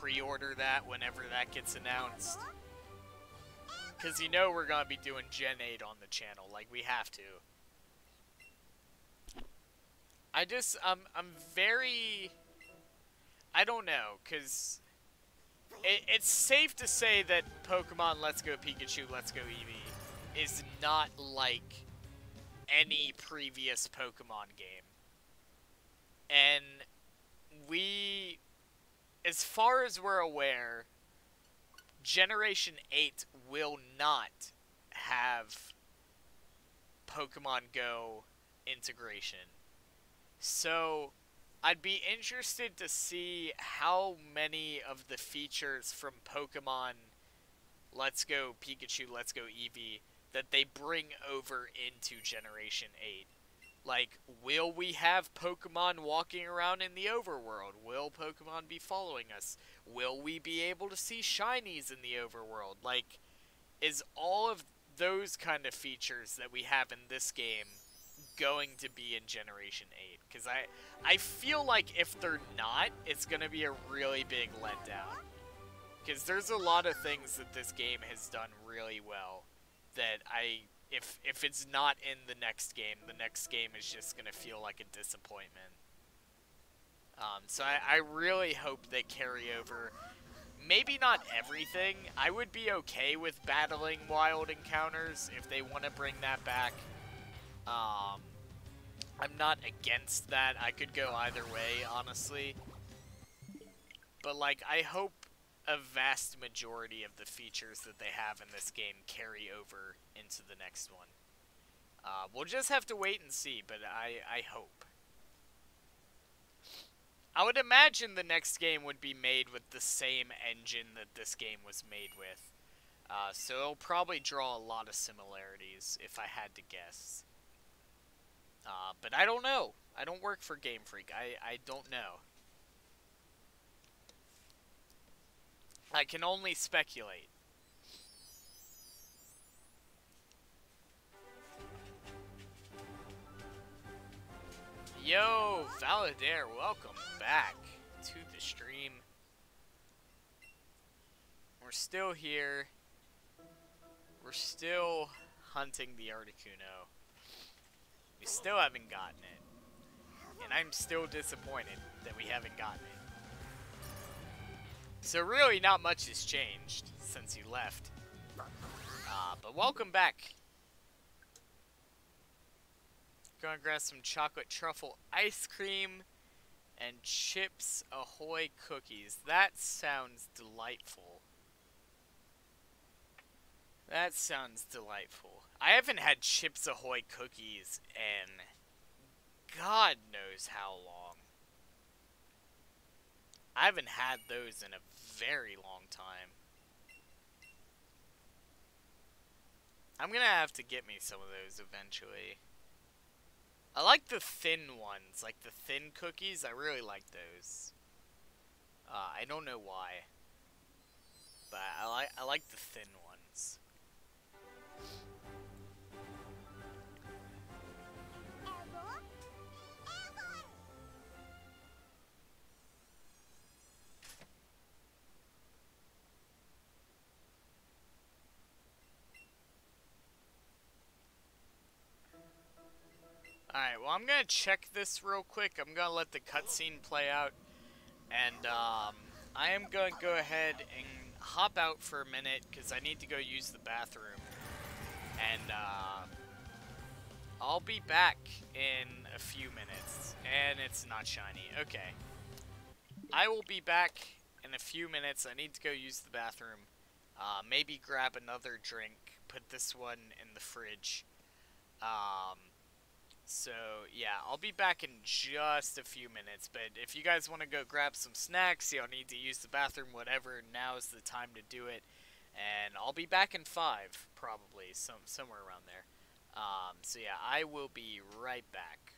pre-order that whenever that gets announced. Because you know we're gonna be doing Gen 8 on the channel, like we have to. I'm very, I don't know, because it's safe to say that Pokemon Let's Go Pikachu, Let's Go Eevee is not like any previous Pokemon game. And we, as far as we're aware, Generation 8 will not have Pokemon Go integration. So, I'd be interested to see how many of the features from Pokemon Let's Go Pikachu, Let's Go Eevee that they bring over into Generation 8. Like, will we have Pokemon walking around in the overworld? Will Pokemon be following us? Will we be able to see shinies in the overworld? Like, is all of those kind of features that we have in this game going to be in Generation 8? Because I feel like if they're not, it's going to be a really big letdown. Because there's a lot of things that this game has done really well that if it's not in the next game is just going to feel like a disappointment. So I really hope they carry over, maybe not everything. I would be okay with battling wild encounters if they want to bring that back. I'm not against that. I could go either way, honestly. But, like, I hope a vast majority of the features that they have in this game carry over into the next one. We'll just have to wait and see, but I hope. I would imagine the next game would be made with the same engine that this game was made with. So it'll probably draw a lot of similarities if I had to guess. But I don't know. I don't work for Game Freak. I don't know. I can only speculate. Yo, Valadair, welcome back to the stream. We're still here. We're still hunting the Articuno. We still haven't gotten it. And I'm still disappointed that we haven't gotten it. So really not much has changed since you left. But welcome back. Gonna grab some chocolate truffle ice cream and Chips Ahoy cookies. That sounds delightful. That sounds delightful. I haven't had Chips Ahoy cookies in God knows how long. I haven't had those in a very long time. I'm gonna have to get me some of those eventually. I like the thin ones, like the thin cookies. I really like those. I don't know why, but I like the thin ones. Alright, well, I'm gonna check this real quick. I'm gonna let the cutscene play out. And, I am gonna go ahead and hop out for a minute, because I need to go use the bathroom. And, I'll be back in a few minutes. And it's not shiny. Okay. I will be back in a few minutes. I need to go use the bathroom. Maybe grab another drink. Put this one in the fridge. So, yeah, I'll be back in just a few minutes, but if you guys want to go grab some snacks, you'll need to use the bathroom, whatever, now's the time to do it, and I'll be back in 5, probably, somewhere around there. So yeah, I will be right back.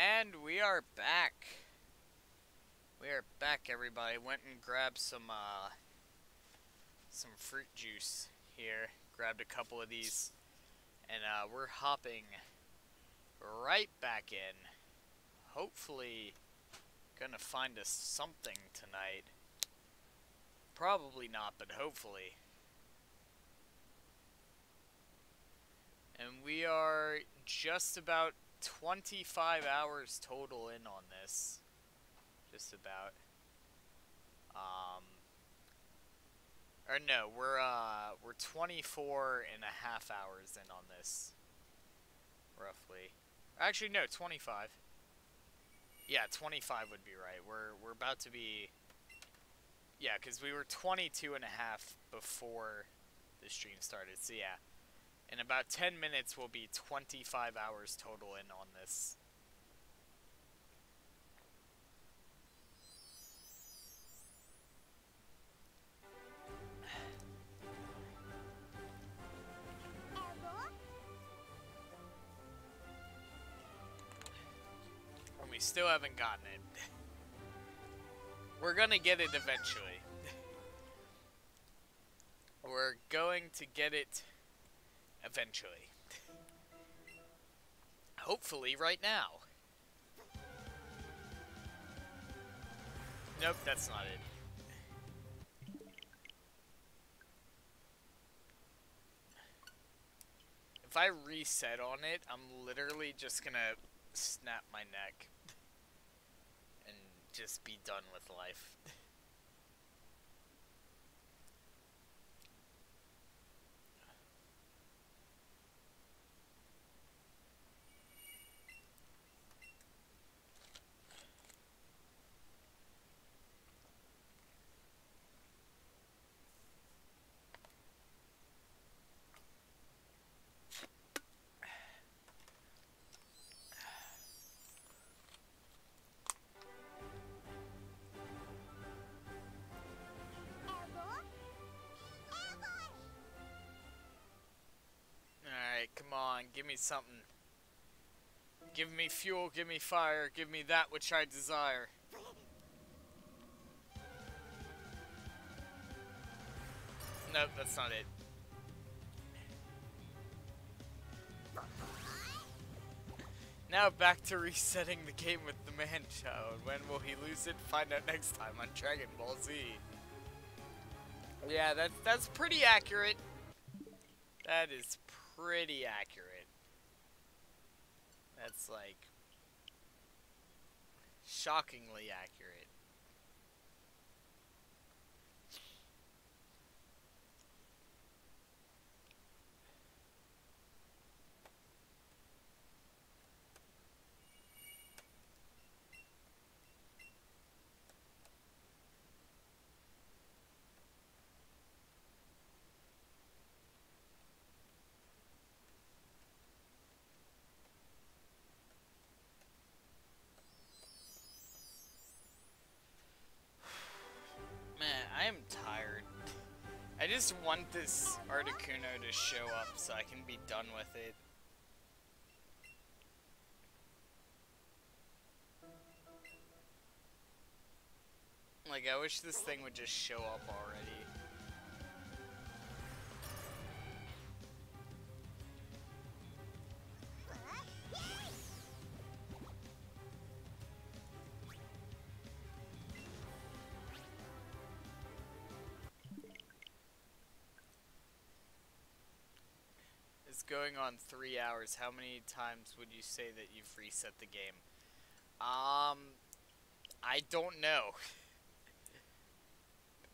And we are back. We are back, everybody. Went and grabbed some fruit juice here. Grabbed a couple of these. And we're hopping right back in. Hopefully gonna find us something tonight. Probably not, but hopefully. And we are just about 25 hours total in on this. Just about. Or no, we're 24 and a half hours in on this. Roughly. Actually, no, 25. Yeah, 25 would be right. We're about to be... Yeah, because we were 22 and a half before the stream started. So yeah, in about 10 minutes we'll be 25 hours total in on this. And we still haven't gotten it. We're gonna get it eventually. We're going to get it eventually. Hopefully right now. Nope, that's not it. If I reset on it, I'm literally just gonna snap my neck. And just be done with life. Alright, come on, give me something. Give me fuel, give me fire, give me that which I desire. Nope, that's not it. Now back to resetting the game with the man-child. When will he lose it? Find out next time on Dragon Ball Z. Yeah, that's pretty accurate. That is pretty accurate. That's like shockingly accurate. Man, I am tired. I just want this Articuno to show up so I can be done with it. Like, I wish this thing would just show up already. It's going on 3 hours. How many times would you say that you've reset the game? I don't know.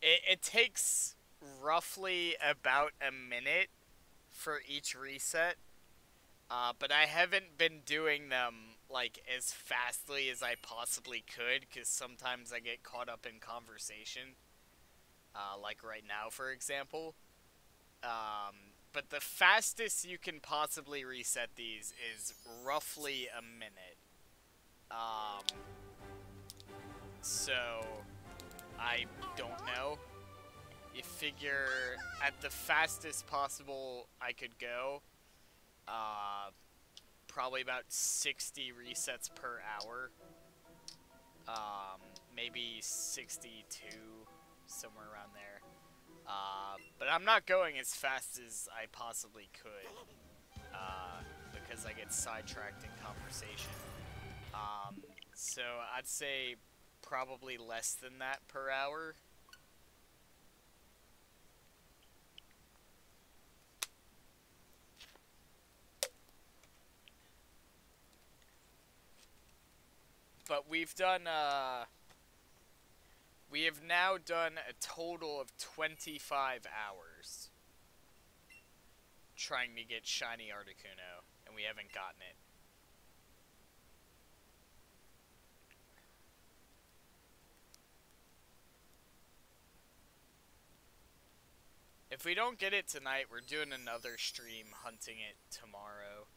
It takes roughly about a minute for each reset. But I haven't been doing them, like, as fastly as I possibly could, because sometimes I get caught up in conversation. Like right now, for example. But the fastest you can possibly reset these is roughly a minute. So, I don't know. You figure at the fastest possible I could go, probably about 60 resets per hour. Maybe 62, somewhere around there. But I'm not going as fast as I possibly could, because I get sidetracked in conversation. So I'd say probably less than that per hour. But we have now done a total of 25 hours trying to get shiny Articuno, and we haven't gotten it. If we don't get it tonight, we're doing another stream hunting it tomorrow.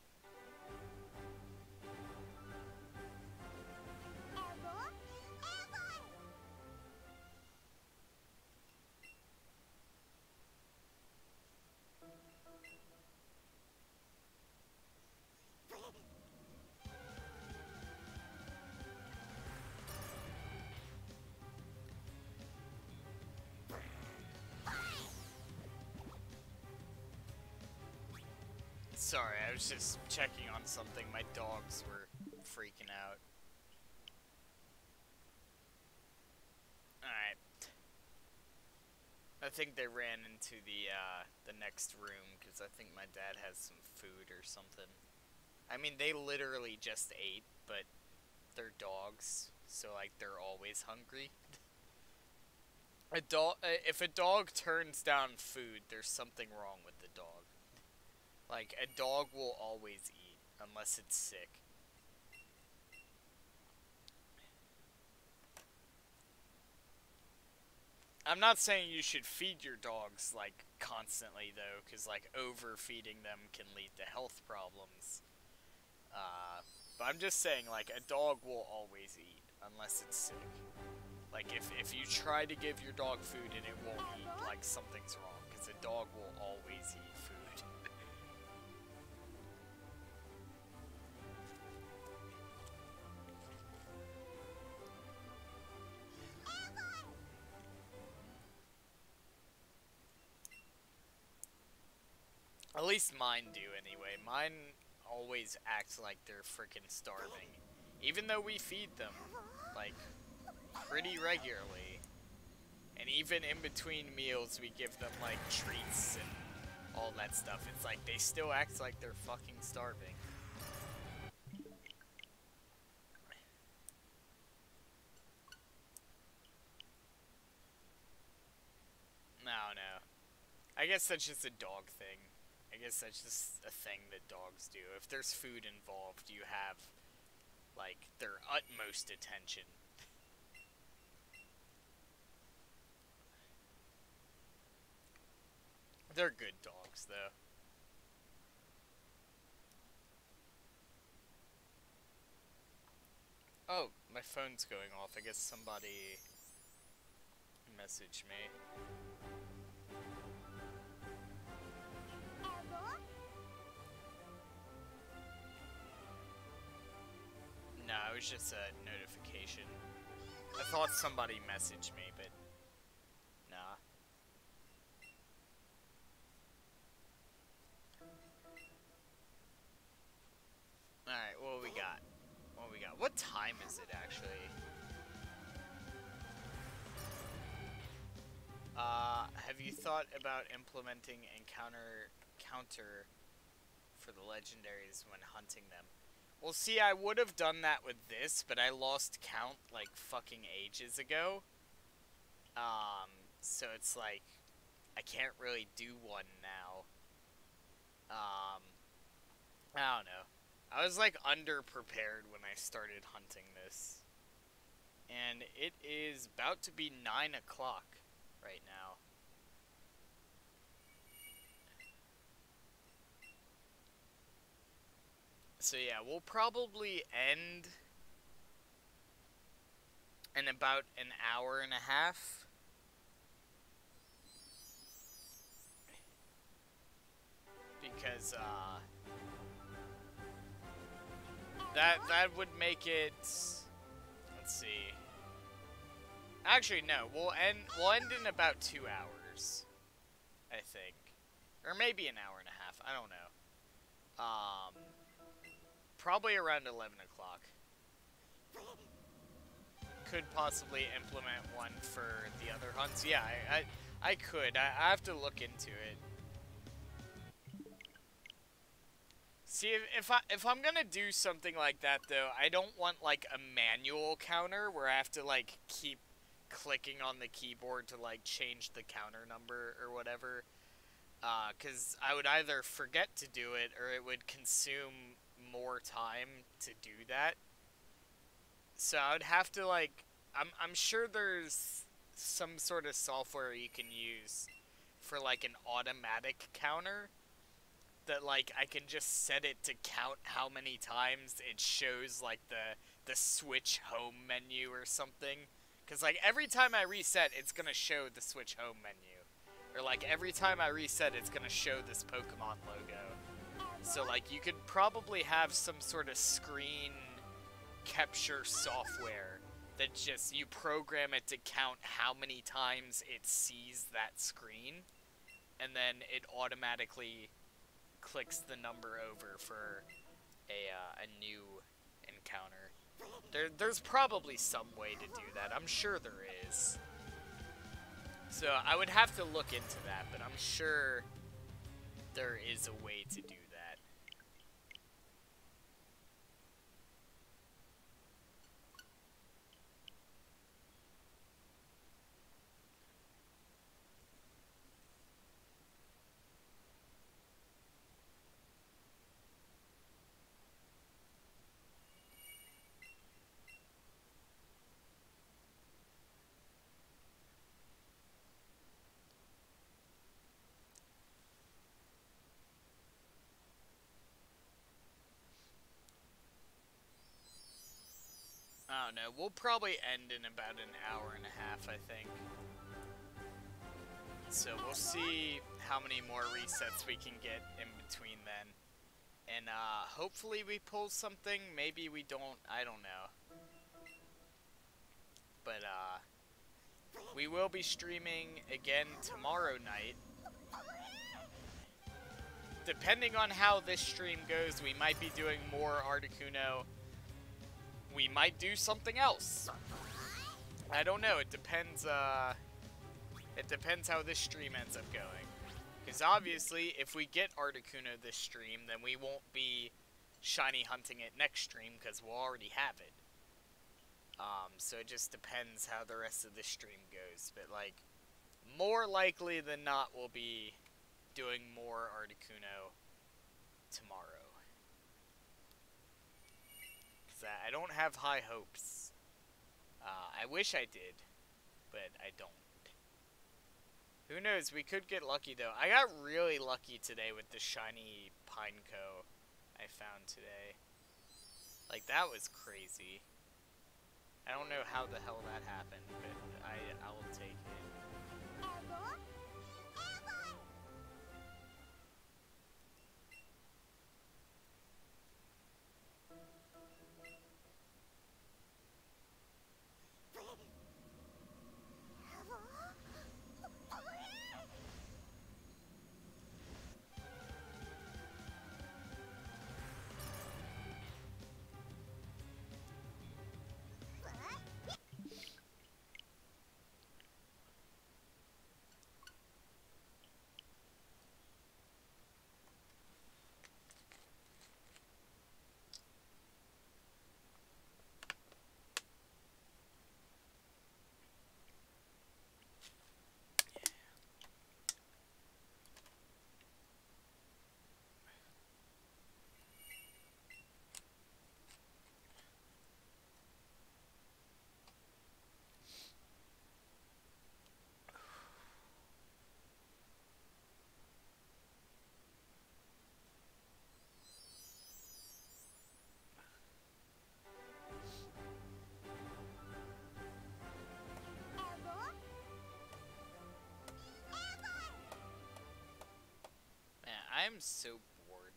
Sorry, I was just checking on something. My dogs were freaking out. Alright. I think they ran into the next room, because I think my dad has some food or something. I mean, they literally just ate, but they're dogs, so, like, they're always hungry. If a dog turns down food, there's something wrong with the dog. Like, a dog will always eat, unless it's sick. I'm not saying you should feed your dogs, like, constantly, though, because, like, overfeeding them can lead to health problems. But I'm just saying, like, a dog will always eat, unless it's sick. Like, if you try to give your dog food and it won't eat, like, something's wrong, because a dog will always eat food. At least mine do, anyway. Mine always act like they're freaking starving. Even though we feed them, like, pretty regularly. And even in between meals, we give them, like, treats and all that stuff. It's like, they still act like they're fucking starving. No. I guess that's just a dog thing. I guess that's just a thing that dogs do. If there's food involved, you have, like, their utmost attention. They're good dogs, though. Oh, my phone's going off. I guess somebody messaged me. No, it was just a notification. I thought somebody messaged me, but nah. Alright, what we got? What time is it, actually? Have you thought about implementing counter for the legendaries when hunting them? Well, see, I would have done that with this, but I lost count, like, fucking ages ago. So it's like, I can't really do one now. I don't know. I was, like, underprepared when I started hunting this. And it is about to be 9 o'clock right now. So yeah, we'll probably end in about an hour and a half. Because, That would make it. Let's see. Actually, no. We'll end in about 2 hours, I think, or maybe an hour and a half. I don't know. Probably around 11 o'clock. Could possibly implement one for the other hunts. Yeah, I could. I have to look into it. See, if I'm gonna do something like that though, I don't want like a manual counter where I have to like keep clicking on the keyboard to like change the counter number or whatever. Cause I would either forget to do it or it would consume more time to do that. So I would have to like, I'm sure there's some sort of software you can use for like an automatic counter that like I can just set it to count how many times it shows like the Switch home menu or something. Cause like every time I reset, it's gonna show the Switch home menu, or like every time I reset, it's gonna show this Pokemon logo. So like you could probably have some sort of screen capture software that just you program it to count how many times it sees that screen, and then it automatically clicks the number over for a new encounter. There's probably some way to do that. I'm sure there is. So I would have to look into that, but I'm sure there is a way to do that. I don't know. We'll probably end in about an hour and a half, I think. So we'll see how many more resets we can get in between then. And hopefully we pull something. Maybe we don't. I don't know. But we will be streaming again tomorrow night. Depending on how this stream goes, we might be doing more Articuno. We might do something else. I don't know. It depends. It depends how this stream ends up going. Because obviously, if we get Articuno this stream, then we won't be shiny hunting it next stream because we'll already have it. So it just depends how the rest of the stream goes. But like, more likely than not, we'll be doing more Articuno tomorrow. Because I don't have high hopes. I wish I did, but I don't. Who knows, we could get lucky though. I got really lucky today with the shiny Pineco I found today. Like, that was crazy. I don't know how the hell that happened, but I will take it. I'm so bored.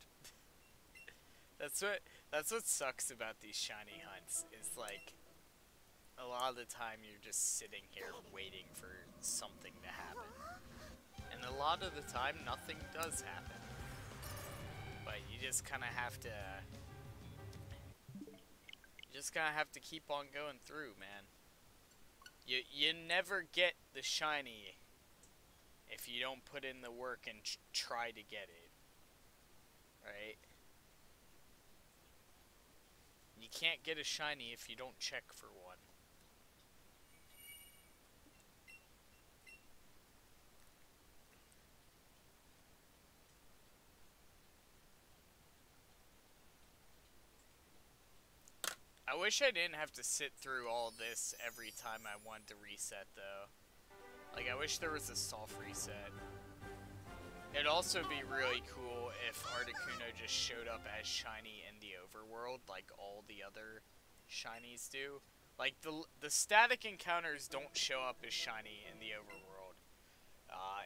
That's what sucks about these shiny hunts, is like a lot of the time you're just sitting here waiting for something to happen. And a lot of the time nothing does happen. But you just kinda have to keep on going through, man. You never get the shiny if you don't put in the work and try to get it. Right? You can't get a shiny if you don't check for one. I wish I didn't have to sit through all this every time I wanted to reset, though. Like, I wish there was a soft reset. It'd also be really cool if Articuno just showed up as shiny in the overworld, like all the other shinies do. Like, the static encounters don't show up as shiny in the overworld.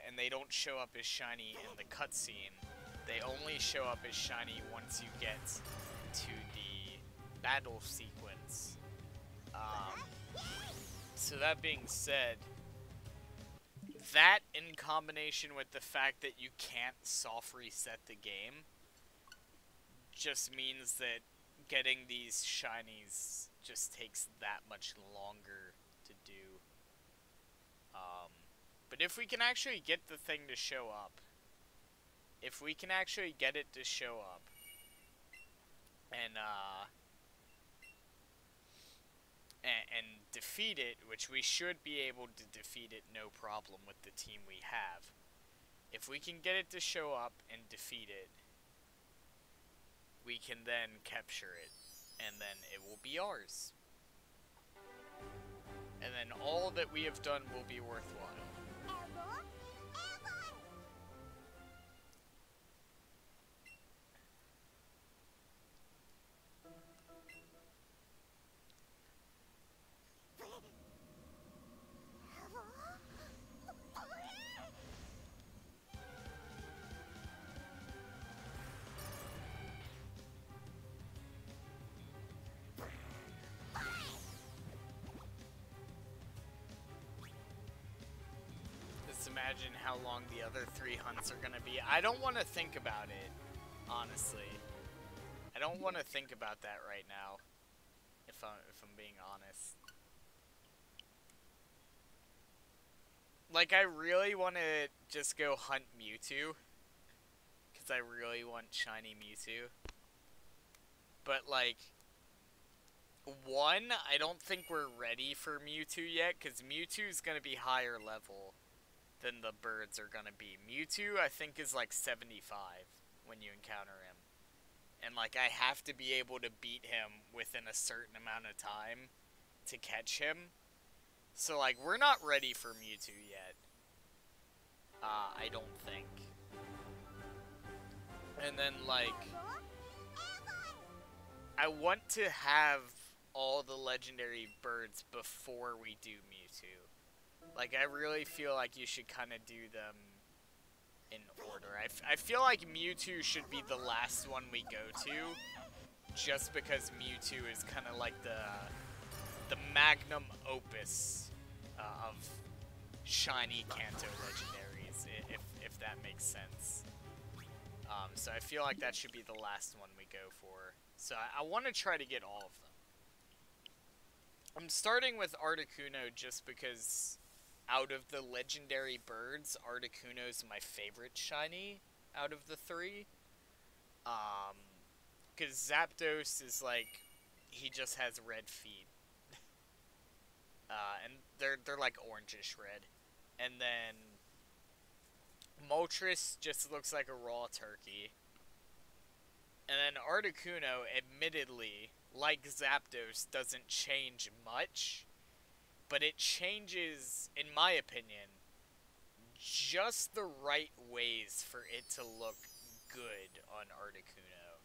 And they don't show up as shiny in the cutscene. They only show up as shiny once you get to the battle sequence. So that being said, that in combination with the fact that you can't soft reset the game just means that getting these shinies just takes that much longer to do. But if we can actually get the thing to show up, if we can actually get it to show up, and defeat it, which we should be able to defeat it no problem with the team we have. If we can get it to show up and defeat it, we can then capture it, and then it will be ours. And then all that we have done will be worthwhile. Imagine how long the other 3 hunts are gonna be. I don't want to think about it, honestly. I don't want to think about that right now, if I'm being honest. Like, I really want to just go hunt Mewtwo, because I really want shiny Mewtwo. But, like, one, I don't think we're ready for Mewtwo yet, because Mewtwo's gonna be higher level than the birds are gonna be. Mewtwo, I think, is like 75 when you encounter him. And, like, I have to be able to beat him within a certain amount of time to catch him. So, like, we're not ready for Mewtwo yet. I don't think. And then, like, I want to have all the legendary birds before we do Mewtwo. Like, I really feel like you should kind of do them in order. I feel like Mewtwo should be the last one we go to, just because Mewtwo is kind of like the magnum opus of shiny Kanto legendaries, if that makes sense. So I feel like that should be the last one we go for. So I want to try to get all of them. I'm starting with Articuno just because out of the legendary birds, Articuno's my favorite shiny out of the 3. Because Zapdos is like, he just has red feet. And they're like orangish red. And then Moltres just looks like a raw turkey. And then Articuno, admittedly, like Zapdos, doesn't change much. But it changes, in my opinion, just the right ways for it to look good on Articuno.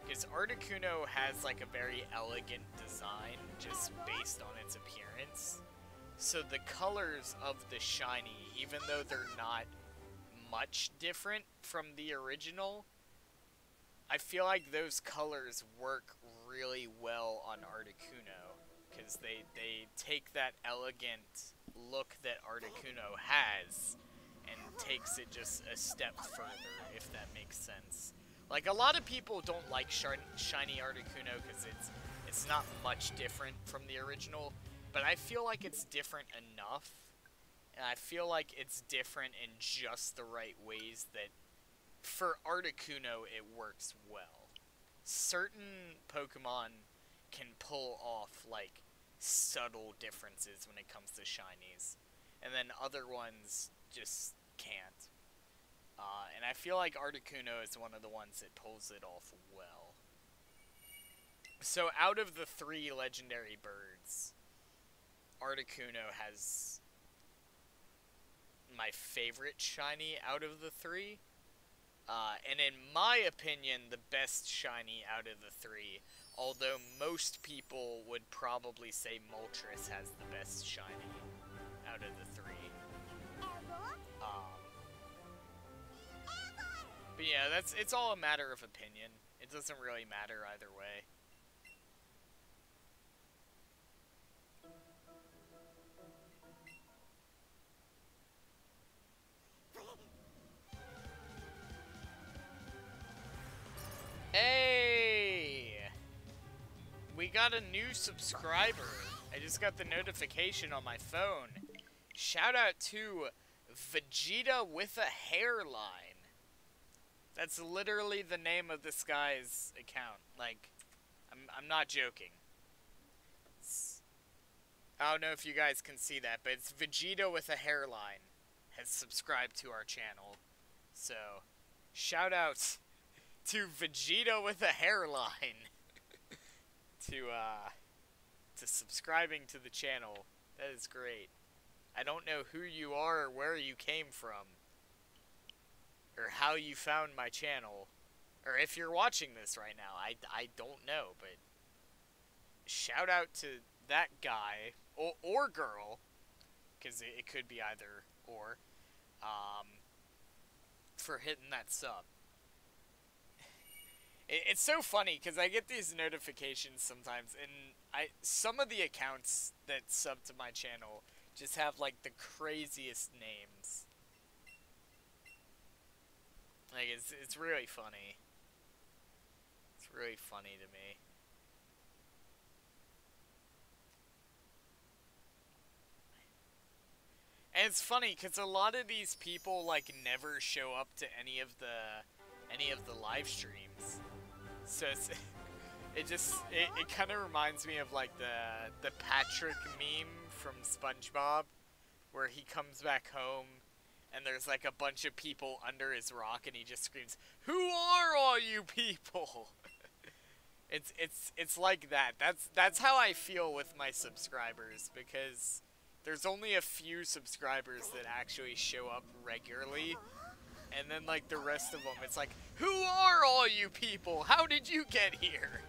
Because Articuno has like a very elegant design just based on its appearance. So the colors of the shiny, even though they're not much different from the original, I feel like those colors work really well on Articuno, because they take that elegant look that Articuno has and takes it just a step further, if that makes sense. Like, a lot of people don't like shiny Articuno because it's not much different from the original, but I feel like it's different enough, and I feel like it's different in just the right ways that for Articuno it works well. Certain Pokemon can pull off, like, subtle differences when it comes to shinies, and then other ones just can't. And I feel like Articuno is one of the ones that pulls it off well. So out of the 3 legendary birds, Articuno has my favorite shiny out of the 3. And in my opinion, the best shiny out of the 3. Although most people would probably say Moltres has the best shiny out of the 3. But yeah, it's all a matter of opinion. It doesn't really matter either way. Hey! We got a new subscriber. I just got the notification on my phone. Shout out to Vegeta with a hairline. That's literally the name of this guy's account. Like, I'm not joking. I don't know if you guys can see that, but it's Vegeta with a hairline has subscribed to our channel. So, shout out to Vegeta with a hairline to subscribing to the channel. That is great. I don't know who you are or where you came from, or how you found my channel, or if you're watching this right now. I don't know, but shout out to that guy, or girl, because it could be either or, for hitting that sub. It's so funny, because I get these notifications sometimes, and some of the accounts that sub to my channel just have, like, the craziest names. Like, it's really funny. It's really funny to me. And it's funny, because a lot of these people, like, never show up to any of the live streams. So it kind of reminds me of, like, the Patrick meme from SpongeBob, where he comes back home and there's, like, a bunch of people under his rock and he just screams, "Who are all you people?" It's like that. That's how I feel with my subscribers, because there's only a few subscribers that actually show up regularly. And then, like, the rest of them, it's like, "Who are all you people? How did you get here?"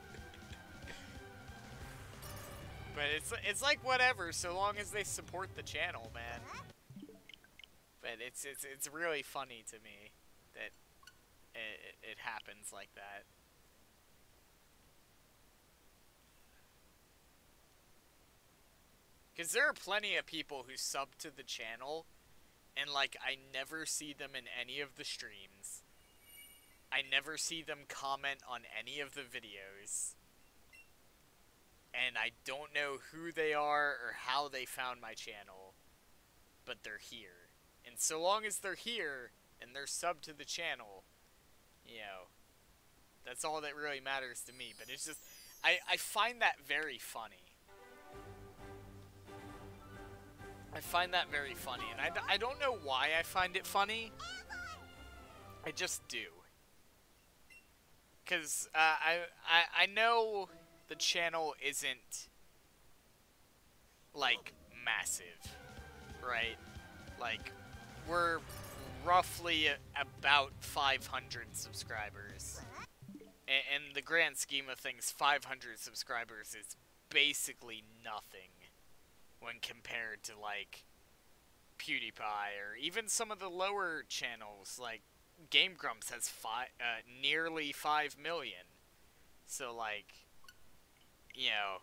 But it's like, whatever, so long as they support the channel, man. But it's really funny to me that it happens like that. Because there are plenty of people who sub to the channel, and, like, I never see them in any of the streams. I never see them comment on any of the videos. And I don't know who they are or how they found my channel, but they're here. And so long as they're here, and they're subbed to the channel, you know, that's all that really matters to me. But it's just, I find that very funny. I find that very funny, and I don't know why I find it funny. I just do. Because I know the channel isn't, like, massive, right? Like, we're roughly about 500 subscribers. In the grand scheme of things, 500 subscribers is basically nothing when compared to, like, PewDiePie, or even some of the lower channels, like Game Grumps has nearly 5 million. So, like, you know,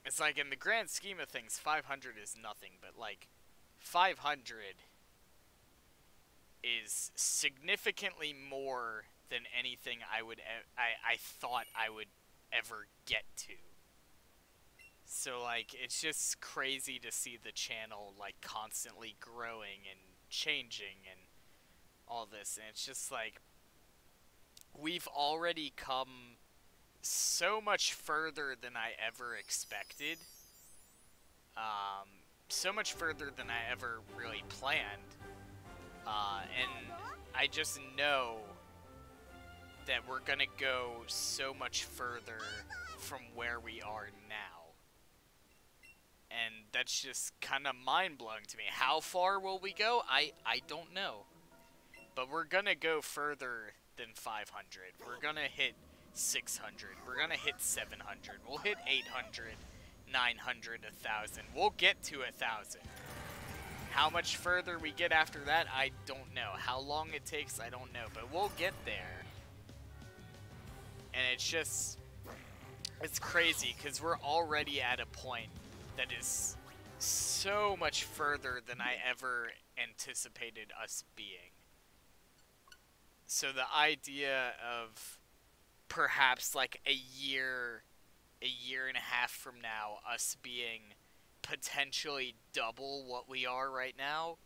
it's like in the grand scheme of things, 500 is nothing, but like, 500 is significantly more than anything I thought I would ever get to. So, like, it's just crazy to see the channel, like, constantly growing and changing and all this. And it's just like, we've already come so much further than I ever expected. So much further than I ever really planned. And I just know that we're gonna go so much further from where we are now. And that's just kind of mind-blowing to me. How far will we go? I don't know. But we're gonna go further than 500. We're gonna hit 600. We're gonna hit 700. We'll hit 800, 900, 1,000. We'll get to 1,000. How much further we get after that, I don't know. How long it takes, I don't know. But we'll get there. And it's just... it's crazy, because we're already at a point that is so much further than I ever anticipated us being. So the idea of perhaps like a year and a half from now, us being potentially double what we are right now,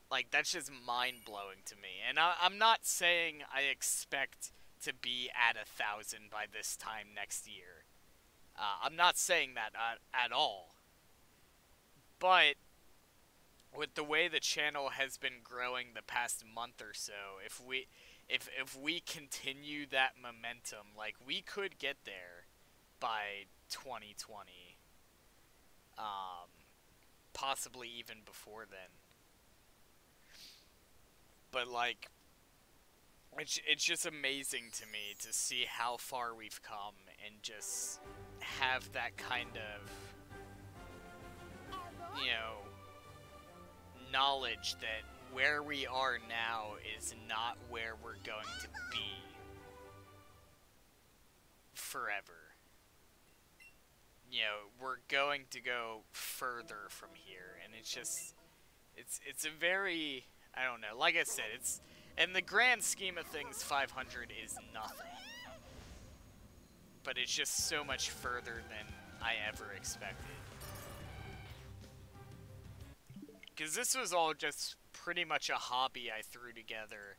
like, that's just mind-blowing to me. And I'm not saying I expect to be at 1,000 by this time next year. I'm not saying that at all. But with the way the channel has been growing the past month or so, if we continue that momentum, like, we could get there by 2020. Possibly even before then. But, like, it's just amazing to me to see how far we've come and just have that kind of, you know, knowledge that where we are now is not where we're going to be forever. You know, we're going to go further from here, and it's just, it's a very, I don't know, like I said, it's, in the grand scheme of things, 500 is nothing. But it's just so much further than I ever expected. Because this was all just pretty much a hobby I threw together,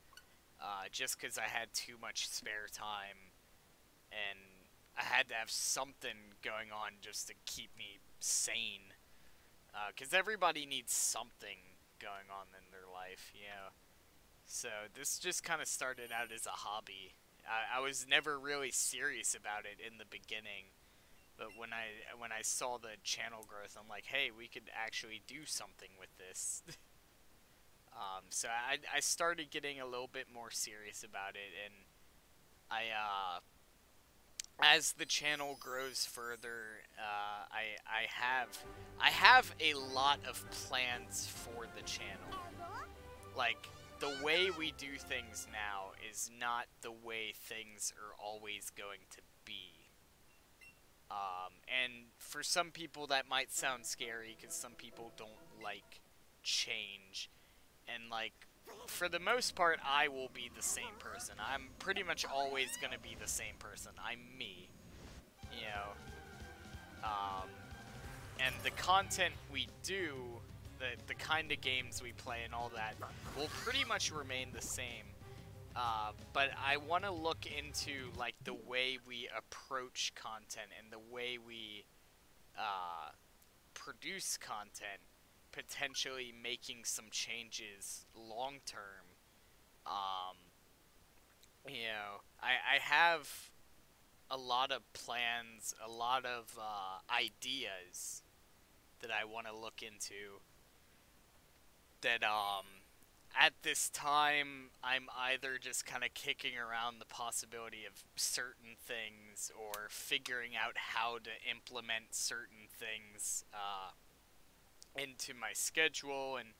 just because I had too much spare time, and I had to have something going on just to keep me sane. Because everybody needs something going on in their life, you know. So this just kind of started out as a hobby. I was never really serious about it in the beginning, but when I saw the channel growth, I'm like, hey, we could actually do something with this. So I started getting a little bit more serious about it, and as the channel grows further, I have a lot of plans for the channel. Like, the way we do things now is not the way things are always going to be. And for some people that might sound scary, because some people don't like change. And, like, for the most part, I will be the same person. I'm pretty much always going to be the same person. I'm me. You know? And the content we do, the kind of games we play and all that, will pretty much remain the same. But I want to look into, like, the way we approach content and the way we produce content, potentially making some changes long term. You know, I have a lot of plans, a lot of ideas that I want to look into that, at this time, I'm either just kind of kicking around the possibility of certain things or figuring out how to implement certain things into my schedule, and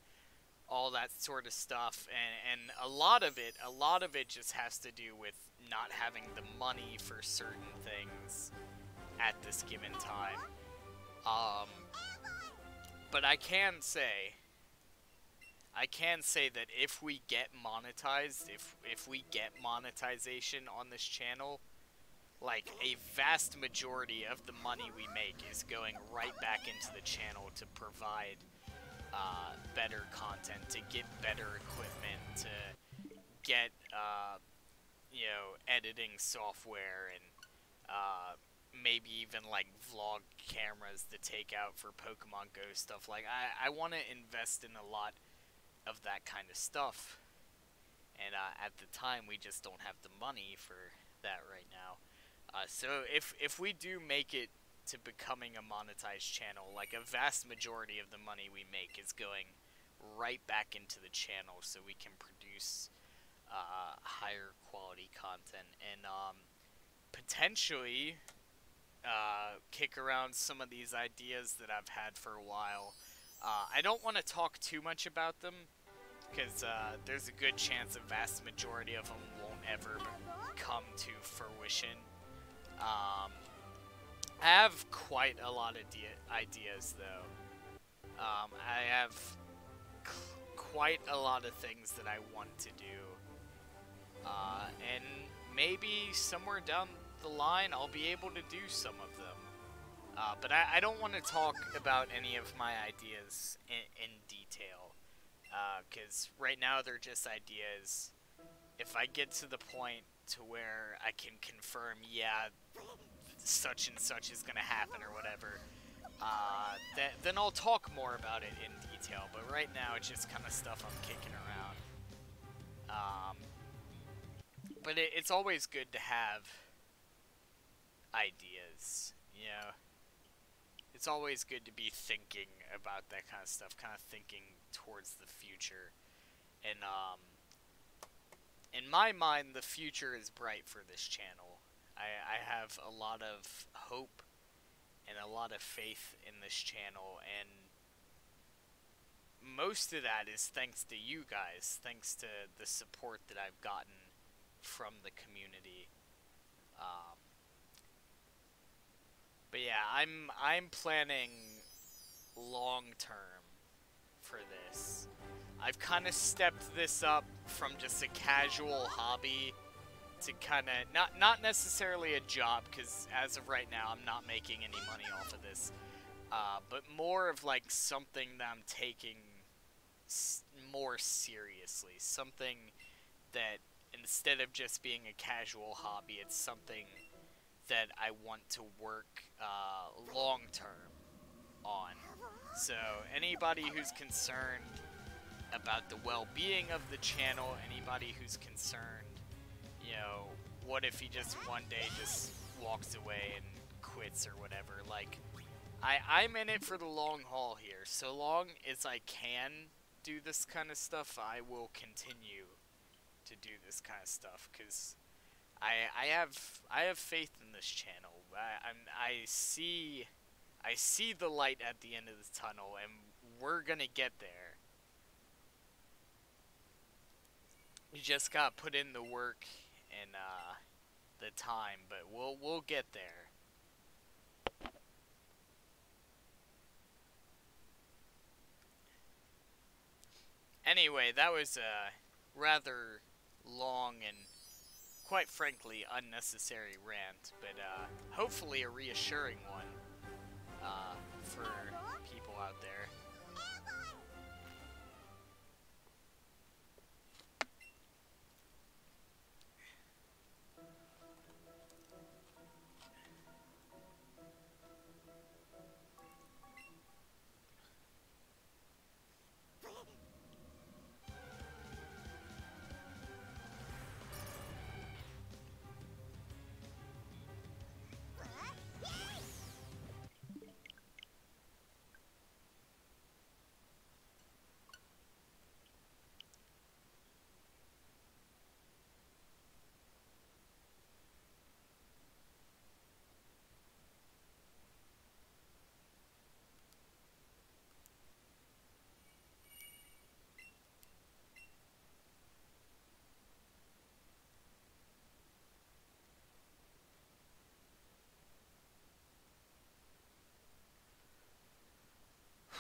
all that sort of stuff, and a lot of it just has to do with not having the money for certain things at this given time. Um, but I can say that if we get monetized, if we get monetization on this channel, like a vast majority of the money we make is going right back into the channel to provide better content, to get better equipment, to get editing software, and maybe even like vlog cameras to take out for Pokemon Go stuff. Like I want to invest in a lot of that kind of stuff, and at the time we just don't have the money for that right now. So if we do make it to becoming a monetized channel, like a vast majority of the money we make is going right back into the channel so we can produce higher quality content, and potentially kick around some of these ideas that I've had for a while. I don't want to talk too much about them, because there's a good chance a vast majority of them won't ever come to fruition. I have quite a lot of ideas, though. I have quite a lot of things that I want to do. And maybe somewhere down the line I'll be able to do some of them. But I don't want to talk about any of my ideas in detail. Because right now they're just ideas. If I get to the point to where I can confirm, yeah, such and such is going to happen or whatever, then I'll talk more about it in detail. But right now it's just kind of stuff I'm kicking around. But it's always good to have ideas, you know? It's always good to be thinking about that kind of stuff, kind of thinking towards the future. And, in my mind, the future is bright for this channel. I have a lot of hope and a lot of faith in this channel, and most of that is thanks to you guys, thanks to the support that I've gotten from the community. But yeah, I'm planning long term for this. I've kind of stepped this up from just a casual hobby to kind of not necessarily a job, because as of right now I'm not making any money off of this, but more of like something that I'm taking more seriously, something that instead of just being a casual hobby, it's something that I want to work long term on. So anybody who's concerned about the well-being of the channel, anybody who's concerned, you know, what if he just one day just walks away and quits or whatever, like, I'm in it for the long haul here. So long as I can do this kind of stuff, I will continue to do this kind of stuff, because I have faith in this channel. I see the light at the end of the tunnel, and we're gonna get there. You just gotta put in the work and the time, but we'll get there. Anyway, that was a rather long and, quite frankly, unnecessary rant, but hopefully a reassuring one for people out there.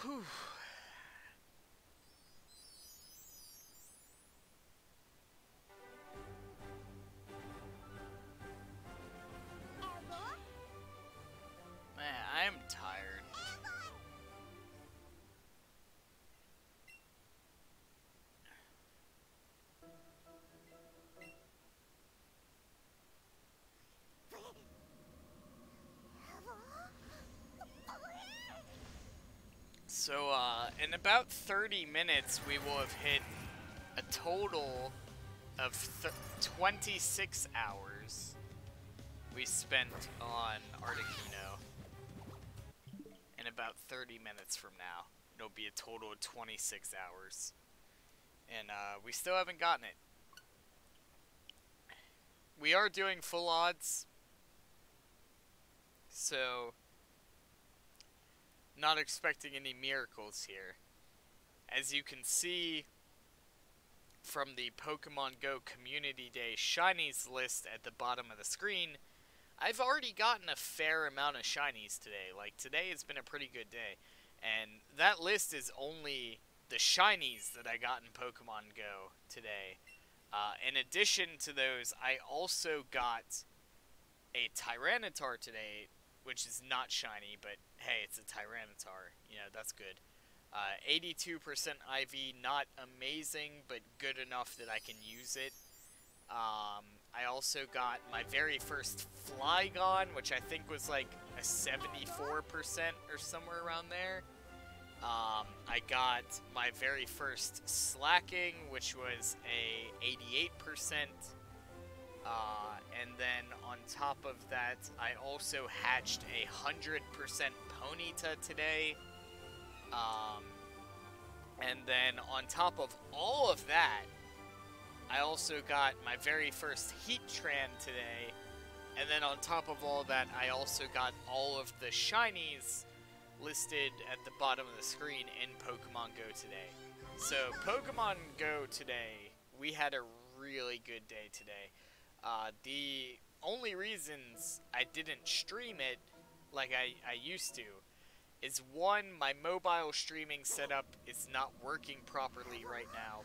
Whew. Man, I am tired. So, in about 30 minutes, we will have hit a total of 26 hours we spent on Articuno. In about 30 minutes from now, it'll be a total of 26 hours. And, we still haven't gotten it. We are doing full odds. So, not expecting any miracles here. As you can see from the Pokemon Go Community Day Shinies list at the bottom of the screen, I've already gotten a fair amount of Shinies today. Like, today has been a pretty good day. And that list is only the Shinies that I got in Pokemon Go today. In addition to those, I also got a Tyranitar today, which is not shiny, but hey, it's a Tyranitar. You know, that's good. 82% IV, not amazing, but good enough that I can use it. I also got my very first Flygon, which I think was like a 74% or somewhere around there. I got my very first Slacking, which was a 88%. And then on top of that, I also hatched a 100% Ponyta today. And then on top of all of that, I also got my very first Heatran today. And then on top of all that, I also got all of the shinies listed at the bottom of the screen in Pokemon Go today. So Pokemon Go today, we had a really good day today. The only reasons I didn't stream it like I used to is, one, my mobile streaming setup is not working properly right now.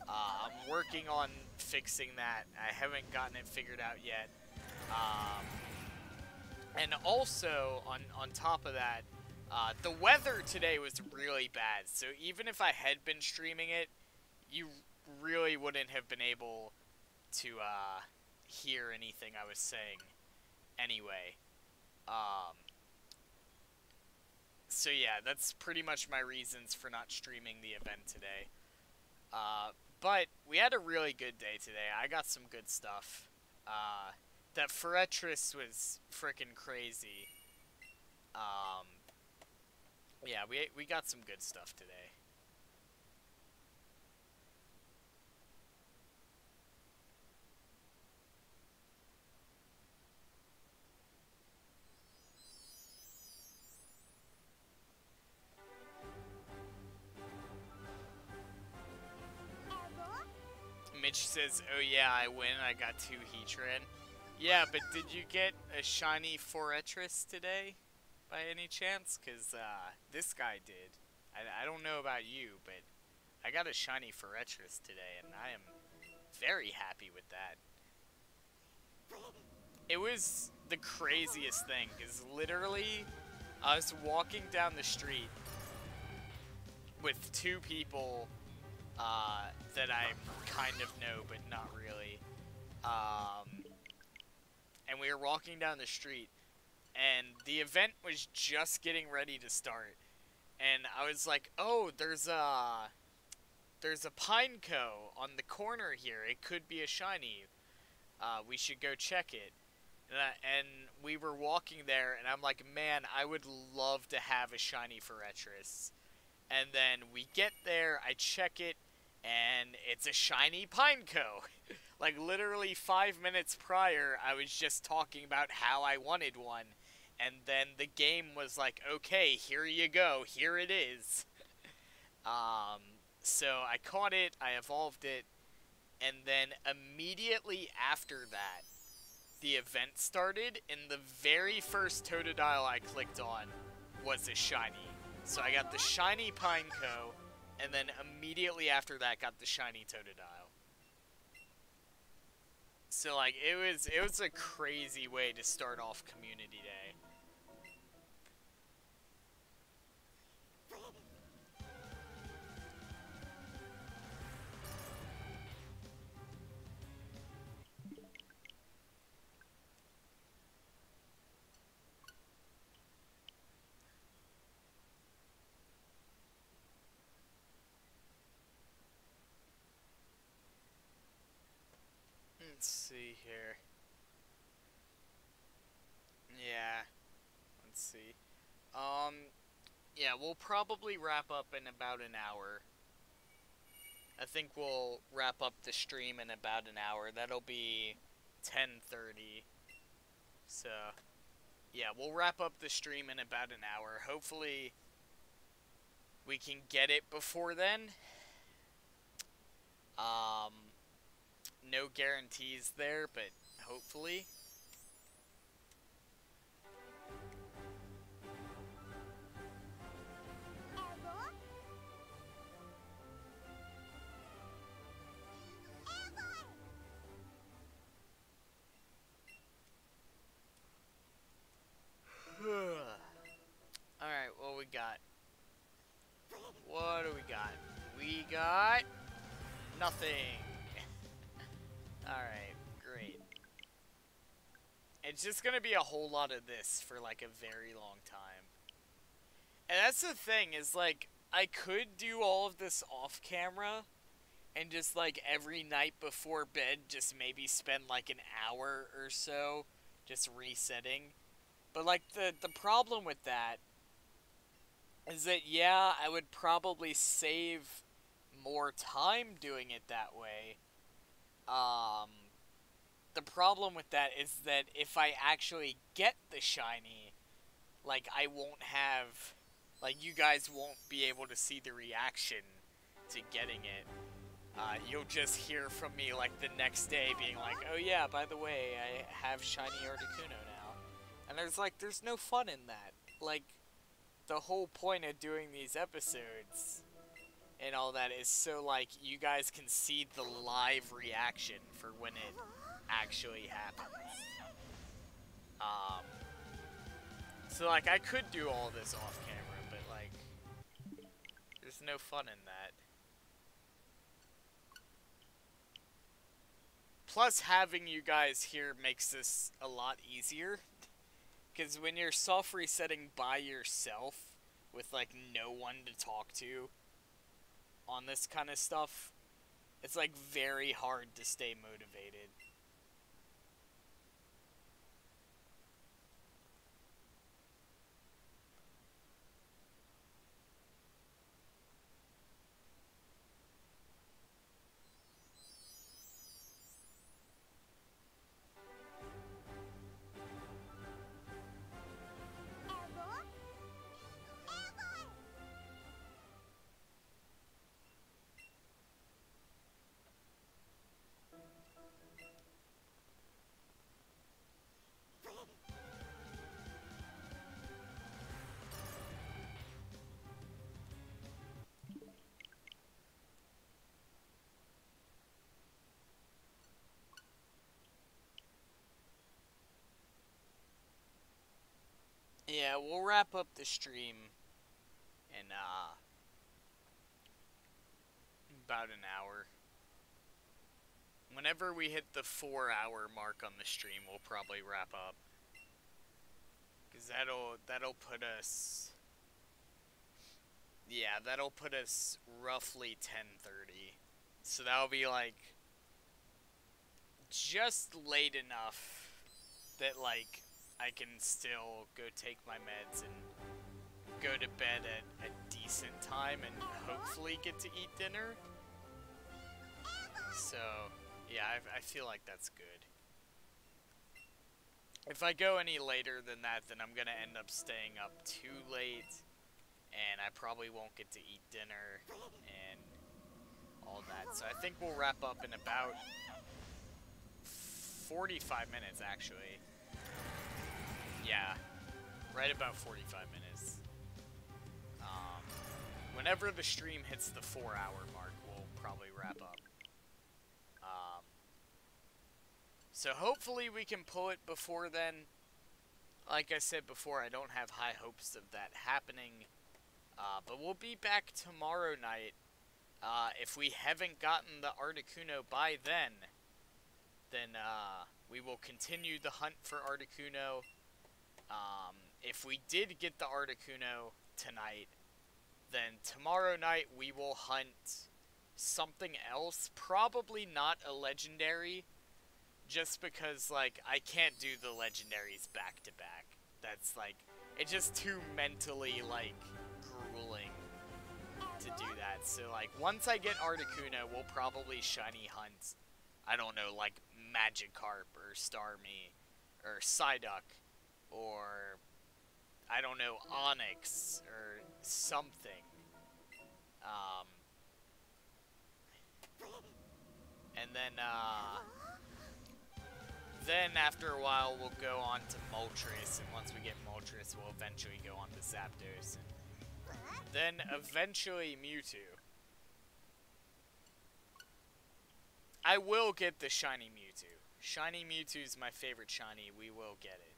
I'm working on fixing that. I haven't gotten it figured out yet. And also, on top of that, the weather today was really bad. So even if I had been streaming it, you really wouldn't have been able to hear anything I was saying anyway. So yeah, that's pretty much my reasons for not streaming the event today. But we had a really good day today. I got some good stuff. That Forretress was freaking crazy. Yeah, we got some good stuff today. Mitch says, oh yeah, I win, I got 2 Heatran. Yeah, but did you get a shiny Forretress today, by any chance? Because, this guy did. I don't know about you, but I got a shiny Forretress today, and I am very happy with that. It was the craziest thing, because literally, I was walking down the street with 2 people that I kind of know, but not really. And we were walking down the street, and the event was just getting ready to start. And I was like, oh, there's a Pineco on the corner here. It could be a shiny. We should go check it. And we were walking there, and I'm like, man, I would love to have a shiny Forretress. And then we get there, I check it, and it's a shiny Pineco. Like, literally 5 minutes prior, I was just talking about how I wanted one. And then the game was like, okay, here you go, here it is. So I caught it, I evolved it, and then immediately after that, the event started, and the very first Totodile I clicked on was a shiny. So I got the shiny Pineco, and then immediately after that got the shiny Totodile. So like it was a crazy way to start off Community Day. Let's see here. Yeah. Let's see. Yeah, we'll probably wrap up in about an hour. I think we'll wrap up the stream in about an hour. That'll be 10:30. So, yeah, we'll wrap up the stream in about an hour. Hopefully, we can get it before then. No guarantees there, but hopefully. Alright, what we got? What do we got? We got nothing. Alright, great. It's just gonna be a whole lot of this for like a very long time. And that's the thing, is like, I could do all of this off camera and just like every night before bed just maybe spend like an hour or so just resetting. But like the problem with that is that, yeah, I would probably save more time doing it that way. The problem with that is that if I actually get the shiny, like, I won't have, like, you guys won't be able to see the reaction to getting it. You'll just hear from me, like, the next day being like, oh yeah, by the way, I have shiny Articuno now. And there's no fun in that. Like, the whole point of doing these episodes and all that is so, like, you guys can see the live reaction for when it actually happens. So, like, I could do all this off camera, but, like, there's no fun in that. Plus, having you guys here makes this a lot easier. Because when you're soft resetting by yourself, with, like, no one to talk to on this kind of stuff, it's, like, very hard to stay motivated. Yeah, we'll wrap up the stream in, about an hour. Whenever we hit the 4-hour mark on the stream, we'll probably wrap up. Because that'll put us... Yeah, that'll put us roughly 10:30. So that'll be, like, just late enough that, like, I can still go take my meds and go to bed at a decent time and hopefully get to eat dinner. So, yeah, I feel like that's good. If I go any later than that, then I'm gonna end up staying up too late, and I probably won't get to eat dinner and all that. So I think we'll wrap up in about 45 minutes, actually. Yeah, right about 45 minutes. Whenever the stream hits the 4-hour mark, we'll probably wrap up. So hopefully we can pull it before then. Like I said before, I don't have high hopes of that happening. But we'll be back tomorrow night. If we haven't gotten the Articuno by then we will continue the hunt for Articuno. If we did get the Articuno tonight, then tomorrow night we will hunt something else. Probably not a legendary, just because, like, I can't do the legendaries back to back. That's, like, it's just too mentally, like, grueling to do that. So, like, once I get Articuno, we'll probably shiny hunt, I don't know, like, Magikarp or Starmie or Psyduck or, I don't know, Onyx or something. And then after a while we'll go on to Moltres, and once we get Moltres we'll eventually go on to Zapdos, and then eventually Mewtwo. I will get the shiny Mewtwo. Shiny Mewtwo is my favorite shiny. We will get it.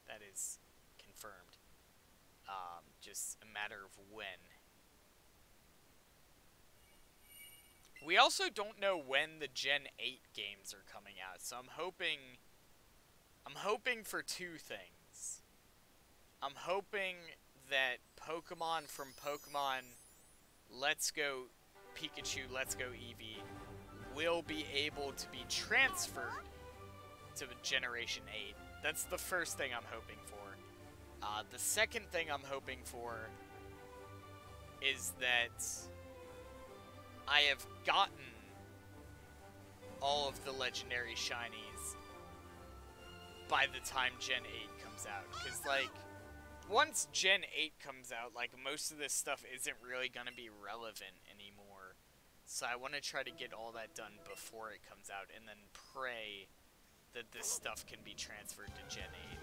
That is confirmed. Just a matter of when. We also don't know when the Gen 8 games are coming out, so I'm hoping for two things. I'm hoping that Pokemon from Pokemon Let's Go Pikachu, Let's Go Eevee will be able to be transferred to Generation 8. That's the first thing I'm hoping for. The second thing I'm hoping for is that I have gotten all of the legendary shinies by the time Gen 8 comes out. Because, like, once Gen 8 comes out, like, most of this stuff isn't really going to be relevant anymore. So I want to try to get all that done before it comes out, and then pray that this stuff can be transferred to Gen 8.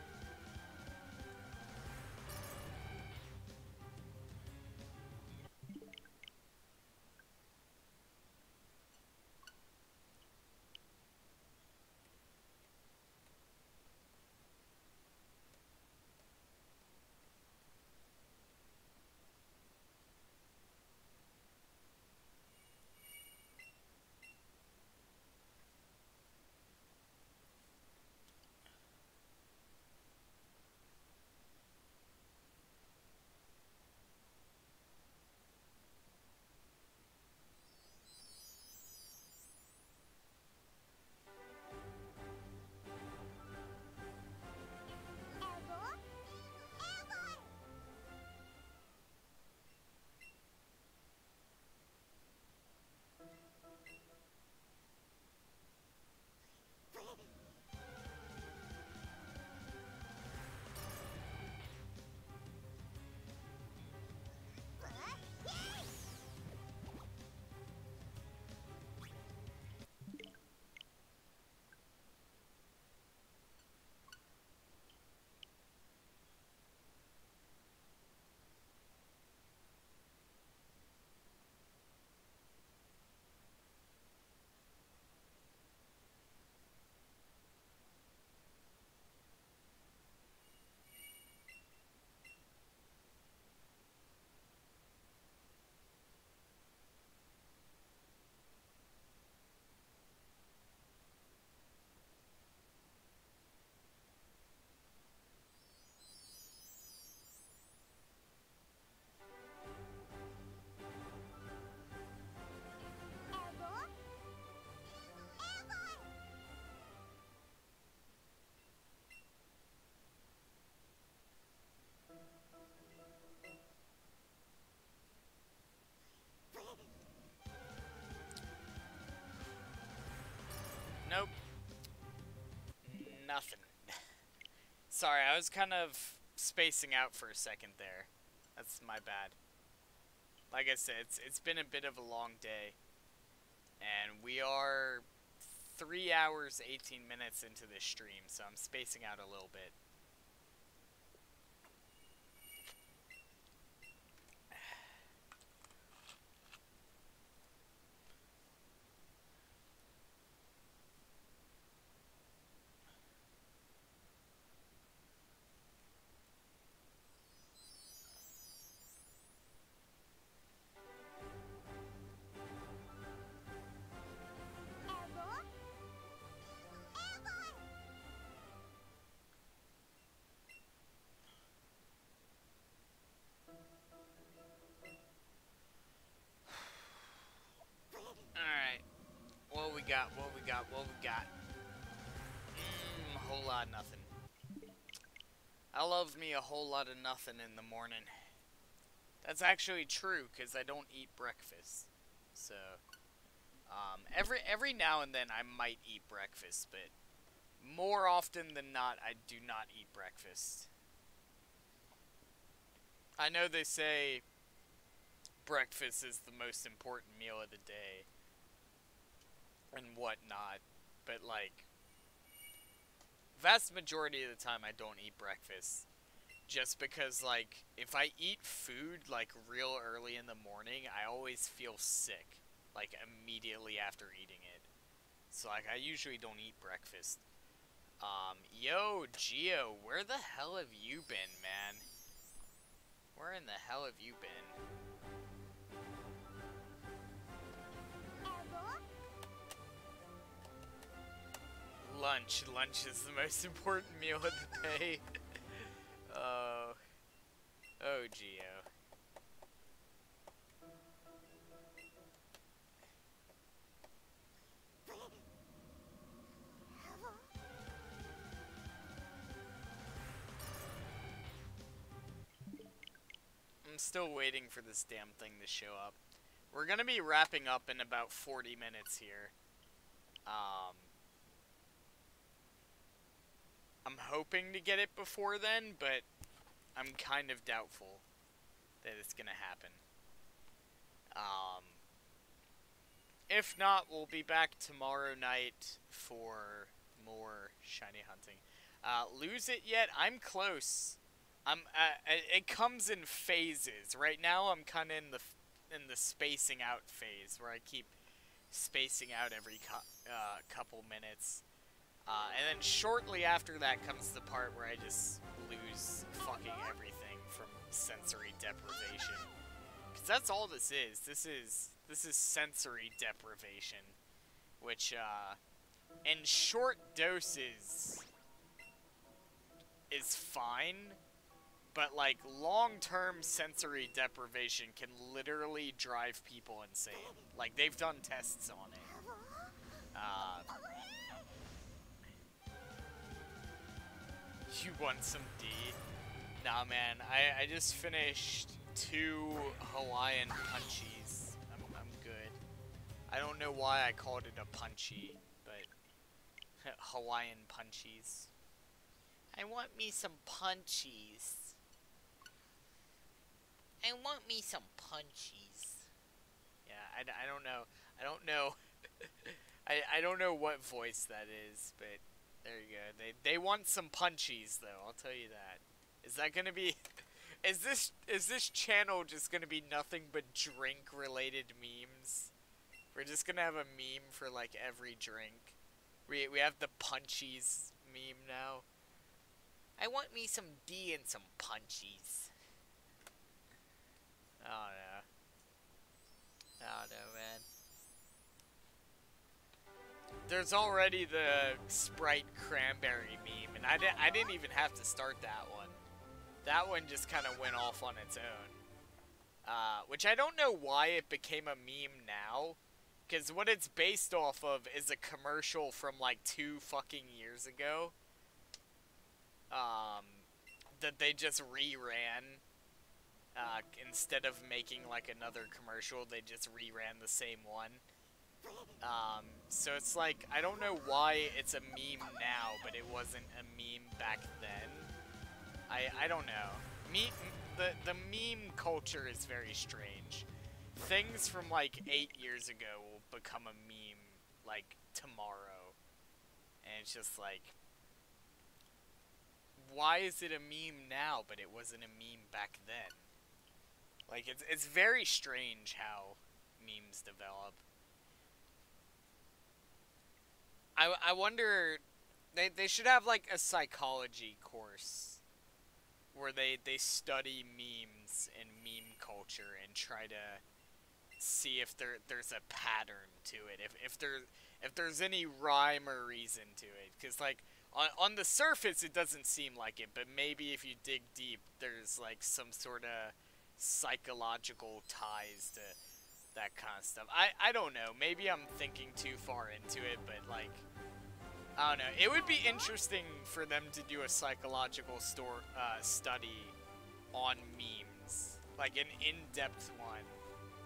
Nope. Nothing. Sorry, I was kind of spacing out for a second there. That's my bad. Like I said, it's been a bit of a long day. And we are 3 hours, 18 minutes into this stream, so I'm spacing out a little bit. got? What we got? What we got? A whole lot of nothing. I love me a whole lot of nothing in the morning. That's actually true, because I don't eat breakfast. So, every now and then I might eat breakfast, but more often than not, I do not eat breakfast. I know they say breakfast is the most important meal of the day and whatnot, but like, vast majority of the time I don't eat breakfast. Just because, like, if I eat food, like, real early in the morning, I always feel sick, like, immediately after eating it. So, like, I usually don't eat breakfast. Yo, Gio, where the hell have you been, man? Where in the hell have you been? Lunch. Lunch is the most important meal of the day. Oh, Gio. I'm still waiting for this damn thing to show up. We're gonna be wrapping up in about 40 minutes here. I'm hoping to get it before then, but I'm kind of doubtful that it's gonna happen. If not, we'll be back tomorrow night for more shiny hunting. Lose it yet? I'm close. It comes in phases. Right now, I'm kind of in the spacing out phase, where I keep spacing out every couple minutes. And then shortly after that comes the part where I just lose fucking everything from sensory deprivation. Because that's all this is. This is sensory deprivation. Which, in short doses is fine. But, like, long-term sensory deprivation can literally drive people insane. Like, they've done tests on it. You want some D? Nah, man. I just finished 2 Hawaiian punchies. I'm good. I don't know why I called it a punchy, but Hawaiian punchies. I want me some punchies. I want me some punchies. Yeah, I don't know. I don't know. I don't know what voice that is, but there you go. They want some punchies though, I'll tell you that. Is that gonna be is this channel just gonna be nothing but drink related memes? We're just gonna have a meme for like every drink. We have the punchies meme now. I want me some D and some punchies. Oh no. Oh no, man. There's already the Sprite cranberry meme, and I didn't even have to start that one. That one just kind of went off on its own. Which I don't know why it became a meme now, because what it's based off of is a commercial from like 2 fucking years ago. That they just reran. Instead of making like another commercial, they just reran the same one. So it's like, I don't know why it's a meme now, but it wasn't a meme back then. I don't know. The meme culture is very strange. Things from like 8 years ago will become a meme like tomorrow. And it's just like, why is it a meme now, but it wasn't a meme back then? Like, it's very strange how memes develop. I wonder, they should have like a psychology course where they study memes and meme culture and try to see if there's a pattern to it, if there's any rhyme or reason to it, because like on the surface it doesn't seem like it, but maybe if you dig deep there's like some sort of psychological ties to that kind of stuff. I don't know. Maybe I'm thinking too far into it, but like, I don't know. It would be interesting for them to do a psychological study on memes, like an in-depth one,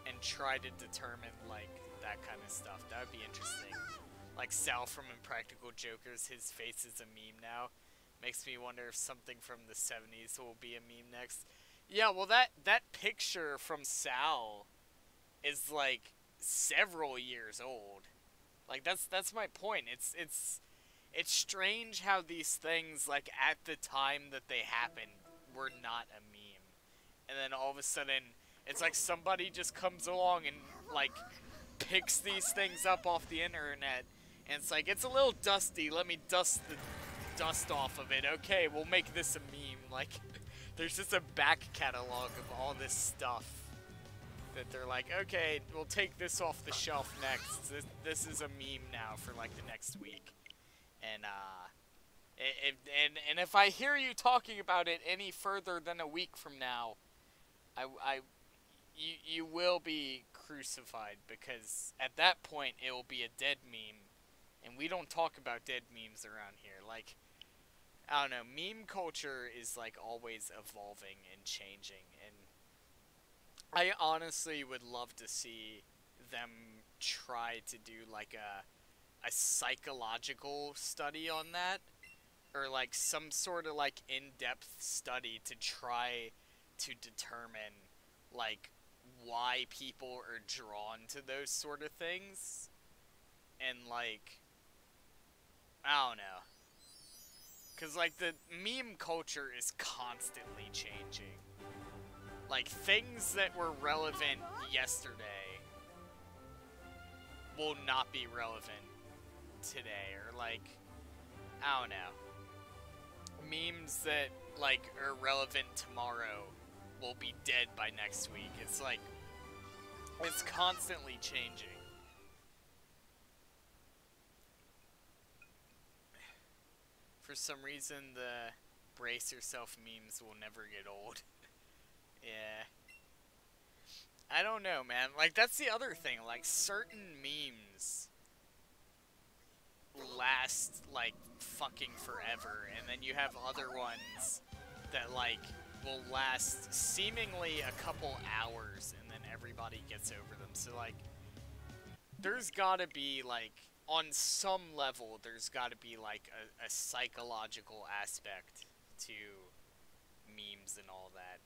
and try to determine like that kind of stuff. That would be interesting. Like Sal from Impractical Jokers, his face is a meme now. Makes me wonder if something from the 70s will be a meme next. Yeah, well that picture from Sal is like several years old. Like that's my point. It's strange how these things, like, at the time that they happened were not a meme. And then all of a sudden it's like somebody just comes along and like picks these things up off the internet and it's like, it's a little dusty, let me dust the dust off of it. Okay, we'll make this a meme. Like, there's just a back catalog of all this stuff that they're like, okay, we'll take this off the shelf next. This is a meme now for like the next week. And if I hear you talking about it any further than a week from now, you will be crucified, because at that point it will be a dead meme, and we don't talk about dead memes around here. Like, I don't know, meme culture is like always evolving and changing, and I honestly would love to see them try to do like a psychological study on that, or like some sort of like in-depth study to try to determine like why people are drawn to those sort of things. And like, I don't know, because like the meme culture is constantly changing. Like, things that were relevant yesterday will not be relevant today, or like, I don't know, memes that like are relevant tomorrow will be dead by next week. It's like, it's constantly changing. For some reason, the brace yourself memes will never get old. Yeah. I don't know, man. Like, that's the other thing. Like, certain memes last, like, fucking forever. And then you have other ones that, like, will last seemingly a couple hours. And then everybody gets over them. So, like, there's gotta be, like, on some level, there's gotta be, like, a psychological aspect to memes and all that.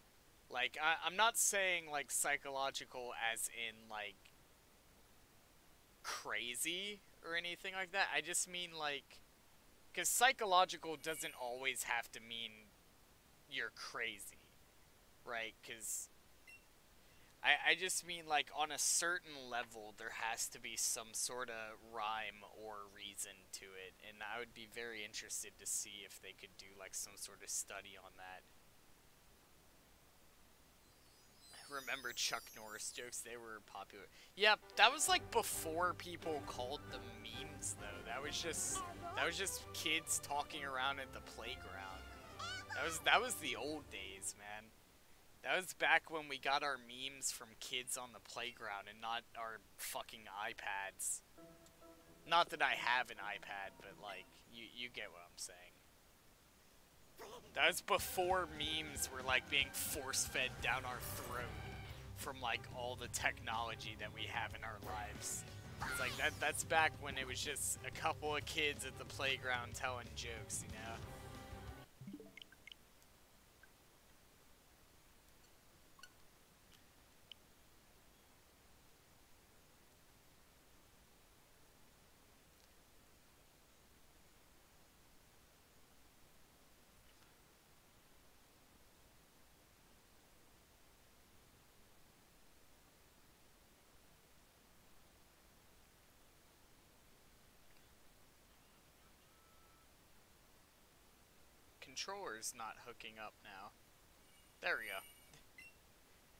Like, I'm not saying, like, psychological as in, like, crazy or anything like that. I just mean, like, because psychological doesn't always have to mean you're crazy, right? Because I just mean, like, on a certain level, there has to be some sort of rhyme or reason to it. And I would be very interested to see if they could do, like, some sort of study on that. Remember Chuck Norris jokes? They were popular. Yeah, that was like before people called them memes, though. That was just kids talking around at the playground. That was the old days, man. That was back when we got our memes from kids on the playground and not our fucking iPads. Not that I have an iPad, but like, you get what I'm saying. That was before memes were like being force-fed down our throat from like all the technology that we have in our lives. It's like that's back when it was just a couple of kids at the playground telling jokes, you know? Controller's not hooking up now. There we go.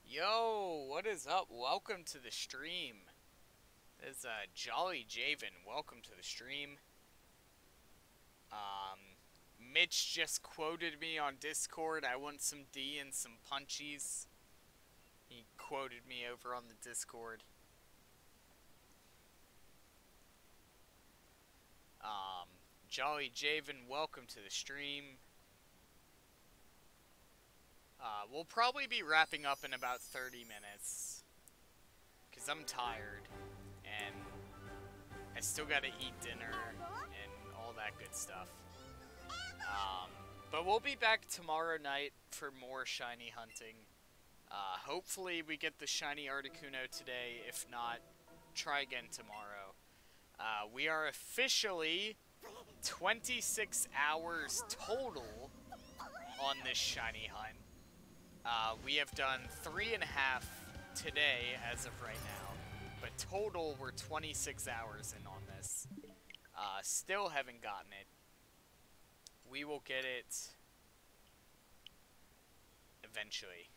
Yo, what is up? Welcome to the stream. This is Jolly Javen. Welcome to the stream. Mitch just quoted me on Discord. I want some D and some punchies. He quoted me over on the Discord. Um, Jolly Javen, welcome to the stream. We'll probably be wrapping up in about 30 minutes. Because I'm tired. And I still gotta eat dinner and all that good stuff. But we'll be back tomorrow night for more shiny hunting. Hopefully we get the shiny Articuno today. If not, try again tomorrow. We are officially 26 hours total on this shiny hunt. We have done 3.5 today as of right now, but total we're 26 hours in on this. Still haven't gotten it. We will get it eventually.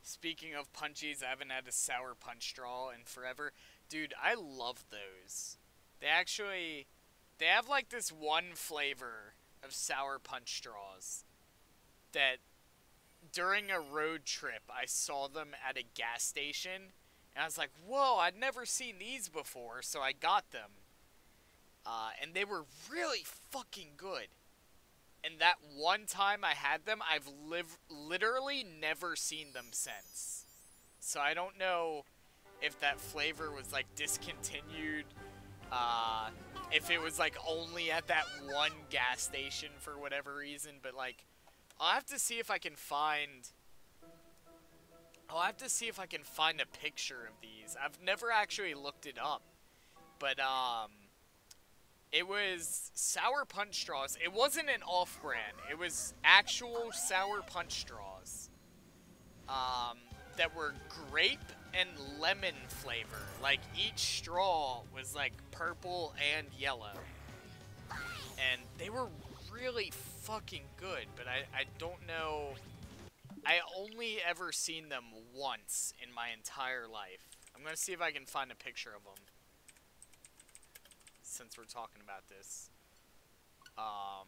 Speaking of punchies, I haven't had a sour punch straw in forever. Dude, I love those. They have like this one flavor of sour punch straws that during a road trip I saw them at a gas station and I was like, whoa, I'd never seen these before, so I got them. And they were really fucking good. And that one time I had them, I've literally never seen them since. So I don't know if that flavor was like discontinued, if it was like only at that one gas station for whatever reason, but like I'll have to see if I can find a picture of these. I've never actually looked it up. But it was sour punch straws. It wasn't an off-brand. It was actual sour punch straws. That were grape and lemon flavor. Like, each straw was, like, purple and yellow. And they were really fucking good, but I don't know. I only ever seen them once in my entire life. I'm gonna see if I can find a picture of them, since we're talking about this. I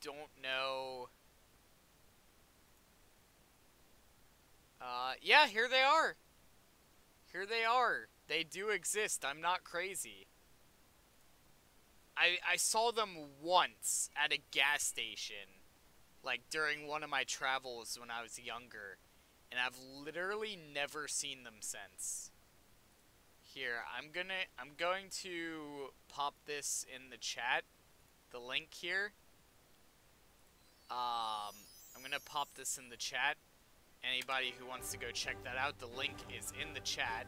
don't know. Yeah, here they are. Here they are. They do exist. I'm not crazy. I saw them once at a gas station, like during one of my travels when I was younger, and I've literally never seen them since. Here, I'm going to pop this in the chat, the link here. I'm gonna pop this in the chat. Anybody who wants to go check that out, the link is in the chat.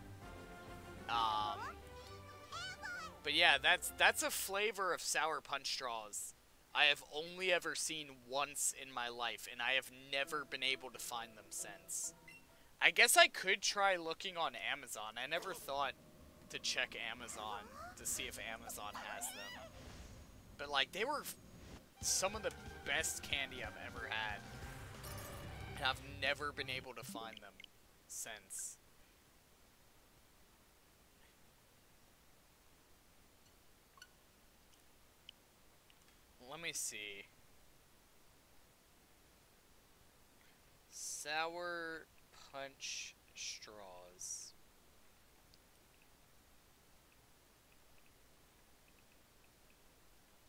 But yeah, that's a flavor of sour punch straws I have only ever seen once in my life, and I have never been able to find them since. I guess I could try looking on Amazon. I never thought to check Amazon to see if Amazon has them. But like, they were some of the best candy I've ever had, and I've never been able to find them since. Let me see. Sour punch straws.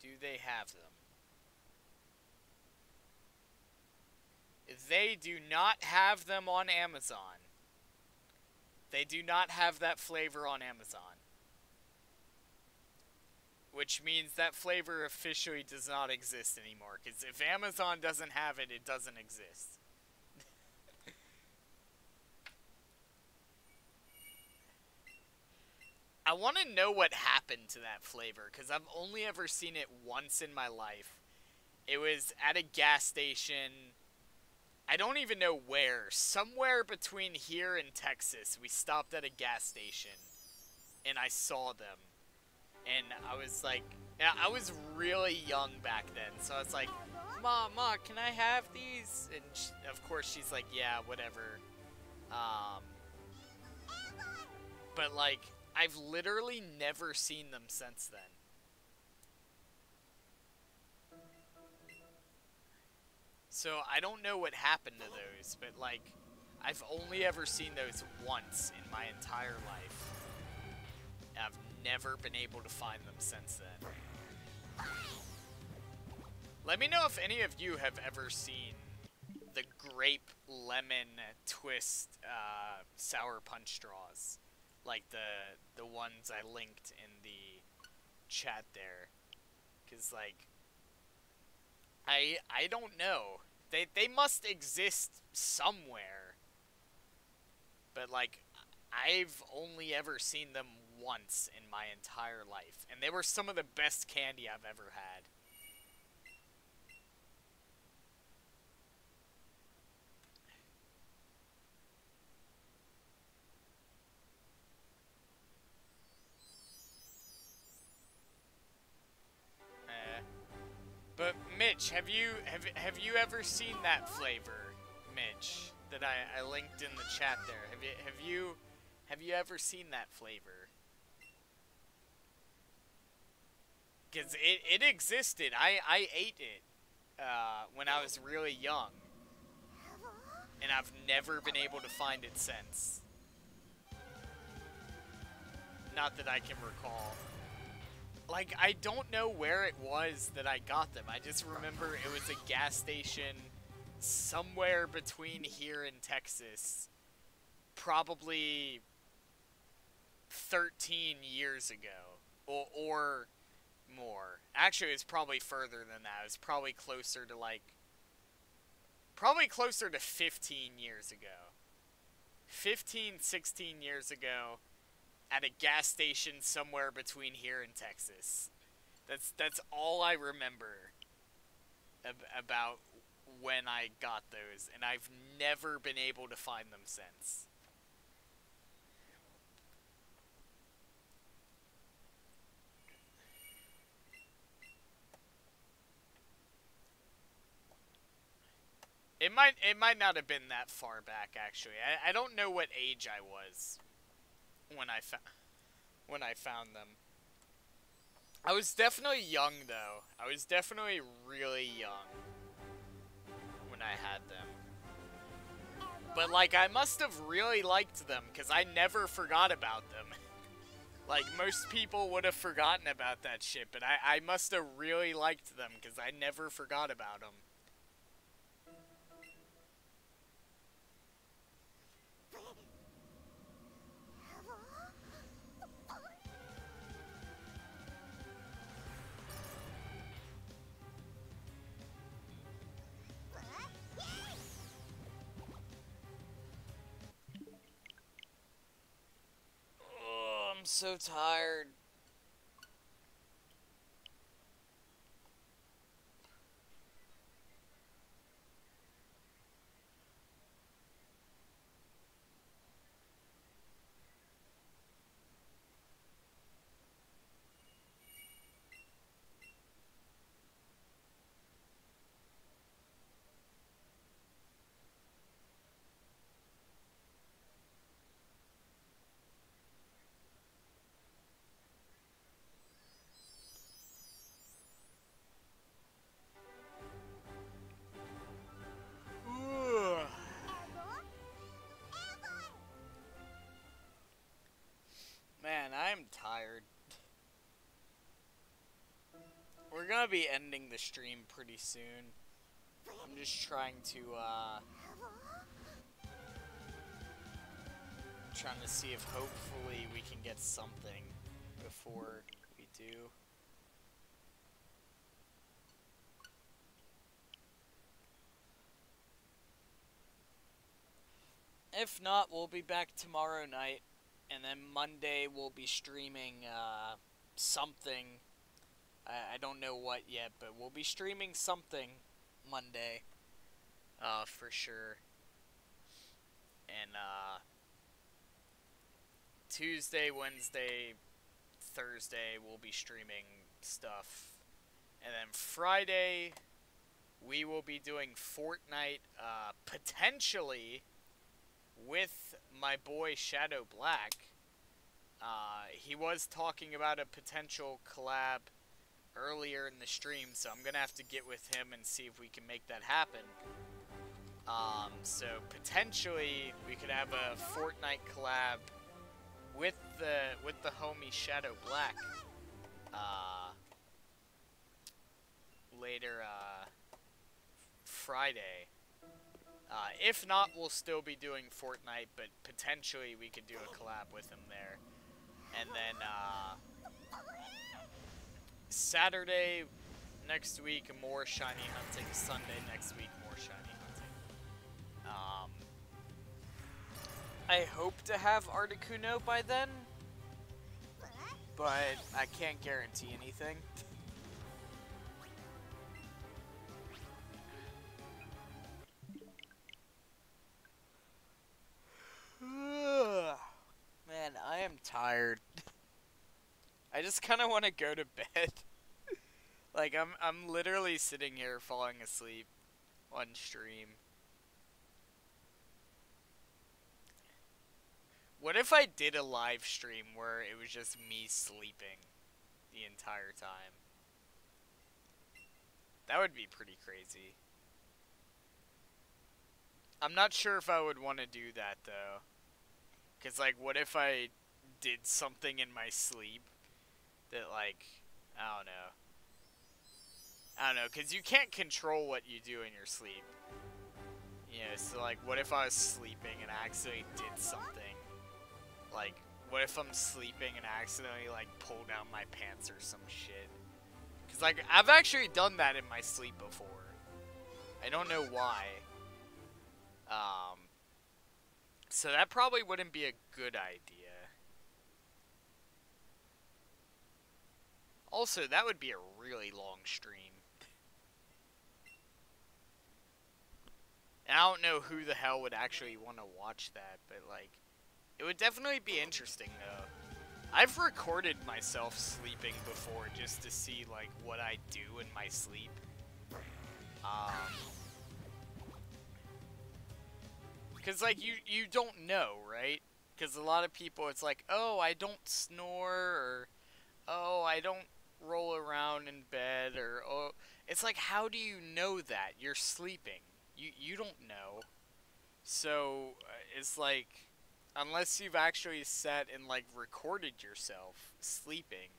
Do they have them? They do not have them on Amazon. They do not have that flavor on Amazon. Which means that flavor officially does not exist anymore. Because if Amazon doesn't have it, it doesn't exist. I want to know what happened to that flavor, because I've only ever seen it once in my life. It was at a gas station. I don't even know where. Somewhere between here and Texas, we stopped at a gas station, and I saw them. And I was like, yeah, I was really young back then, so I was like, Ma, can I have these? And she, of course she's like, yeah, whatever. But like, I've literally never seen them since then. So I don't know what happened to those, but like, I've only ever seen those once in my entire life. I've never been able to find them since then. Let me know if any of you have ever seen the grape lemon twist sour punch straws, like the ones I linked in the chat there, because like I don't know, they must exist somewhere, but like I've only ever seen them once in my entire life, and they were some of the best candy I've ever had. But Mitch, have you ever seen that flavor, Mitch, that I linked in the chat there? Have you ever seen that flavor? Because it existed. I ate it when I was really young, and I've never been able to find it since. Not that I can recall. Like, I don't know where it was that I got them. I just remember it was a gas station somewhere between here and Texas. Probably 13 years ago. Or more. Actually, it's probably further than that. It was probably closer to, like... Probably closer to 15 years ago. 15, 16 years ago. At a gas station somewhere between here and Texas. That's all I remember about when I got those, and I've never been able to find them since. It might not have been that far back, actually. I don't know what age I was when I found them. I was definitely young, though. I was definitely really young when I had them. But, like, I must have really liked them, because I never forgot about them. Like, most people would have forgotten about that shit, but I must have really liked them, because I never forgot about them. I'm so tired. Man, I'm tired. We're gonna be ending the stream pretty soon. I'm just trying to see if hopefully we can get something before we do. If not, we'll be back tomorrow night, and then Monday we'll be streaming something. I don't know what yet, but we'll be streaming something Monday, for sure. And Tuesday, Wednesday, Thursday we'll be streaming stuff, and then Friday we will be doing Fortnite, potentially with my boy Shadow Black. He was talking about a potential collab earlier in the stream, so I'm gonna have to get with him and see if we can make that happen. So potentially we could have a Fortnite collab with the homie Shadow Black later Friday. If not, we'll still be doing Fortnite, but potentially we could do a collab with him there. And then Saturday next week, more shiny hunting. Sunday next week, more shiny hunting. I hope to have Articuno by then, but I can't guarantee anything. Man, I am tired. I just kind of want to go to bed. Like, I'm literally sitting here falling asleep on stream. What if I did a live stream where it was just me sleeping the entire time? That would be pretty crazy. I'm not sure if I would want to do that, though. Because, like, what if I did something in my sleep that, like, I don't know. I don't know, because you can't control what you do in your sleep. You know, so, like, what if I was sleeping and I accidentally did something? Like, what if I'm sleeping and I accidentally, like, pull down my pants or some shit? Because, like, I've actually done that in my sleep before. I don't know why. So that probably wouldn't be a good idea. Also, that would be a really long stream. And I don't know who the hell would actually want to watch that, but, like, it would definitely be interesting, though. I've recorded myself sleeping before just to see, like, what I do in my sleep. Because, like, you don't know, right? Because a lot of people, it's like, oh, I don't snore, or, oh, I don't roll around in bed, or, oh, it's like, how do you know that? You're sleeping. You don't know. So, it's like, unless you've actually sat and, like, recorded yourself sleeping,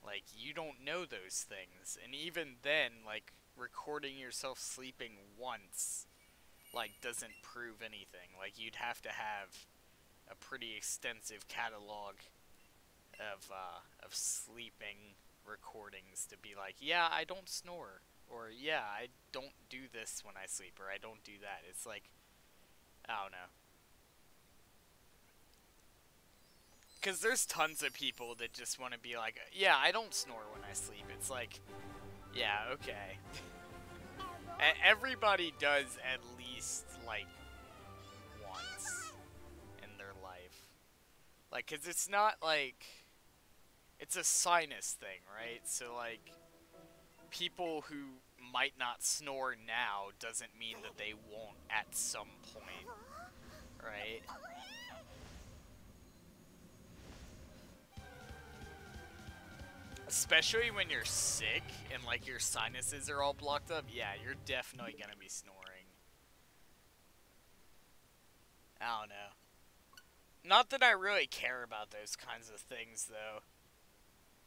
like, you don't know those things. And even then, like, recording yourself sleeping once, like, doesn't prove anything. Like, you'd have to have a pretty extensive catalog of sleeping recordings to be like, yeah, I don't snore, or yeah, I don't do this when I sleep, or I don't do that. It's like, I don't know. Because there's tons of people that just want to be like, yeah, I don't snore when I sleep. It's like, yeah, okay. Everybody does at least, like, once in their life. Like, because it's not like, it's a sinus thing, right? So, like, people who might not snore now doesn't mean that they won't at some point, right? Especially when you're sick and, like, your sinuses are all blocked up, yeah, you're definitely gonna be snoring. I don't know. Not that I really care about those kinds of things, though.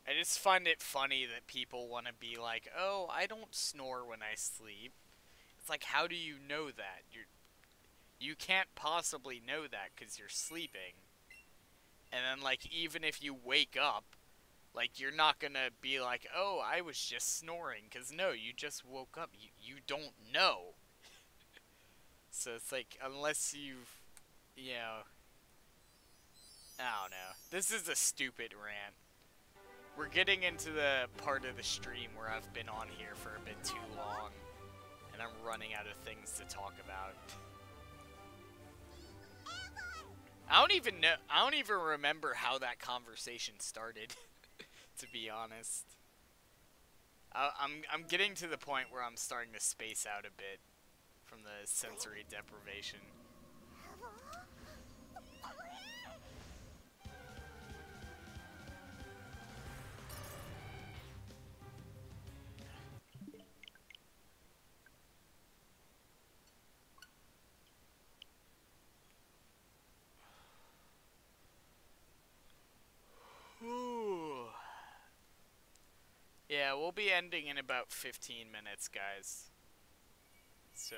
I just find it funny that people want to be like, oh, I don't snore when I sleep. It's like, how do you know that? You can't possibly know that because you're sleeping. And then, like, even if you wake up, like, you're not gonna be like, oh, I was just snoring. Because, no, you just woke up. You don't know. So it's like, unless you've, you know, I don't know. This is a stupid rant. We're getting into the part of the stream where I've been on here for a bit too long. And I'm running out of things to talk about. I don't even remember how that conversation started, to be honest. I'm getting to the point where I'm starting to space out a bit from the sensory deprivation. Yeah, we'll be ending in about 15 minutes, guys. So,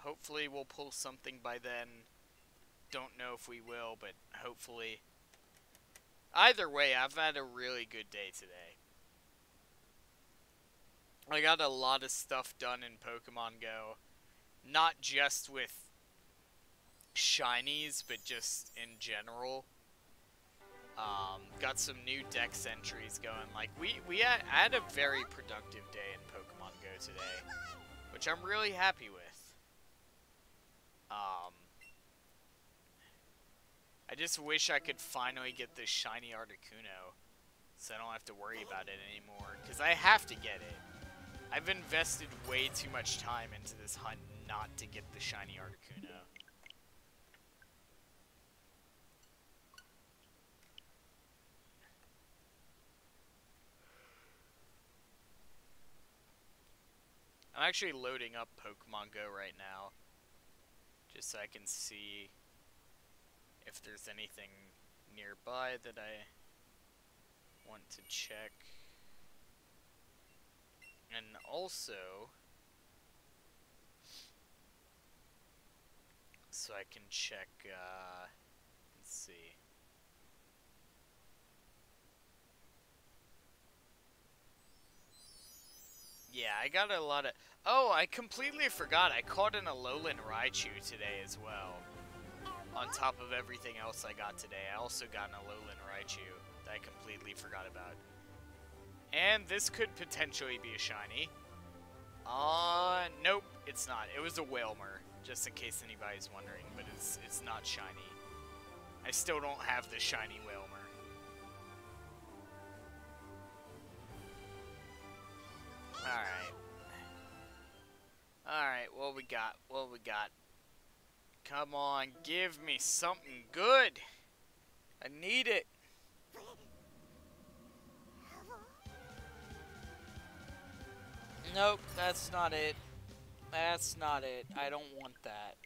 hopefully we'll pull something by then. Don't know if we will, but hopefully. Either way, I've had a really good day today. I got a lot of stuff done in Pokemon Go. Not just with shinies, but just in general. Got some new dex entries going. Like, I had a very productive day in Pokemon Go today, which I'm really happy with. I just wish I could finally get this shiny Articuno, so I don't have to worry about it anymore, because I have to get it. I've invested way too much time into this hunt not to get the shiny Articuno. I'm actually loading up Pokemon Go right now, just so I can see if there's anything nearby that I want to check. And also, so I can check, let's see. Yeah, I got a lot of... Oh, I completely forgot. I caught an Alolan Raichu today as well. On top of everything else I got today, I also got an Alolan Raichu that I completely forgot about. And this could potentially be a shiny. Nope, it's not. It was a Wailmer, just in case anybody's wondering, but it's not shiny. I still don't have the shiny Wailmer. Alright. Alright, what we got? What we got? Come on, give me something good. I need it. Nope, that's not it. That's not it. I don't want that.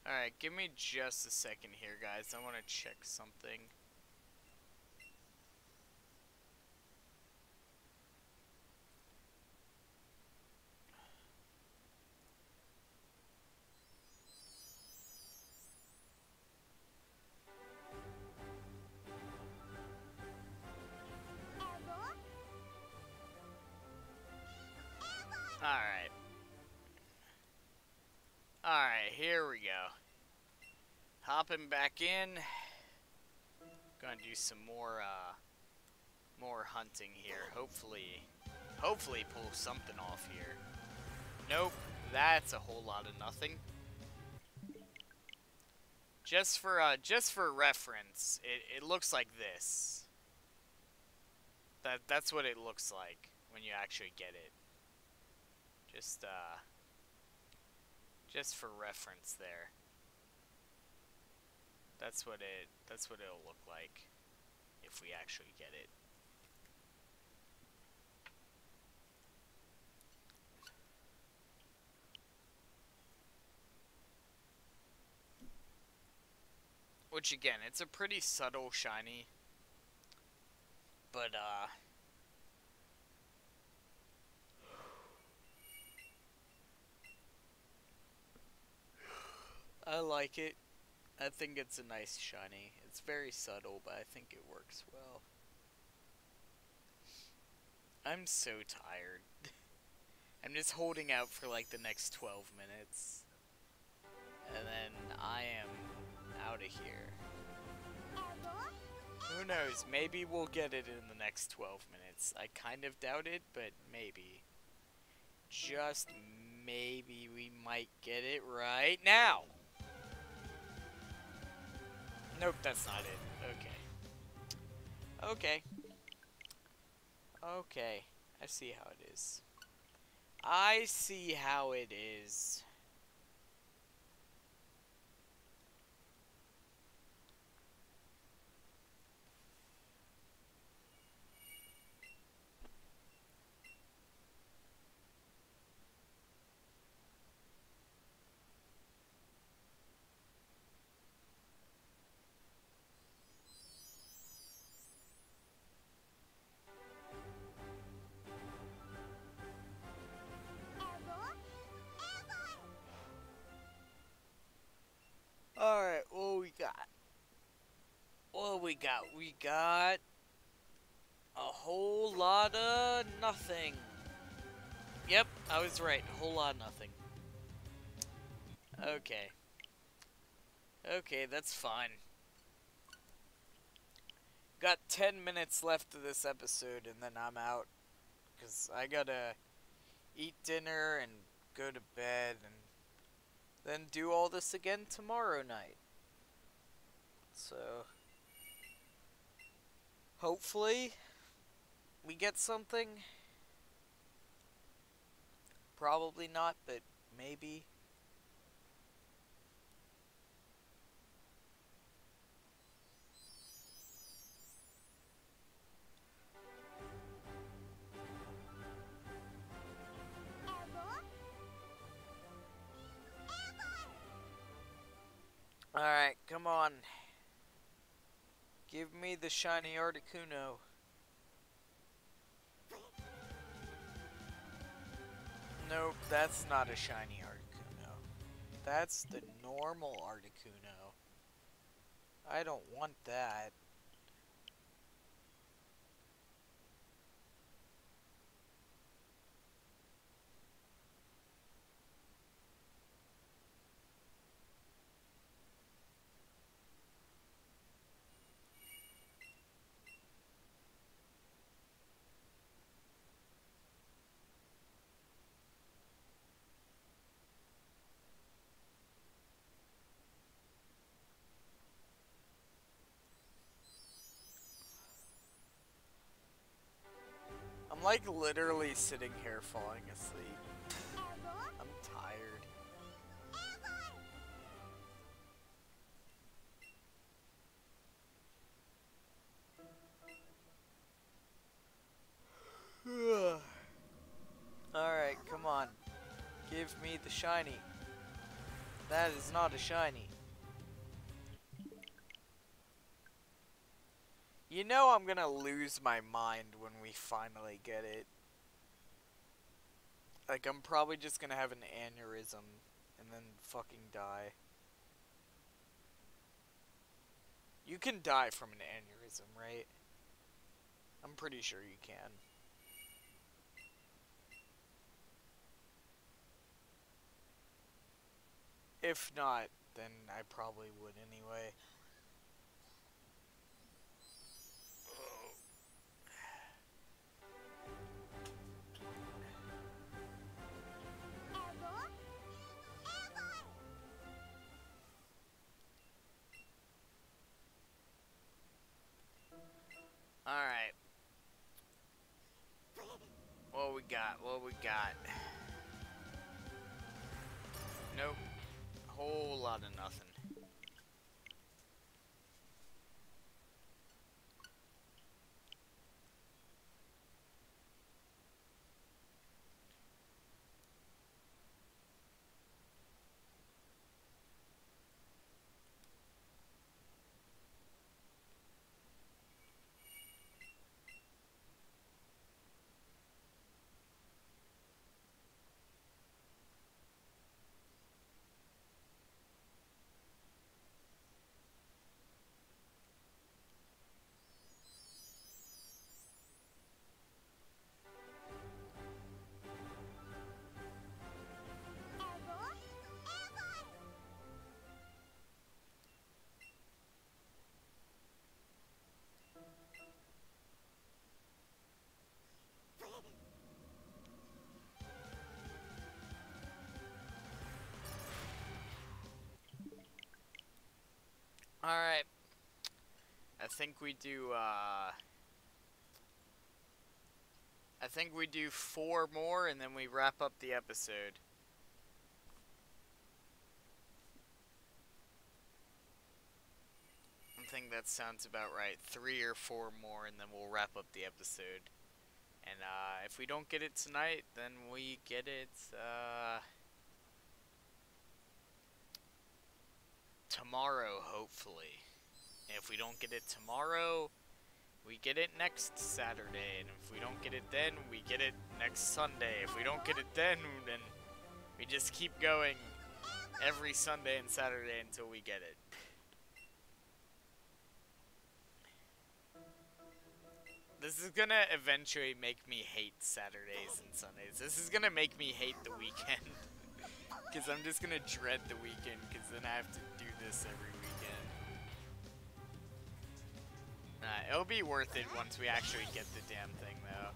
Alright, give me just a second here, guys. I want to check something. Alright. Alright, here we go. Hopping back in. Gonna do some more hunting here. Hopefully pull something off here. Nope, that's a whole lot of nothing. Just for reference, it looks like this. That's what it looks like when you actually get it. Just for reference there. That's what it'll look like if we actually get it. Which again, it's a pretty subtle shiny. But I like it. I think it's a nice shiny. It's very subtle, but I think it works well. I'm so tired. I'm just holding out for like the next 12 minutes. And then I am out of here. Who knows? Maybe we'll get it in the next 12 minutes. I kind of doubt it, but maybe. Just maybe we might get it right now. Nope, that's not it. Okay. Okay. Okay. I see how it is. I see how it is. got? We got a whole lot of nothing. Yep, I was right. A whole lot of nothing. Okay. Okay, that's fine. Got 10 minutes left of this episode and then I'm out. Because I gotta eat dinner and go to bed and then do all this again tomorrow night. So, hopefully, we get something. Probably not, but maybe. Alright, come on. Give me the shiny Articuno. Nope, that's not a shiny Articuno. That's the normal Articuno. I don't want that. I'm like literally sitting here falling asleep. I'm tired. Alright, come on. Give me the shiny. That is not a shiny. You know I'm gonna lose my mind when we finally get it. Like, I'm probably just gonna have an aneurysm and then fucking die. You can die from an aneurysm, right? I'm pretty sure you can. If not, then I probably would anyway. Alright. What we got? What we got? Nope. Whole lot of nothing. Alright. I think we do, I think we do 4 more and then we wrap up the episode. I think that sounds about right. 3 or 4 more and then we'll wrap up the episode. And, if we don't get it tonight, then we get it, tomorrow, hopefully. And if we don't get it tomorrow, we get it next Saturday. And if we don't get it then, we get it next Sunday. If we don't get it then we just keep going every Sunday and Saturday until we get it. This is gonna eventually make me hate Saturdays and Sundays. This is gonna make me hate the weekend. Because I'm just gonna dread the weekend, because then I have to do this every weekend. It'll be worth it once we actually get the damn thing, though.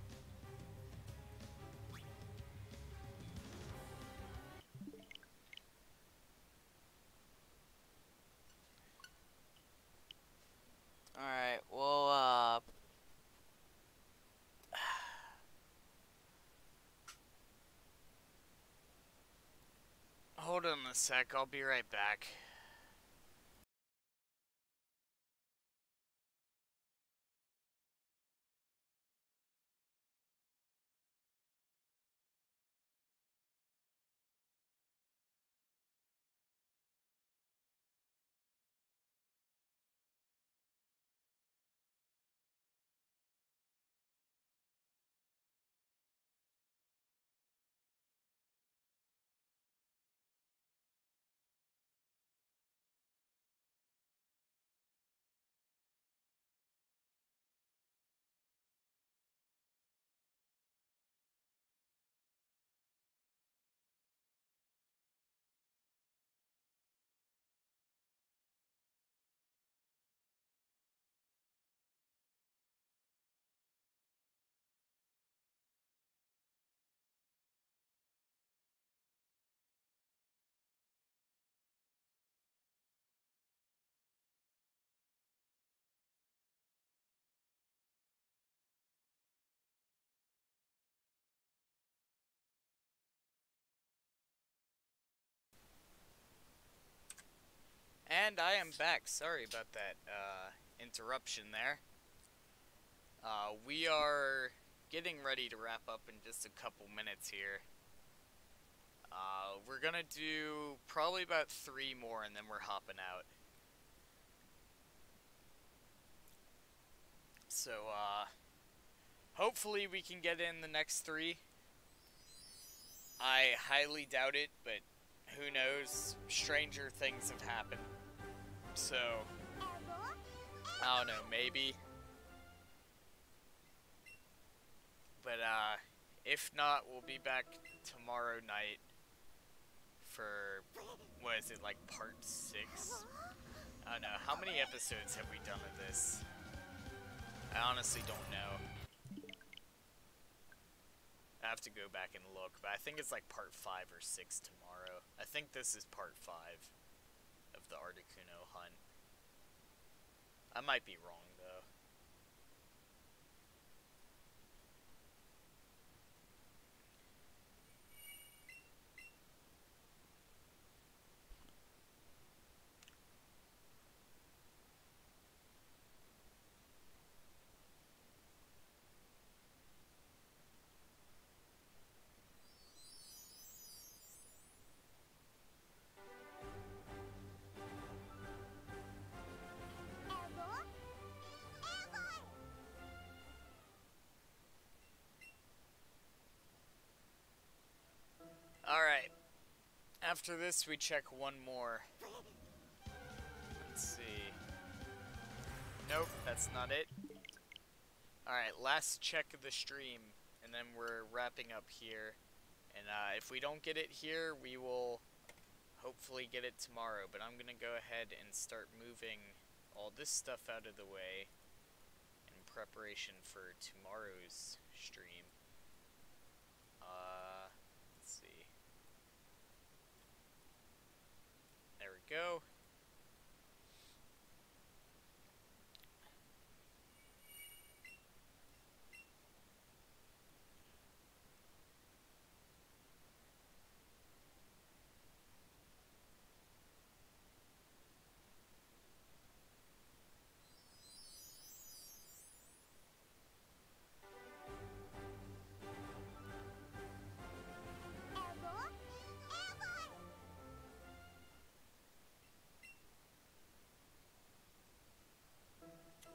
Alright, well, hold on a sec, I'll be right back. And I am back. Sorry about that interruption there. We are getting ready to wrap up in just a couple minutes here. We're gonna do probably about 3 more and then we're hopping out. So, hopefully we can get in the next 3. I highly doubt it, but who knows? Stranger things have happened. So, I don't know, maybe. But, if not, we'll be back tomorrow night for, what is it, like part 6? I don't know. How many episodes have we done of this? I honestly don't know. I have to go back and look, but I think it's like part 5 or 6 tomorrow. I think this is part 5 of the Articuno hunt. I might be wrong, though. Alright. After this, we check one more. Let's see. Nope, that's not it. Alright, last check of the stream, and then we're wrapping up here. And if we don't get it here, we will hopefully get it tomorrow. But I'm gonna go ahead and start moving all this stuff out of the way in preparation for tomorrow's stream. Let's see. There we go.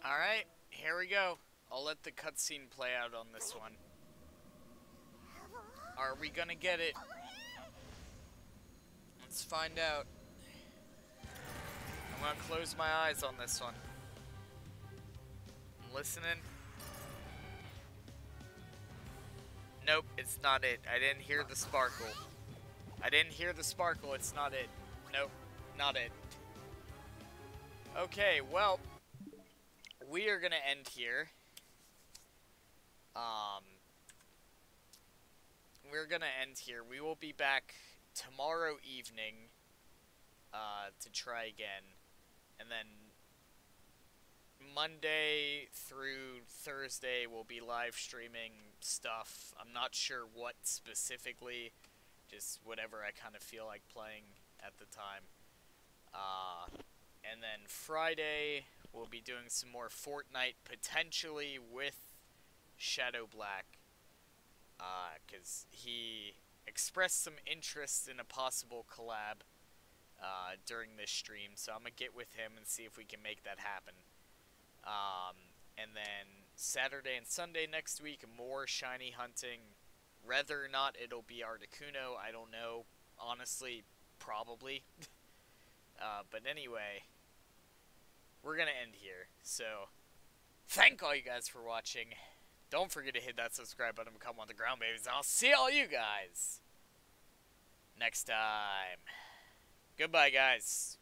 Alright, here we go. I'll let the cutscene play out on this one. Are we gonna get it? Let's find out. I'm gonna close my eyes on this one. I'm listening. Nope, it's not it. I didn't hear the sparkle. I didn't hear the sparkle. It's not it. Nope, not it. Okay, well, we are gonna end here. We're gonna end here. We will be back tomorrow evening, to try again, and then Monday through Thursday we'll be live streaming stuff. I'm not sure what specifically, just whatever I kind of feel like playing at the time. And then Friday we'll be doing some more Fortnite, potentially with Shadow Black, because he expressed some interest in a possible collab during this stream, so I'm gonna get with him and see if we can make that happen. And then Saturday and Sunday next week, more shiny hunting. Whether or not it'll be Articuno, I don't know. Honestly, probably. But anyway, we're gonna end here. So, thank all you guys for watching. Don't forget to hit that subscribe button and become one of the ground babies. And I'll see all you guys next time. Goodbye, guys.